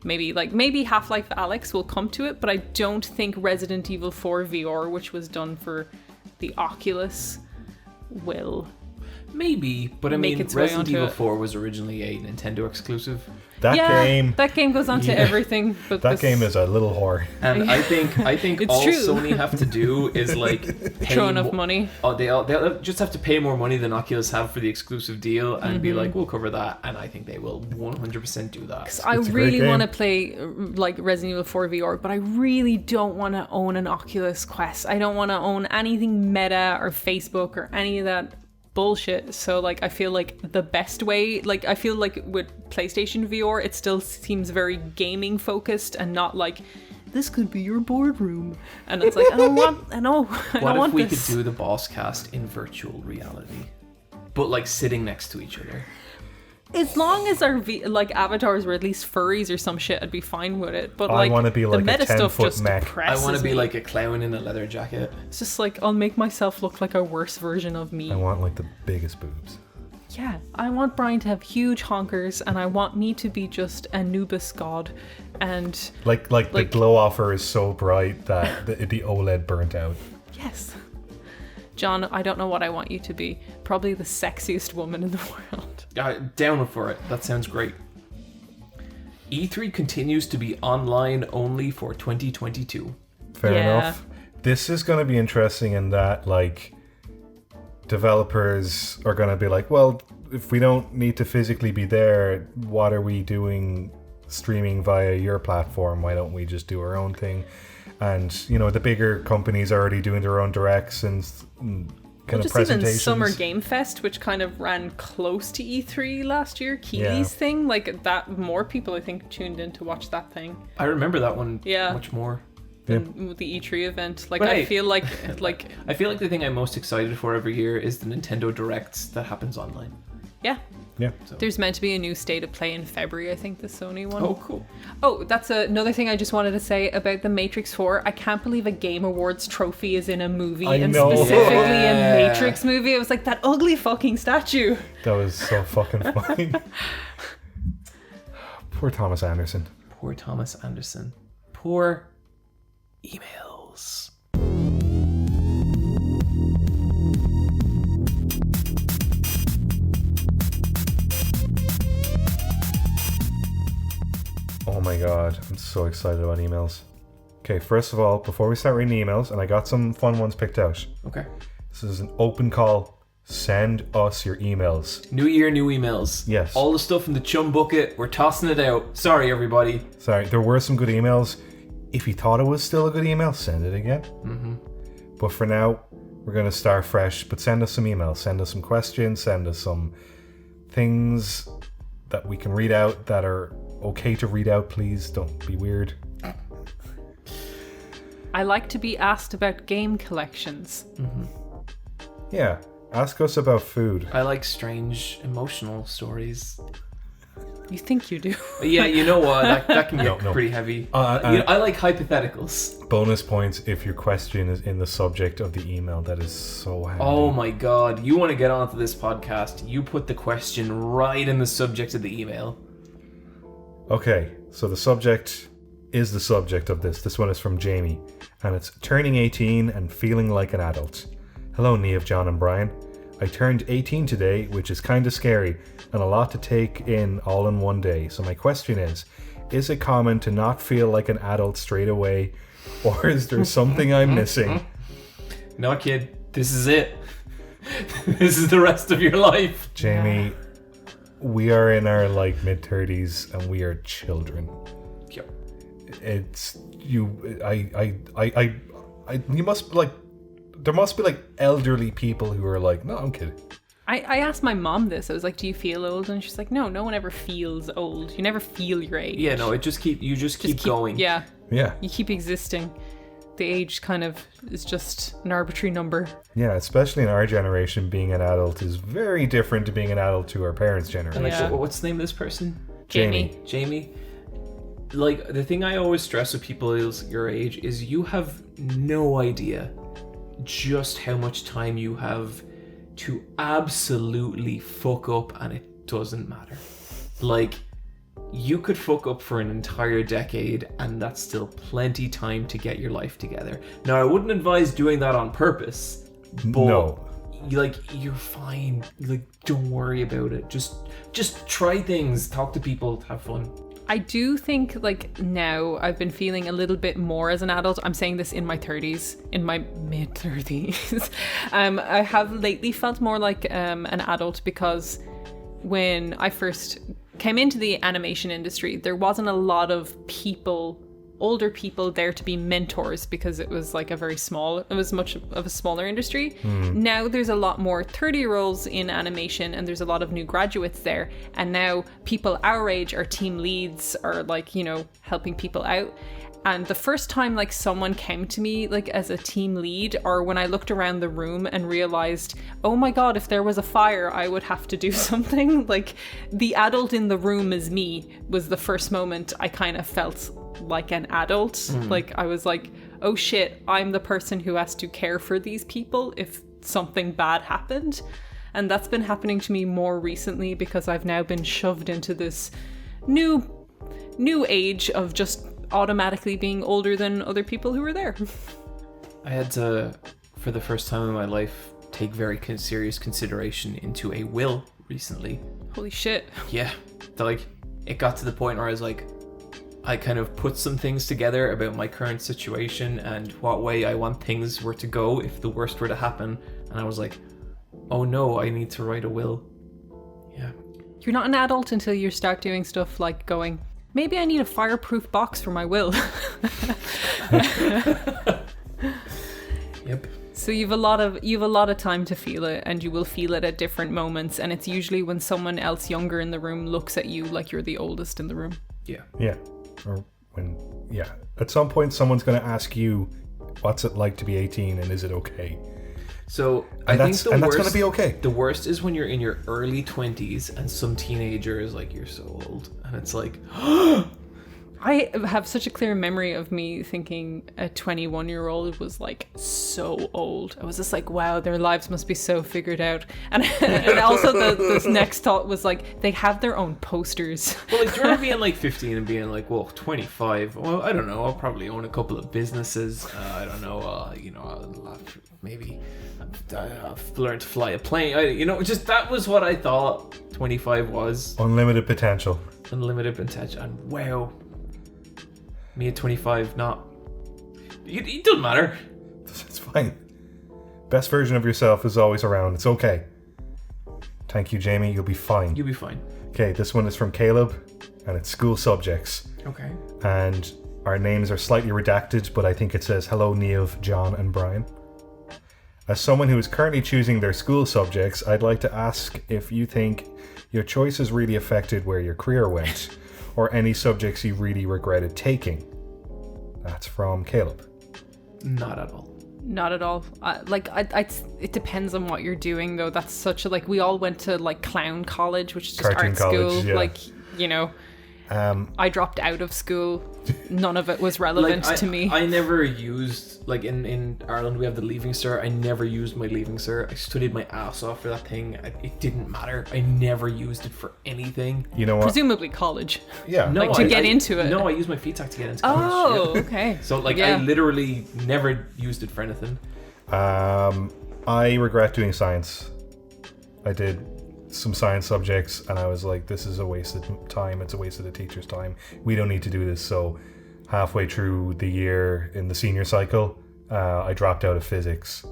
Maybe Half-Life Alyx will come to it, but I don't think Resident Evil 4 VR, which was done for the Oculus, will.
Maybe, but I mean, Resident Evil 4 was originally a Nintendo exclusive.
That
game goes on to everything. But
that game is a little whore.
And I think all
true.
Sony have to do is like
throw enough money.
Oh, they'll just have to pay more money than Oculus have for the exclusive deal, and be like, we'll cover that. And I think they will 100% do that.
Because I really want to play like Resident Evil 4 VR, but I really don't want to own an Oculus Quest. I don't want to own anything Meta or Facebook or any of that bullshit. So like, I feel like the best way, like I feel like with PlayStation VR, it still seems very gaming focused and not like, this could be your boardroom. And it's like, I don't want
What if we
this.
could do the boss cast in virtual reality, but like sitting next to each other?
As long as our avatars were at least furries or some shit, I'd be fine with it. But
I want to be like
the meta
a 10-foot
stuff just
mech.
depresses
I want to be
me.
like a clown in a leather jacket.
It's just like, I'll make myself look like a worse version of me.
I want like the biggest boobs.
Yeah, I want Bryan to have huge honkers, and I want me to be just Anubis god, and
Like the glow offer is so bright that the OLED burnt out.
yes. John, I don't know what I want you to be. Probably the sexiest woman in the world.
Down for it. That sounds great. E3 continues to be online only for 2022.
Fair enough. This is going to be interesting in that, like, developers are going to be like, well, if we don't need to physically be there, what are we doing streaming via your platform? Why don't we just do our own thing? And, you know, the bigger companies are already doing their own directs and kind of presentations.
Even Summer Game Fest, which kind of ran close to E3 last year, Keeley's thing, like that, more people I think tuned in to watch that thing.
I remember that one much more
than the E3 event. Like,
But
I
hey,
feel like
I feel like the thing I'm most excited for every year is the Nintendo Directs that happens online.
yeah.
So.
There's meant to be a new State of Play in February, I think, the Sony one.
Oh, cool.
Oh, that's another thing I just wanted to say about the Matrix 4. I can't believe a Game Awards trophy is in a movie, and
know.
specifically
Yeah.
a Matrix movie. It was like that ugly fucking statue.
That was so fucking funny. Poor Thomas Anderson.
Poor Thomas Anderson. Poor emails.
Oh my god, I'm so excited about emails. Okay, first of all, before we start reading emails, and I got some fun ones picked out.
Okay.
This is an open call. Send us your emails.
New year, new emails.
Yes.
All the stuff in the chum bucket, we're tossing it out. Sorry, everybody.
Sorry, there were some good emails. If you thought it was still a good email, send it again. But for now, we're going to start fresh. But send us some emails. Send us some questions. Send us some things that we can read out that are okay to read out, please. Don't be weird.
I like to be asked about game collections.
Yeah, ask us about food.
I like strange emotional stories.
You think you do.
Yeah, you know what? That can get
No.
pretty heavy. You
Uh,
know, I like hypotheticals.
Bonus points if your question is in the subject of the email. That is so handy.
Oh my god, you want to get onto this podcast, you put the question right in the subject of the email.
Okay, so the subject is the subject of this. This one is from Jamie, and it's turning 18 and feeling like an adult. Hello, Niamh, John, and Bryan. I turned 18 today, which is kind of scary and a lot to take in all in one day. So my question is it common to not feel like an adult straight away, or is there something I'm missing?
No, kid, this is it. This is the rest of your life.
Jamie, we are in our like mid-30s and we are children.
Yep.
It's you. You must like. There must be like elderly people who are like, no, I'm kidding.
I asked my mom this. I was like, do you feel old? And she's like, no one ever feels old. You never feel your age.
Yeah, no, you just keep going.
Yeah.
Yeah.
You keep existing. the age kind of is just an arbitrary number.
Yeah, especially in our generation, being an adult is very different to being an adult to our parents' generation.
And like,
Yeah.
what's the name of this person?
Jamie.
Jamie. Like, the thing I always stress with people is your age is you have no idea just how much time you have to absolutely fuck up, and it doesn't matter. Like, you could fuck up for an entire decade, and that's still plenty time to get your life together. Now, I wouldn't advise doing that on purpose, but
No.
you're fine. Like, don't worry about it. Just try things, talk to people, have fun.
I do think, like, now I've been feeling a little bit more as an adult. I'm saying this in my 30s, in my mid-30s. I have lately felt more like an adult because when I first came into the animation industry, there wasn't a lot of people, older people there to be mentors because it was like it was much of a smaller industry. Now there's a lot more 30-year-olds in animation, and there's a lot of new graduates there, and now people our age are team leads, or like, you know, helping people out. And the first time like someone came to me like as a team lead, or when I looked around the room and realized, oh my god, if there was a fire I would have to do something, like the adult in the room is me, was the first moment I kind of felt like an adult. Like I was like, oh shit, I'm the person who has to care for these people if something bad happened. And that's been happening to me more recently because I've now been shoved into this new age of just automatically being older than other people who were there.
I had to, for the first time in my life, take very serious consideration into a will recently.
Holy shit.
Yeah, like, it got to the point where I was like, I kind of put some things together about my current situation and what way I want things were to go if the worst were to happen. And I was like, oh no, I need to write a will. Yeah.
You're not an adult until you start doing stuff like going, maybe I need a fireproof box for my will.
Yep.
So you've a lot of time to feel it, and you will feel it at different moments, and it's usually when someone else younger in the room looks at you like you're the oldest in the room.
Yeah.
Yeah. Or when, yeah. At some point, someone's going to ask you, what's it like to be 18 and is it okay?
So
And
I
that's
think the worst,
going to be okay.
The worst is when you're in your early 20s and some teenager is like, you're so old. And it's like,
I have such a clear memory of me thinking a 21-year-old was like so old. I was just like, wow, their lives must be so figured out. And, and also this next thought was like, they have their own posters.
well, like, do you remember being like 15 and being like, well, 25? Well, I don't know. I'll probably own a couple of businesses. I don't know. Maybe I've learned to fly a plane. Just that was what I thought 25 was.
Unlimited potential.
Unlimited potential. And wow. Me at 25, not. It doesn't matter.
It's fine. Best version of yourself is always around. It's okay. Thank you, Jamie. You'll be fine.
You'll be fine.
Okay, this one is from Caleb, and it's school subjects.
Okay.
And our names are slightly redacted, but I think it says, hello, Niamh, John, and Bryan. As someone who is currently choosing their school subjects, I'd like to ask if you think your choices really affected where your career went, or any subjects you really regretted taking. That's from Caleb.
Not at all.
Not at all. It depends on what you're doing, though. That's such a, like, we all went to like clown college, which is just
Cartoon
art
college,
school.
yeah.
Like, you know, I dropped out of school. None of it was relevant to me.
I never used, like, in Ireland we have the Leaving Cert. I never used my Leaving Cert. I studied my ass off for that thing. It didn't matter. I never used it for anything.
You know what?
Presumably college.
Yeah.
No,
Like, to get into it.
No, I used my FTAC to get into college.
Oh,
Yeah.
okay.
So, like,
Yeah.
I literally never used it for anything.
I regret doing science. I did some science subjects and I was like, this is a waste of time. It's a waste of the teacher's time. We don't need to do this. So halfway through the year in the senior cycle, I dropped out of physics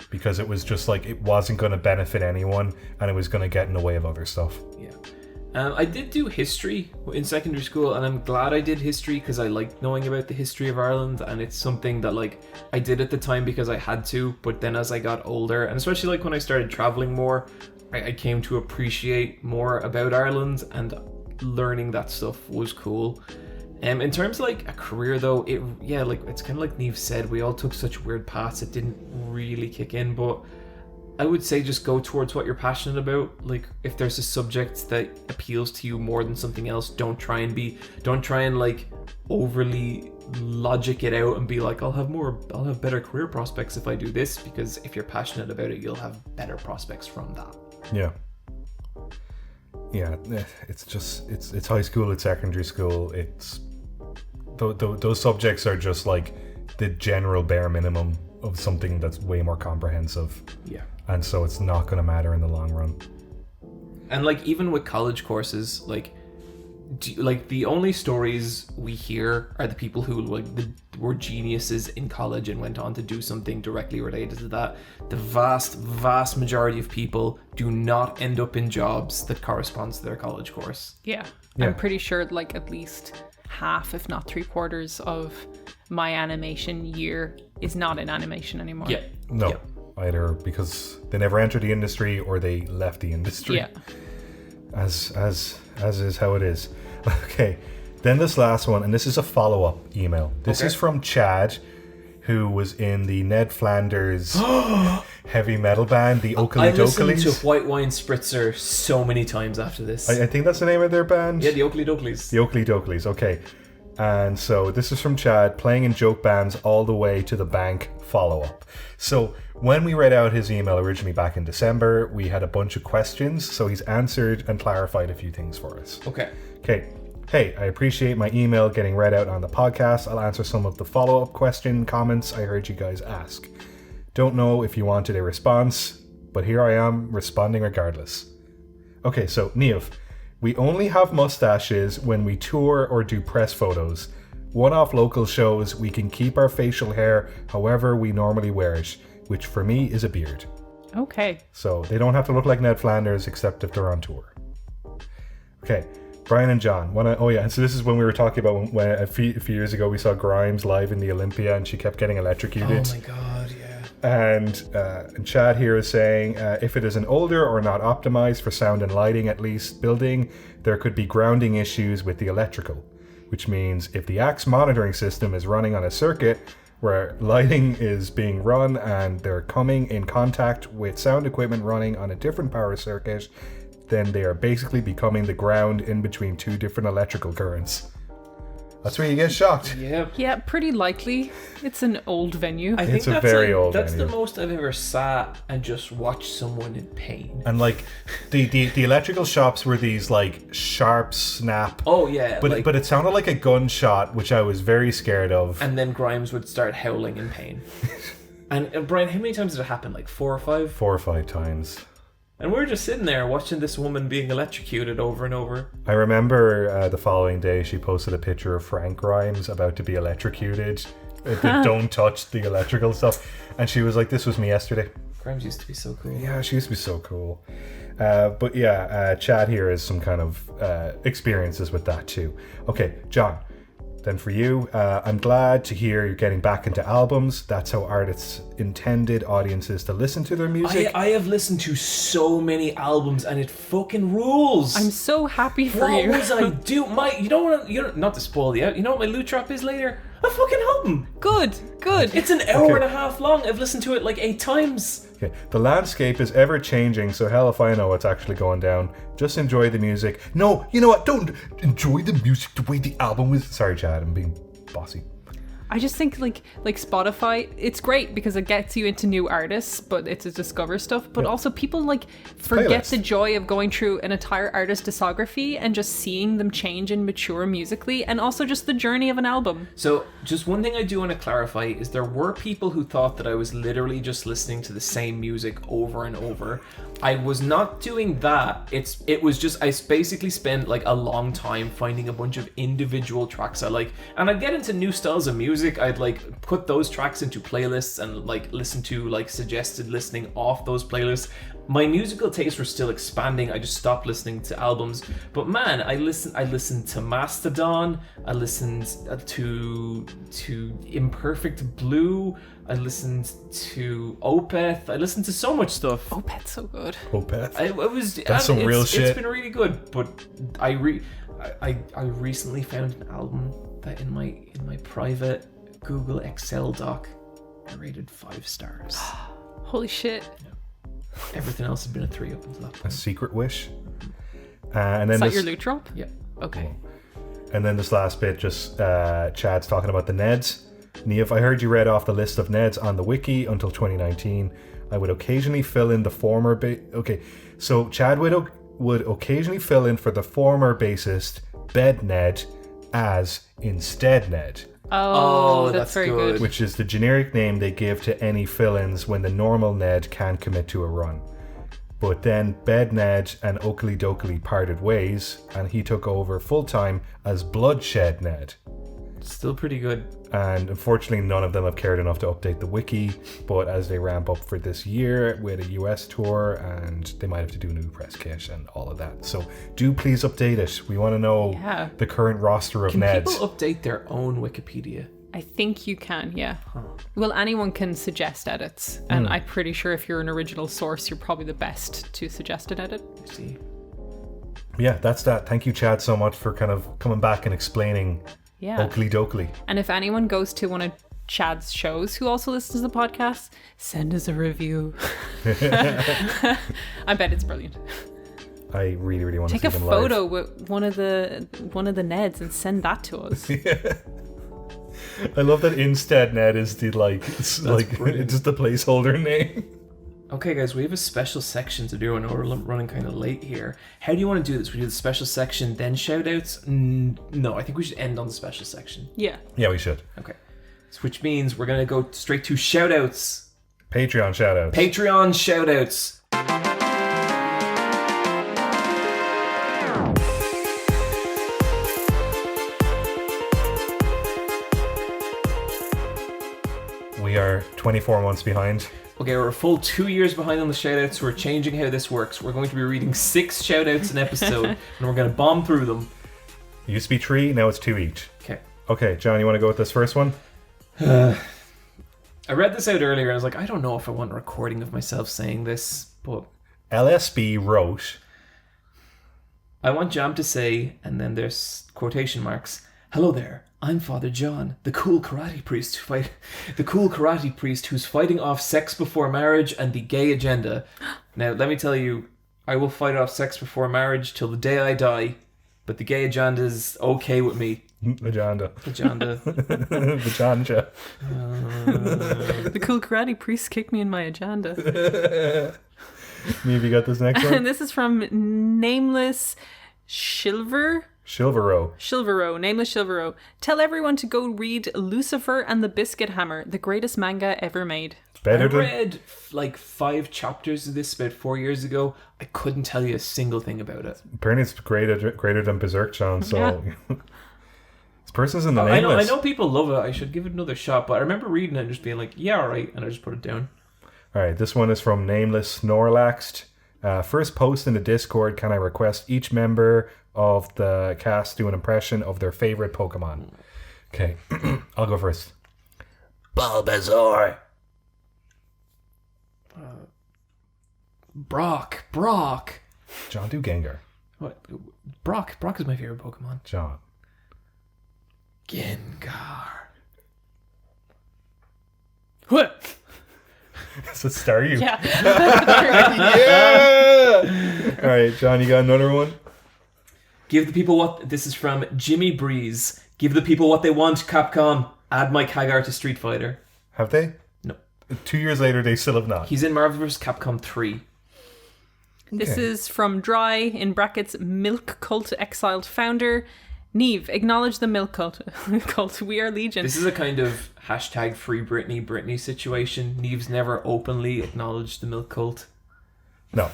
because it was just like, it wasn't going to benefit anyone and it was going to get in the way of other stuff.
Yeah. I did do history in secondary school, and I'm glad I did history because I liked knowing about the history of Ireland, and it's something that, like, I did at the time because I had to, but then as I got older, and especially like when I started traveling more, I came to appreciate more about Ireland, and learning that stuff was cool. In terms of like a career though, it's kind of like Niamh said, we all took such weird paths it didn't really kick in, but I would say just go towards what you're passionate about. Like if there's a subject that appeals to you more than something else, don't try and like overly logic it out and be like, I'll have better career prospects if I do this, because if you're passionate about it, you'll have better prospects from that.
Yeah, it's just it's high school, it's secondary school, it's those subjects are just like the general bare minimum of something that's way more comprehensive.
Yeah.
And so it's not going to matter in the long run.
And like even with college courses, like the only stories we hear are the people who were geniuses in college and went on to do something directly related to that. The vast majority of people do not end up in jobs that corresponds to their college course.
Yeah. I'm pretty sure like at least half, if not 3/4 of my animation year is not in animation anymore.
Yeah.
No.
Yeah.
Either because they never entered the industry or they left the industry.
Yeah.
As is how it is. Okay. Then this last one, and this is a follow-up email. This is from Chad, who was in the Ned Flanders heavy metal band, the Oakley
I listened
Doklys.
to White Wine Spritzer so many times after this.
I think that's the name of their band.
Yeah, the Oakley Doklys.
The Oakley Doklys, okay. And so this is from Chad, playing in joke bands all the way to the bank, follow-up. So when we read out his email originally back in December, we had a bunch of questions, so he's answered and clarified a few things for us.
Okay.
Hey, I appreciate my email getting read out on the podcast. I'll answer some of the follow-up comments I heard you guys ask. Don't know if you wanted a response, but here I am responding regardless. Okay, so Niamh, we only have mustaches when we tour or do press photos. One-off local shows, we can keep our facial hair however we normally wear it, which for me is a beard.
Okay.
So they don't have to look like Ned Flanders except if they're on tour. Okay, Bryan and John. And so this is when we were talking about when a few years ago we saw Grimes live in the Olympia and she kept getting electrocuted.
Oh my god, yeah.
And Chad here is saying, if it is an older or not optimized for sound and lighting at least building, there could be grounding issues with the electrical, which means if the Axe monitoring system is running on a circuit where lighting is being run and they're coming in contact with sound equipment running on a different power circuit, then they are basically becoming the ground in between two different electrical currents. That's where you get shocked.
Yeah.
Yeah, pretty likely. It's an old venue.
I think
It's a very old
That's
venue.
the most I've ever sat and just watched someone in pain.
And like the electrical shops were these like sharp snap.
Oh yeah.
But it sounded like a gunshot, which I was very scared of.
And then Grimes would start howling in pain. And Bryan, how many times did it happen? Like 4 or 5?
4 or 5 times.
And we were just sitting there watching this woman being electrocuted over and over.
I remember the following day she posted a picture of Frank Grimes about to be electrocuted. Don't touch the electrical stuff. And she was like, this was me yesterday.
Grimes used to be so cool.
Yeah, she used to be so cool. But yeah, Chad here has some kind of experiences with that too. Okay, John. Then for you, I'm glad to hear you're getting back into albums. That's how artists intended audiences to listen to their music.
I have listened to so many albums and it fucking rules.
I'm so happy for you.
What was I do? You don't not to spoil you out. You know what my loot drop is later? A fucking album.
Good.
It's an hour and a half long. I've listened to it like 8 times.
Okay. The landscape is ever changing, so hell if I know what's actually going down. Just enjoy the music. No, you know what? Don't enjoy the music the way the album was. Sorry, Chad, I'm being bossy.
I just think like Spotify, it's great because it gets you into new artists, but it's to discover stuff. But also people like forget
Playlist.
the joy of going through an entire artist discography and just seeing them change and mature musically, and also just the journey of an album.
So, just one thing I do want to clarify is there were people who thought that I was literally just listening to the same music over and over. I was not doing that. It was just I basically spent like a long time finding a bunch of individual tracks I like, and I'd get into new styles of music. I'd like put those tracks into playlists and like listen to like suggested listening off those playlists. My musical tastes were still expanding. I just stopped listening to albums. But man, I listened to Mastodon. I listened to Imperfect Blue. I listened to Opeth. I listened to so much stuff.
Opeth's so good.
Opeth.
It was
That's some real shit.
It's been really good, but I recently found an album that in my private Google Excel doc I rated 5 stars.
Holy shit.
Everything else had been a 3 up until that point.
A secret wish. And then
Is that your loot drop?
Yeah.
Okay.
And then this last bit, just Chad's talking about the Neds. Niamh, I heard you read off the list of Neds on the wiki until 2019. I would occasionally fill in the former... Okay, so Chad would occasionally fill in for the former bassist, Bed Ned, as Instead Ned.
Oh, that's very good.
Which is the generic name they give to any fill-ins when the normal Ned can't commit to a run. But then Bed Ned and Oakley Dokley parted ways, and he took over full-time as Bloodshed Ned.
Still pretty good.
And unfortunately, none of them have cared enough to update the wiki, but as they ramp up for this year with a US tour, and they might have to do a new press kit and all of that. So do please update it. We want to know the current roster of
Can
Neds.
people update their own Wikipedia?
I think you can, yeah. Well, anyone can suggest edits, and I'm pretty sure if you're an original source, you're probably the best to suggest an edit.
I see.
Yeah, that's that. Thank you, Chad, so much for kind of coming back and explaining Oakley Dokley.
And if anyone goes to one of Chad's shows who also listens to the podcast, send us a review. I bet it's brilliant.
I really, really want to
take
see
a
them
photo
live.
with one of the Neds and send that to us.
I love that Instead Ned is the it's just the placeholder name.
Okay, guys, we have a special section to do, and we're running kind of late here. How do you want to do this? We do the special section, then shout-outs? No, I think we should end on the special section.
Yeah.
Yeah, we should.
Okay. So, which means we're going to go straight to shout-outs.
Patreon shout-outs.
Patreon shout-outs.
We are 24 months behind.
Okay, we're a full 2 years behind on the shoutouts. We're changing how this works. We're going to be reading 6 shoutouts an episode, and we're going to bomb through them.
It used to be 3, now it's 2 each.
Okay.
Okay, John, you want to go with this first one?
I read this out earlier, and I was like, I don't know if I want a recording of myself saying this, but...
LSB wrote...
I want Jam to say, and then there's quotation marks, "Hello there, I'm Father John, the cool karate priest who's fighting off sex before marriage and the gay agenda. Now, let me tell you, I will fight off sex before marriage till the day I die, but the gay agenda is okay with me."
Agenda.
Agenda.
Vajanja.
The cool karate priest kicked me in my agenda.
Maybe you got this next
And
one?
this is from Nameless Shilvero. Nameless Shilvero. Tell everyone to go read Lucifer and the Biscuit Hammer, the greatest manga ever made.
I read 5 chapters of this about 4 years ago. I couldn't tell you a single thing about it.
Apparently it's greater than Berserk, John, so...
Yeah.
This person's in the Nameless.
I know people love it. I should give it another shot, but I remember reading it and just being like, yeah, alright, and I just put it down.
Alright, this one is from Nameless Snorlaxed. First post in the Discord, can I request each member of the cast do an impression of their favorite Pokemon? Okay, I'll go first. Bulbasaur.
Brock.
John, do Gengar.
What? Brock is my favorite Pokemon.
John.
Gengar.
What?
Does it star you?
Yeah.
Yeah! Alright, John, you got another one?
Give the people what... This is from Jimmy Breeze. Give the people what they want, Capcom. Add Mike Hagar to Street Fighter.
Have they?
No.
2 years later, they still have not.
He's in Marvel vs. Capcom 3.
This
Okay.
is from Dry, in brackets, Milk Cult Exiled Founder. Niamh, acknowledge the Milk Cult. We are Legion.
This is a kind of hashtag Free Britney situation. Niamh's never openly acknowledged the milk cult.
No.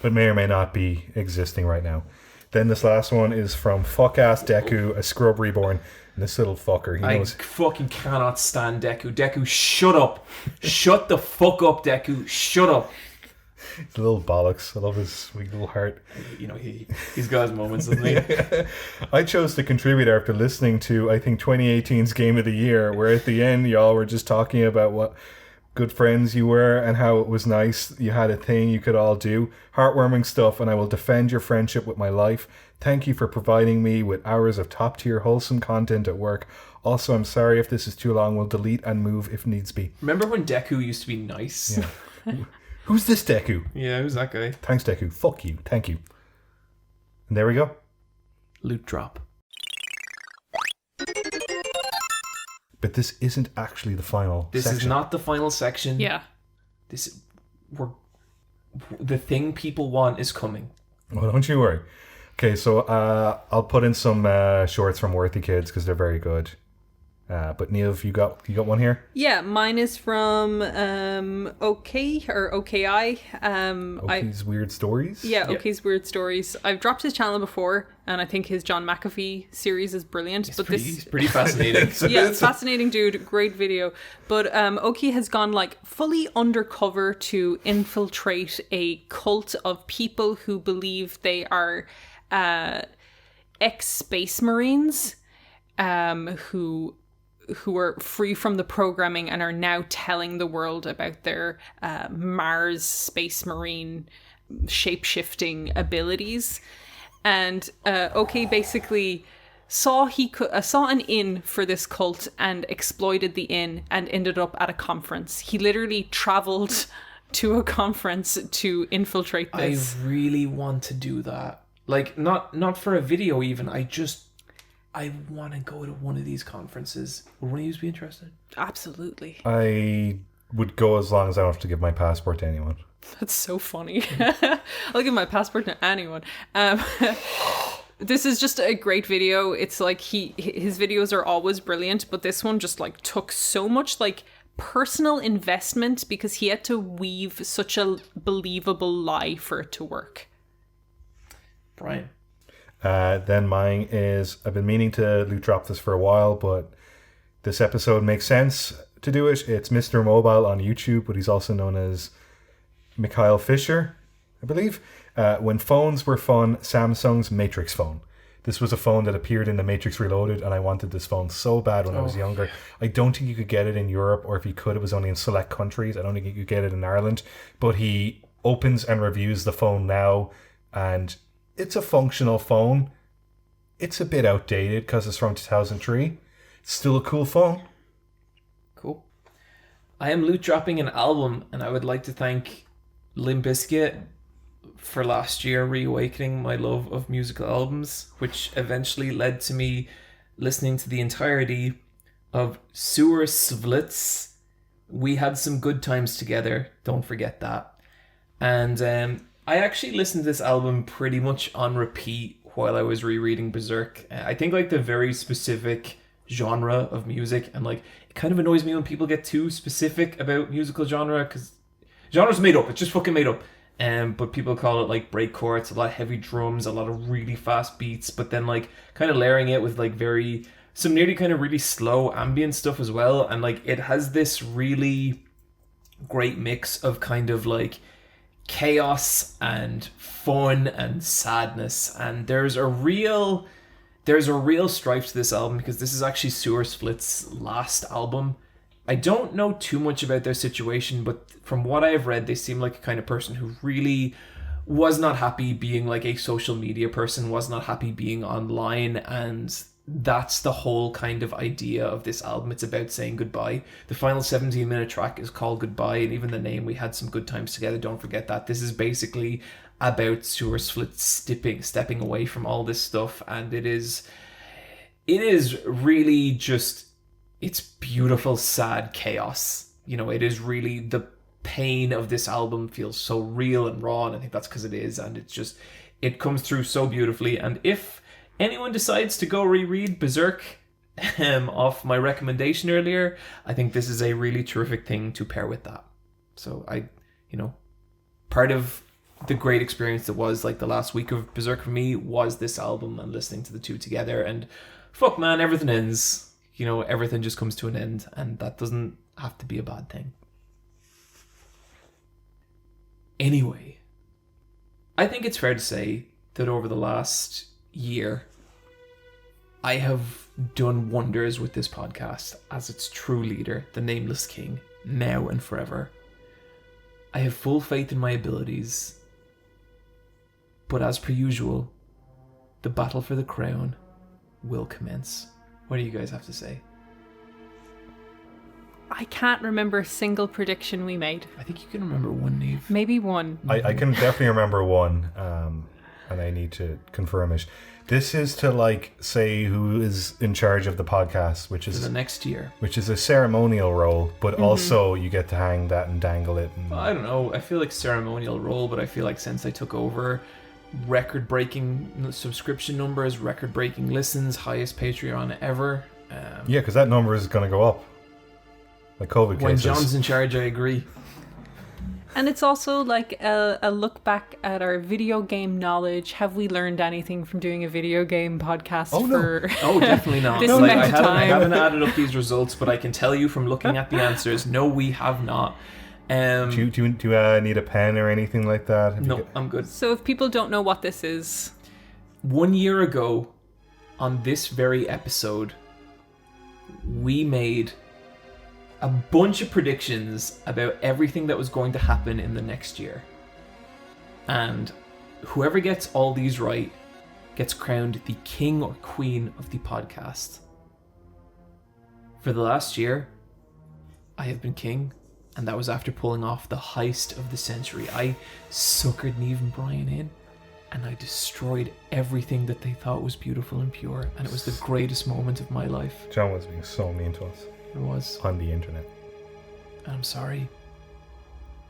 It may or may not be existing right now. Then this last one is from Fuck-Ass Deku, a Scrub Reborn. And this little fucker, he
I
knows...
fucking cannot stand Deku. Deku, shut up. Shut the fuck up, Deku. Shut up.
He's a little bollocks. I love his sweet little heart.
You know, he's got his moments, doesn't he?
I chose to contribute after listening to, I think, 2018's Game of the Year, where at the end, y'all were just talking about what good friends you were and how it was nice you had a thing you could all do. Heartwarming stuff, and I will defend your friendship with my life. Thank you for providing me with hours of top-tier wholesome content at work. Also, I'm sorry if this is too long. We'll delete and move if needs be.
Remember when Deku used to be nice?
Yeah. Who's this Deku?
Yeah, who's that guy?
Thanks, Deku. Fuck you. Thank you. And there we go.
Loot drop.
But this isn't actually the final
This
section.
is not the final section.
Yeah.
The thing people want is coming.
Well, don't you worry. Okay, so I'll put in some shorts from Worthy Kids because they're very good. But Niamh, you got one here?
Yeah, mine is from OK or OKI.
Okay's Weird Stories?
Yeah, OK's Weird Stories. I've dropped his channel before, and I think his John McAfee series is brilliant.
He's pretty fascinating.
Yeah, fascinating dude, great video. But OK has gone like fully undercover to infiltrate a cult of people who believe they are ex-space marines who are free from the programming and are now telling the world about their Mars space marine shape-shifting abilities. And OK basically saw an inn for this cult and exploited the inn and ended up at a conference. He literally traveled to a conference to infiltrate this.
I really want to do that. Like, not for a video even. I want to go to one of these conferences. Would one of you be interested?
Absolutely.
I would go as long as I don't have to give my passport to anyone.
That's so funny. I'll give my passport to anyone. This is just a great video. It's like his videos are always brilliant, but this one just like took so much like personal investment because he had to weave such a believable lie for it to work.
Bryan.
Then mine is, I've been meaning to loot drop this for a while, but this episode makes sense to do it. It's Mr. Mobile on YouTube, but he's also known as Mikhail Fisher, I believe. When phones were fun, Samsung's Matrix phone. This was a phone that appeared in the Matrix Reloaded, and I wanted this phone so bad when I was younger. I don't think you could get it in Europe, or if you could, it was only in select countries. I don't think you could get it in Ireland. But he opens and reviews the phone now, and it's a functional phone. It's a bit outdated because it's from 2003. It's still a cool phone.
Cool. I am loot dropping an album, and I would like to thank Limp Bizkit for last year reawakening my love of musical albums, which eventually led to me listening to the entirety of Sewer Svlitz. We Had Some Good Times Together, don't forget that. And I actually listened to this album pretty much on repeat while I was rereading Berserk. I think like the very specific genre of music, and like it kind of annoys me when people get too specific about musical genre, because genre's made up, it's just fucking made up. But people call it like breakcore. It's a lot of heavy drums, a lot of really fast beats, but then like kind of layering it with like some nearly kind of really slow ambient stuff as well. And like it has this really great mix of kind of like chaos and fun and sadness. And there's a real strife to this album, because this is actually Sewer Splitt's last album. I don't know too much about their situation, but from what I've read, they seem like a kind of person who really was not happy being like a social media person, was not happy being online, and that's the whole kind of idea of this album. It's about saying goodbye. The final 17-minute track is called Goodbye, and even the name, We Had Some Good Times Together, don't forget that. This is basically about Sewer Split stepping away from all this stuff, and it is really just, it's beautiful, sad chaos. You know, it is really, the pain of this album feels so real and raw, and I think that's because it is, and it's just, it comes through so beautifully. And if anyone decides to go reread Berserk off my recommendation earlier, I think this is a really terrific thing to pair with that. So part of the great experience that was like the last week of Berserk for me was this album and listening to the two together, and fuck man, everything ends. You know, everything just comes to an end, and that doesn't have to be a bad thing. Anyway, I think it's fair to say that over the last year, I have done wonders with this podcast as its true leader, the Nameless King, now and forever. I have full faith in my abilities, but as per usual, the battle for the crown will commence. What do you guys have to say?
I can't remember a single prediction we made.
I think you can remember one, Niamh.
Maybe one.
I can definitely remember one, and I need to confirm it. This is to like say who is in charge of the podcast, which
For
is
the next year.
which is a ceremonial role, but also you get to hang that and dangle it. And...
Well, I don't know. I feel like ceremonial role, but I feel like since I took over, record-breaking subscription numbers, record-breaking listens, highest Patreon ever.
Yeah, because that number is going to go up. Like COVID
When
cases.
John's in charge, I agree.
And it's also like a look back at our video game knowledge. Have we learned anything from doing a video game podcast for
Oh, definitely not.
this
Like,
amount of
I
time?
haven't added up these results, but I can tell you from looking at the answers, no, we have not.
Do you need a pen or anything like that? Have you
No,
got-
I'm good.
So if people don't know what this is,
1 year ago, on this very episode, we made a bunch of predictions about everything that was going to happen in the next year. And whoever gets all these right gets crowned the king or queen of the podcast. For the last year, I have been king, and that was after pulling off the heist of the century. I suckered Niamh and Bryan in, and I destroyed everything that they thought was beautiful and pure, and it was the greatest moment of my life.
John was being so mean to us
It was.
on the internet.
And I'm sorry,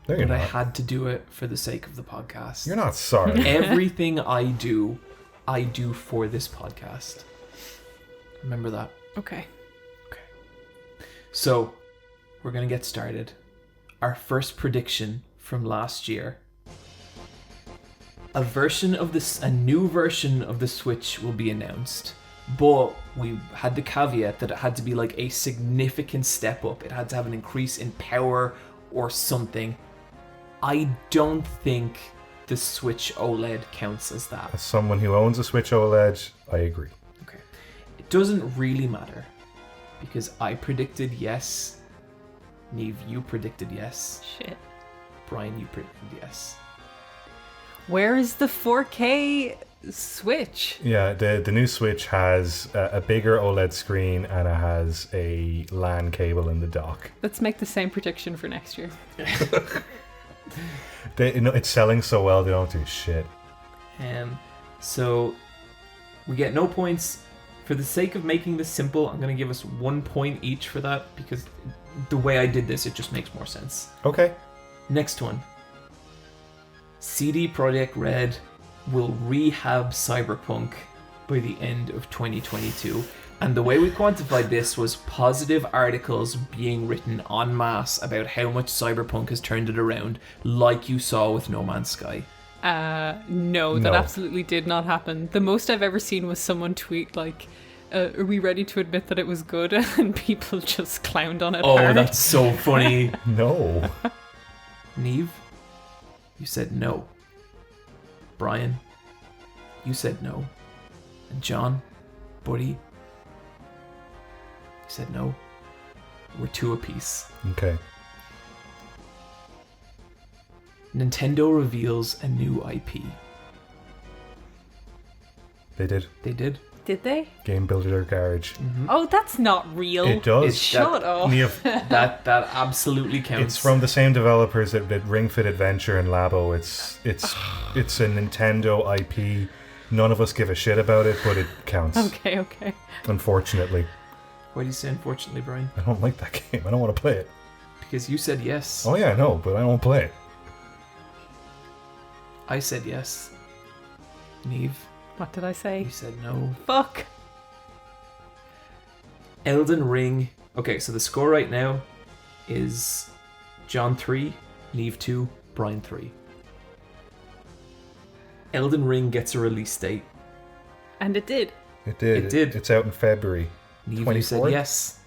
No, you're
but I
not.
had to do it for the sake of the podcast.
You're not sorry.
Everything I do for this podcast. Remember that.
okay.
So, we're going to get started. Our first prediction from last year. A new version of the Switch will be announced. But we had the caveat that it had to be like a significant step up. It had to have an increase in power or something. I don't think the Switch OLED counts as that.
As someone who owns a Switch OLED, I agree.
Okay. It doesn't really matter. Because I predicted yes. Niamh, you predicted yes.
Shit.
Bryan, you predicted yes.
Where is the 4K Switch?
Yeah, the new Switch has a bigger OLED screen and it has a LAN cable in the dock.
Let's make the same prediction for next year.
It's selling so well they don't do shit.
So we get no points. For the sake of making this simple, I'm going to give us 1 point each for that because the way I did this, it just makes more sense.
Okay.
Next one. CD Projekt Red will rehab Cyberpunk by the end of 2022. And the way we quantified this was positive articles being written en masse about how much Cyberpunk has turned it around, like you saw with No Man's Sky.
No, that absolutely did not happen. The most I've ever seen was someone tweet like, are we ready to admit that it was good? And people just clowned on it
Oh,
hard.
that's so funny.
No.
Niamh, you said no. Bryan, you said no. And John, buddy, you said no. We're two apiece.
Okay.
Nintendo reveals a new IP.
They did.
They did.
Did they?
Game Builder Garage.
Oh, that's not real.
It does.
Shut up.
Niamh,
That absolutely counts.
it's from the same developers that did Ring Fit Adventure and Labo. It's a Nintendo IP. None of us give a shit about it, but it counts.
Okay.
Unfortunately.
Why do you say unfortunately, Bryan?
I don't like that game. I don't want to play it.
Because you said yes.
Oh yeah, I know, but I don't play it.
I said yes. Niamh,
What did I say?
you said no.
Fuck.
Elden Ring. Okay, so the score right now is John 3, Niamh 2, Bryan 3. Elden Ring gets a release date.
And it did.
It did.
It did.
It's out in February.
Niamh, you said
24th?
yes.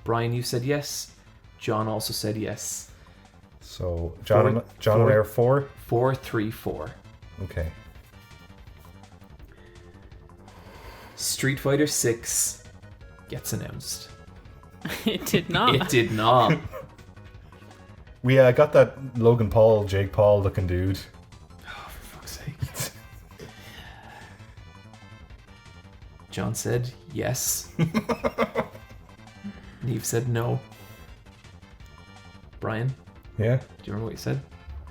Bryan, you said yes. John also said yes.
So John and I are 4.
4, 3, 4.
Okay.
Street Fighter 6 gets announced.
It did not.
It did not.
We got that Jake Paul looking dude.
Oh, for fuck's sake. John said yes. Niamh said no. Bryan, do
Yeah?
you remember what you said?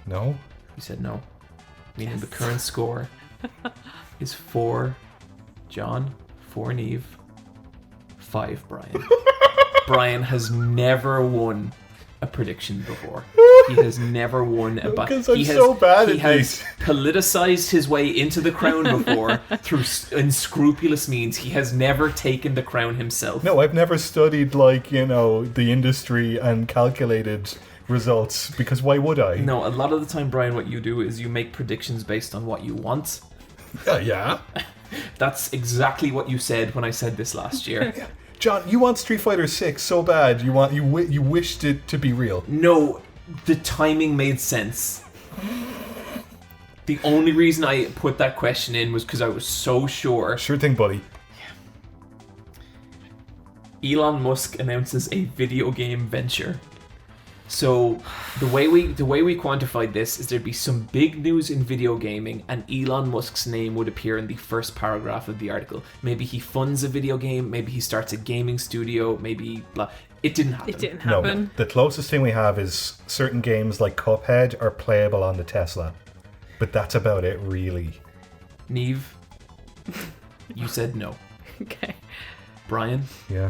No?
You said no. Meaning the current score is 4 John, 4 Niamh, 5 Bryan. Bryan has never won a prediction before. He has never won a
Because I'm so bad at
He has
these.
politicized his way into the crown before through unscrupulous means. He has never taken the crown himself.
No, I've never studied, like, you know, the industry and calculated results, because why would I?
No, a lot of the time, Bryan, what you do is you make predictions based on what you want.
Yeah.
That's exactly what you said when I said this last year.
John, you want Street Fighter 6 so bad. You wished it to be real.
No, the timing made sense. The only reason I put that question in was because I was so sure.
Sure thing, buddy.
Elon Musk announces a video game venture. So the way we quantified this is there'd be some big news in video gaming, and Elon Musk's name would appear in the first paragraph of the article. Maybe he funds a video game, maybe he starts a gaming studio, maybe blah. It didn't happen.
It didn't
No,
happen.
the closest thing we have is certain games like Cuphead are playable on the Tesla. But that's about it, really.
Niamh, you said no.
Okay.
Bryan,
Yeah.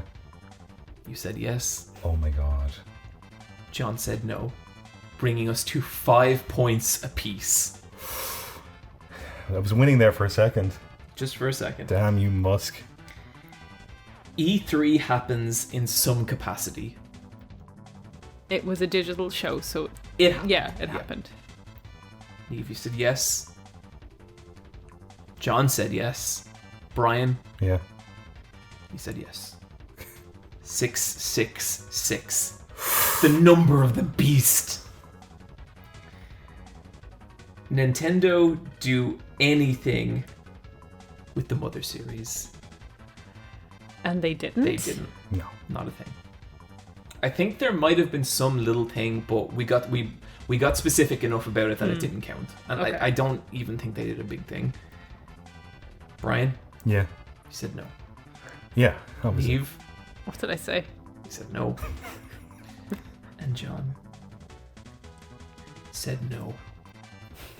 you said yes.
Oh my god.
John said no, bringing us to 5 points apiece.
I was winning there for a second.
Just for a second.
Damn you, Musk.
E3 happens in some capacity.
It was a digital show, so
It happened.
yeah, it happened.
Niamh, you said yes. John said yes. Bryan,
Yeah.
you said yes. 666. The number of the beast. Nintendo do anything with the Mother series.
And they didn't.
They didn't.
No.
Not a thing. I think there might have been some little thing, but we got specific enough about it that it didn't count. And
Okay.
I don't even think they did a big thing. Bryan,
Yeah.
you said no.
Yeah. Obviously.
Niamh,
What did I say?
you said no. And John said no.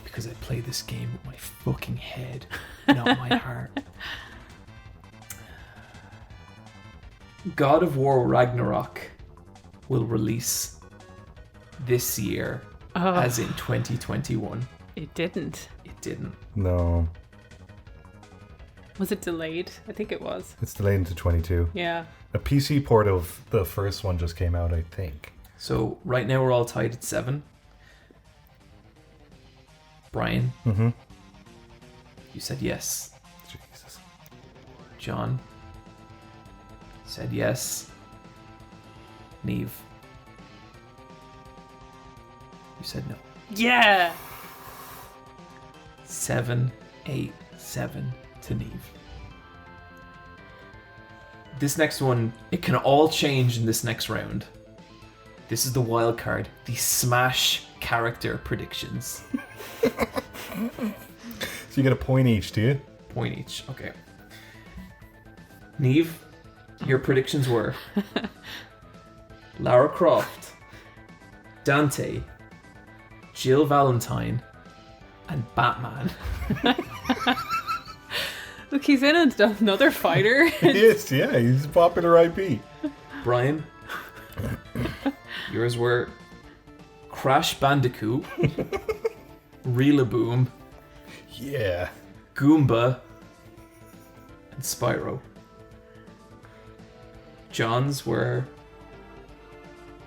Because I play this game with my fucking head, not my heart. God of War Ragnarok will release this year,
Oh,
as in 2021.
it didn't.
It didn't.
No.
Was it delayed? I think it was.
It's delayed into 22.
Yeah.
A PC port of the first one just came out, I think.
So right now we're all tied at 7. Bryan,
Mm-hmm.
you said yes.
Jesus.
John said yes. Niamh, you said no.
Yeah.
7-8-7 to Niamh. This next one, it can all change in this next round. This is the wild card, the Smash character predictions.
So you get a point each, do you?
Point each, okay. Niamh, your predictions were Lara Croft, Dante, Jill Valentine, and Batman.
Look, he's in another fighter.
He is, yeah. He's a popular IP.
Bryan, yours were Crash Bandicoot, Reelaboom,
Yeah.
Goomba, and Spyro. John's were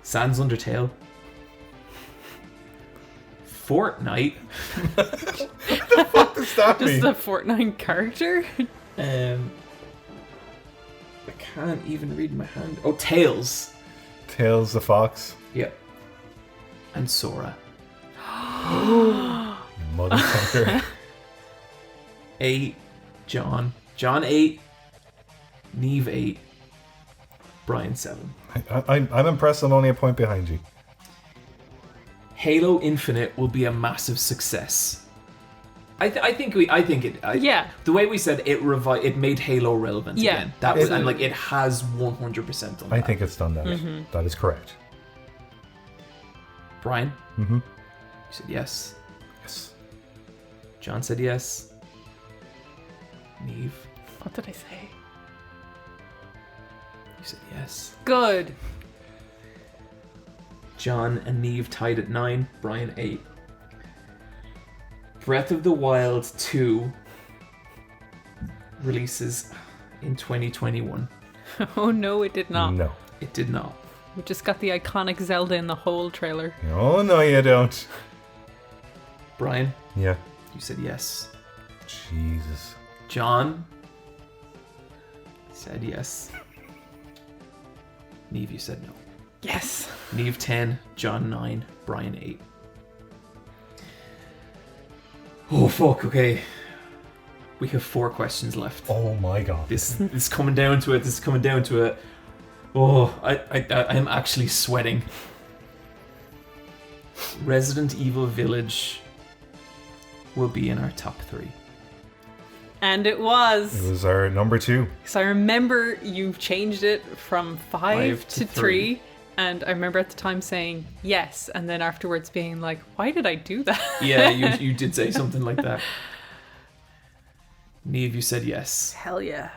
Sans Undertale, Fortnite,
What does that
Just
mean?
a Fortnite character.
I can't even read my hand. Oh, Tails.
Tails the Fox.
Yep. And Sora.
Motherfucker.
8. John. John 8. Niamh 8. Bryan 7.
I'm impressed I'm only a point behind you.
Halo Infinite will be a massive success. I think it.
Yeah.
The way we said it made Halo relevant
Yeah,
again. That was, and
absolutely.
like it has 100% done that.
I think it's done that. That is correct.
Bryan,
Mm-hmm.
you said yes.
Yes.
John said yes. Niamh,
What did I say?
you said yes.
Good.
John and Niamh tied at 9. Bryan 8. Breath of the Wild 2 releases in 2021.
Oh no, it did not.
No.
It did not.
We just got the iconic Zelda in the whole trailer.
Oh, no, you don't.
Bryan,
Yeah.
you said yes.
Jesus.
John said yes. Niamh, you said no.
Yes.
Niamh 10, John 9, Bryan 8. Oh fuck, okay. We have 4 questions left.
Oh my god.
This is coming down to it. Oh, I am actually sweating. Resident Evil Village will be in our top 3.
And it was.
It was our number 2.
So I remember you changed it from 5 to 3. And I remember at the time saying yes. And then afterwards being like, why did I do that?
Yeah, you did say something like that. Niamh, you said yes.
Hell yeah.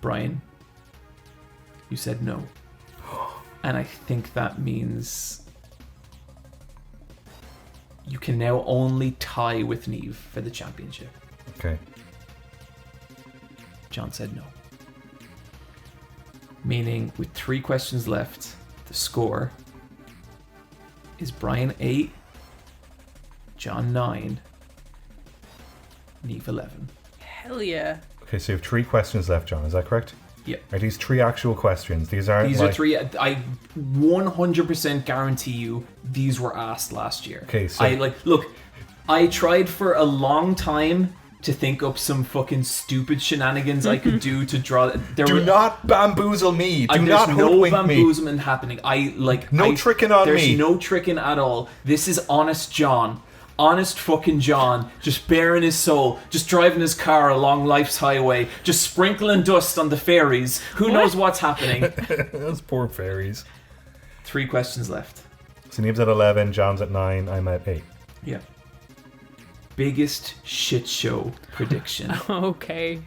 Bryan, you said no. And I think that means you can now only tie with Niamh for the championship.
Okay.
John said no. Meaning, with 3 questions left, the score is Bryan 8, John 9, Niamh 11.
Hell yeah.
Okay, so you have 3 questions left, John. Is that correct?
Yeah.
Are these 3 actual questions? These aren't
These
like...
are 3. I 100% guarantee you these were asked last year.
Okay, so...
I tried for a long time to think up some fucking stupid shenanigans I could do to draw.
Do not bamboozle me. Do not
There's no
hoodwink me.
bamboozlement happening.
No tricking on
there's
me.
There's no tricking at all. This is honest John. Honest fucking John, just bearing his soul, just driving his car along life's highway, just sprinkling dust on the fairies. Who knows what's happening?
Those poor fairies.
3 questions left.
So Niamh's at 11, John's at 9, I'm at 8.
Yeah. Biggest shit show prediction.
Okay.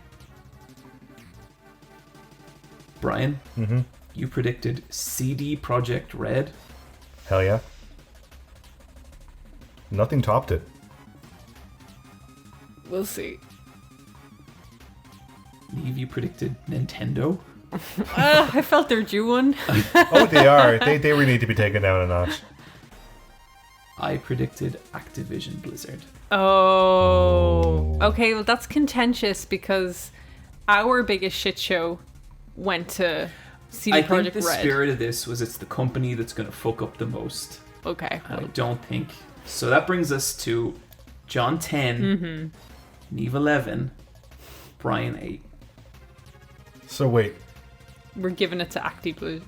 Bryan, you predicted CD Projekt Red.
Hell yeah. Nothing topped it.
We'll see.
Niamh, you predicted Nintendo.
I felt they're due one.
Oh, they are. They really need to be taken down a notch.
I predicted Activision Blizzard.
Oh. Okay, well that's contentious because our biggest shit show went to CD
I
Projekt
think the
Red.
spirit of this was it's the company that's going to fuck up the most.
Okay.
I don't think. So that brings us to John 10, Niamh 11, Bryan 8.
So wait.
We're giving it to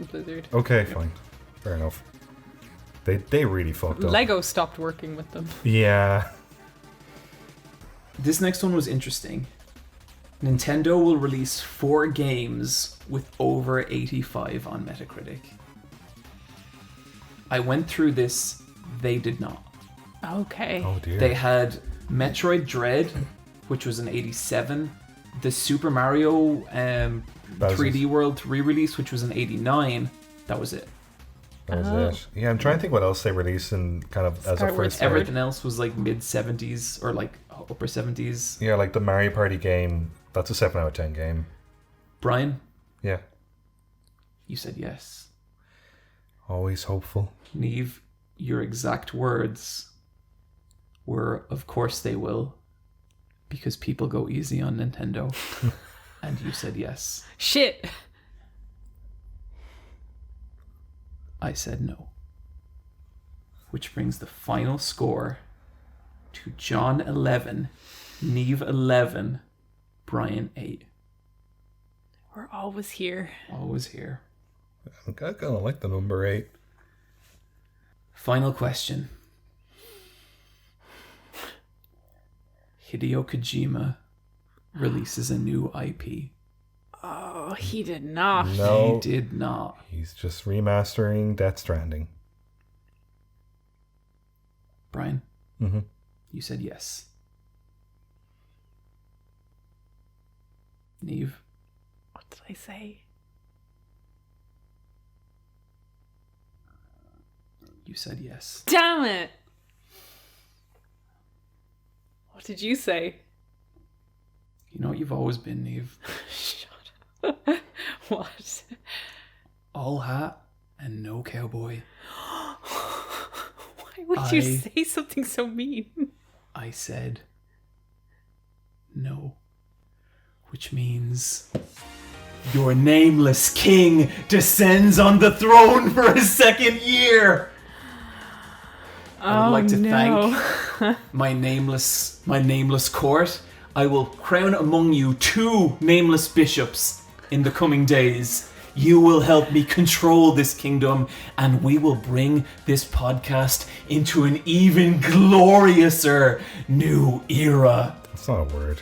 Blizzard.
Okay, fine. Fair enough. They really fucked up.
Lego stopped working with them.
Yeah.
This next one was interesting. Nintendo will release 4 games with over 85 on Metacritic. I went through this. They did not.
Okay.
Oh dear.
They had Metroid Dread, which was an 87. The Super Mario 3D World re-release, which was an 89. That was it.
That was it. Yeah, I'm trying to think what else they released in kind of as a
Skyward
first.
Sword.
Everything else was like mid-70s or like upper 70s.
Yeah, like the Mario Party game. That's a 7 out of 10 game.
Bryan,
Yeah.
you said yes.
Always hopeful.
Niamh, your exact words were, of course they will, because people go easy on Nintendo. And you said yes.
Shit.
I said no. Which brings the final score to John 11, Niamh 11, Bryan 8.
We're always here.
Always here.
I kind of like the number 8.
Final question. Hideo Kojima releases a new IP.
Oh, he did not.
No,
He did not.
he's just remastering Death Stranding.
Brian,
Mm-hmm.
you said yes. Niamh,
What did I say?
you said yes.
Damn it! What did you say?
You know what you've always been, Niamh?
Shut up. What?
All hat and no cowboy.
Why would you say something so mean?
I said no. Which means your nameless king descends on the throne for a second year. I would like to thank my nameless court. I will crown among you 2 nameless bishops in the coming days. You will help me control this kingdom, and we will bring this podcast into an even gloriouser new era.
That's not a word.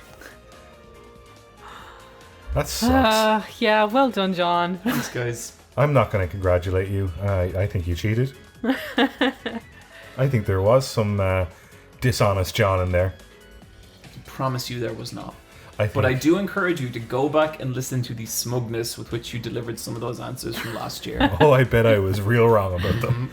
That sucks.
Yeah, well done, John.
Thanks, guys.
I'm not going to congratulate you. I think you cheated. I think there was some dishonest John in there.
I can promise you there was not.
But
But I do encourage you to go back and listen to the smugness with which you delivered some of those answers from last year.
Oh, I bet I was real wrong about them.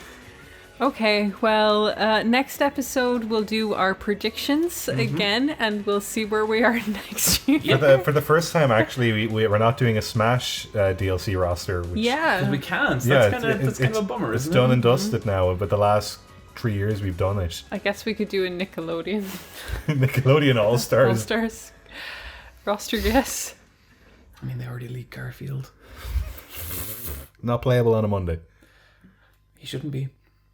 Okay, well, next episode we'll do our predictions again, and we'll see where we are next year.
For the first time, actually, we're not doing a Smash DLC roster. Which,
Because we
Yeah.
can't. So
yeah,
that's kind of a bummer,
It's
isn't
done
it?
and dusted now, but the last 3 years we've done it.
I guess we could do a Nickelodeon
Nickelodeon All Stars.
All-Stars roster guess.
I mean, they already leaked Garfield.
Not playable on a Monday.
He shouldn't be.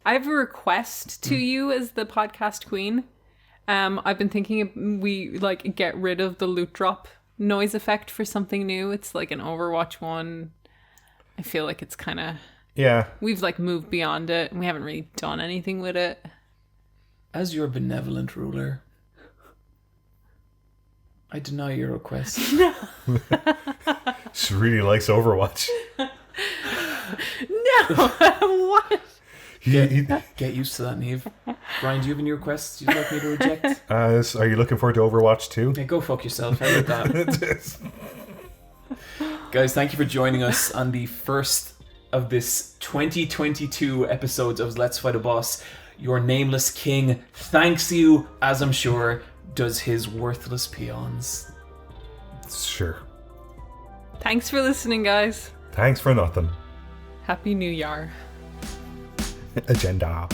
I have a request to you as the podcast queen. I've been thinking we like get rid of the loot drop noise effect for something new. It's like an Overwatch one. I feel like it's kind of
Yeah.
we've like moved beyond it and we haven't really done anything with it.
As your benevolent ruler, I deny your request.
She really likes Overwatch.
No, what?
Get used to that, Niamh. Brian, do you have any requests you'd like me to reject?
Are you looking forward to Overwatch 2?
Yeah, go fuck yourself. How about that? Guys, thank you for joining us on the first of this 2022 episodes of Let's Fight a Boss. Your nameless king thanks you, as I'm sure does his worthless peons.
Sure.
Thanks for listening, guys.
Thanks for nothing.
Happy New Year.
Agenda.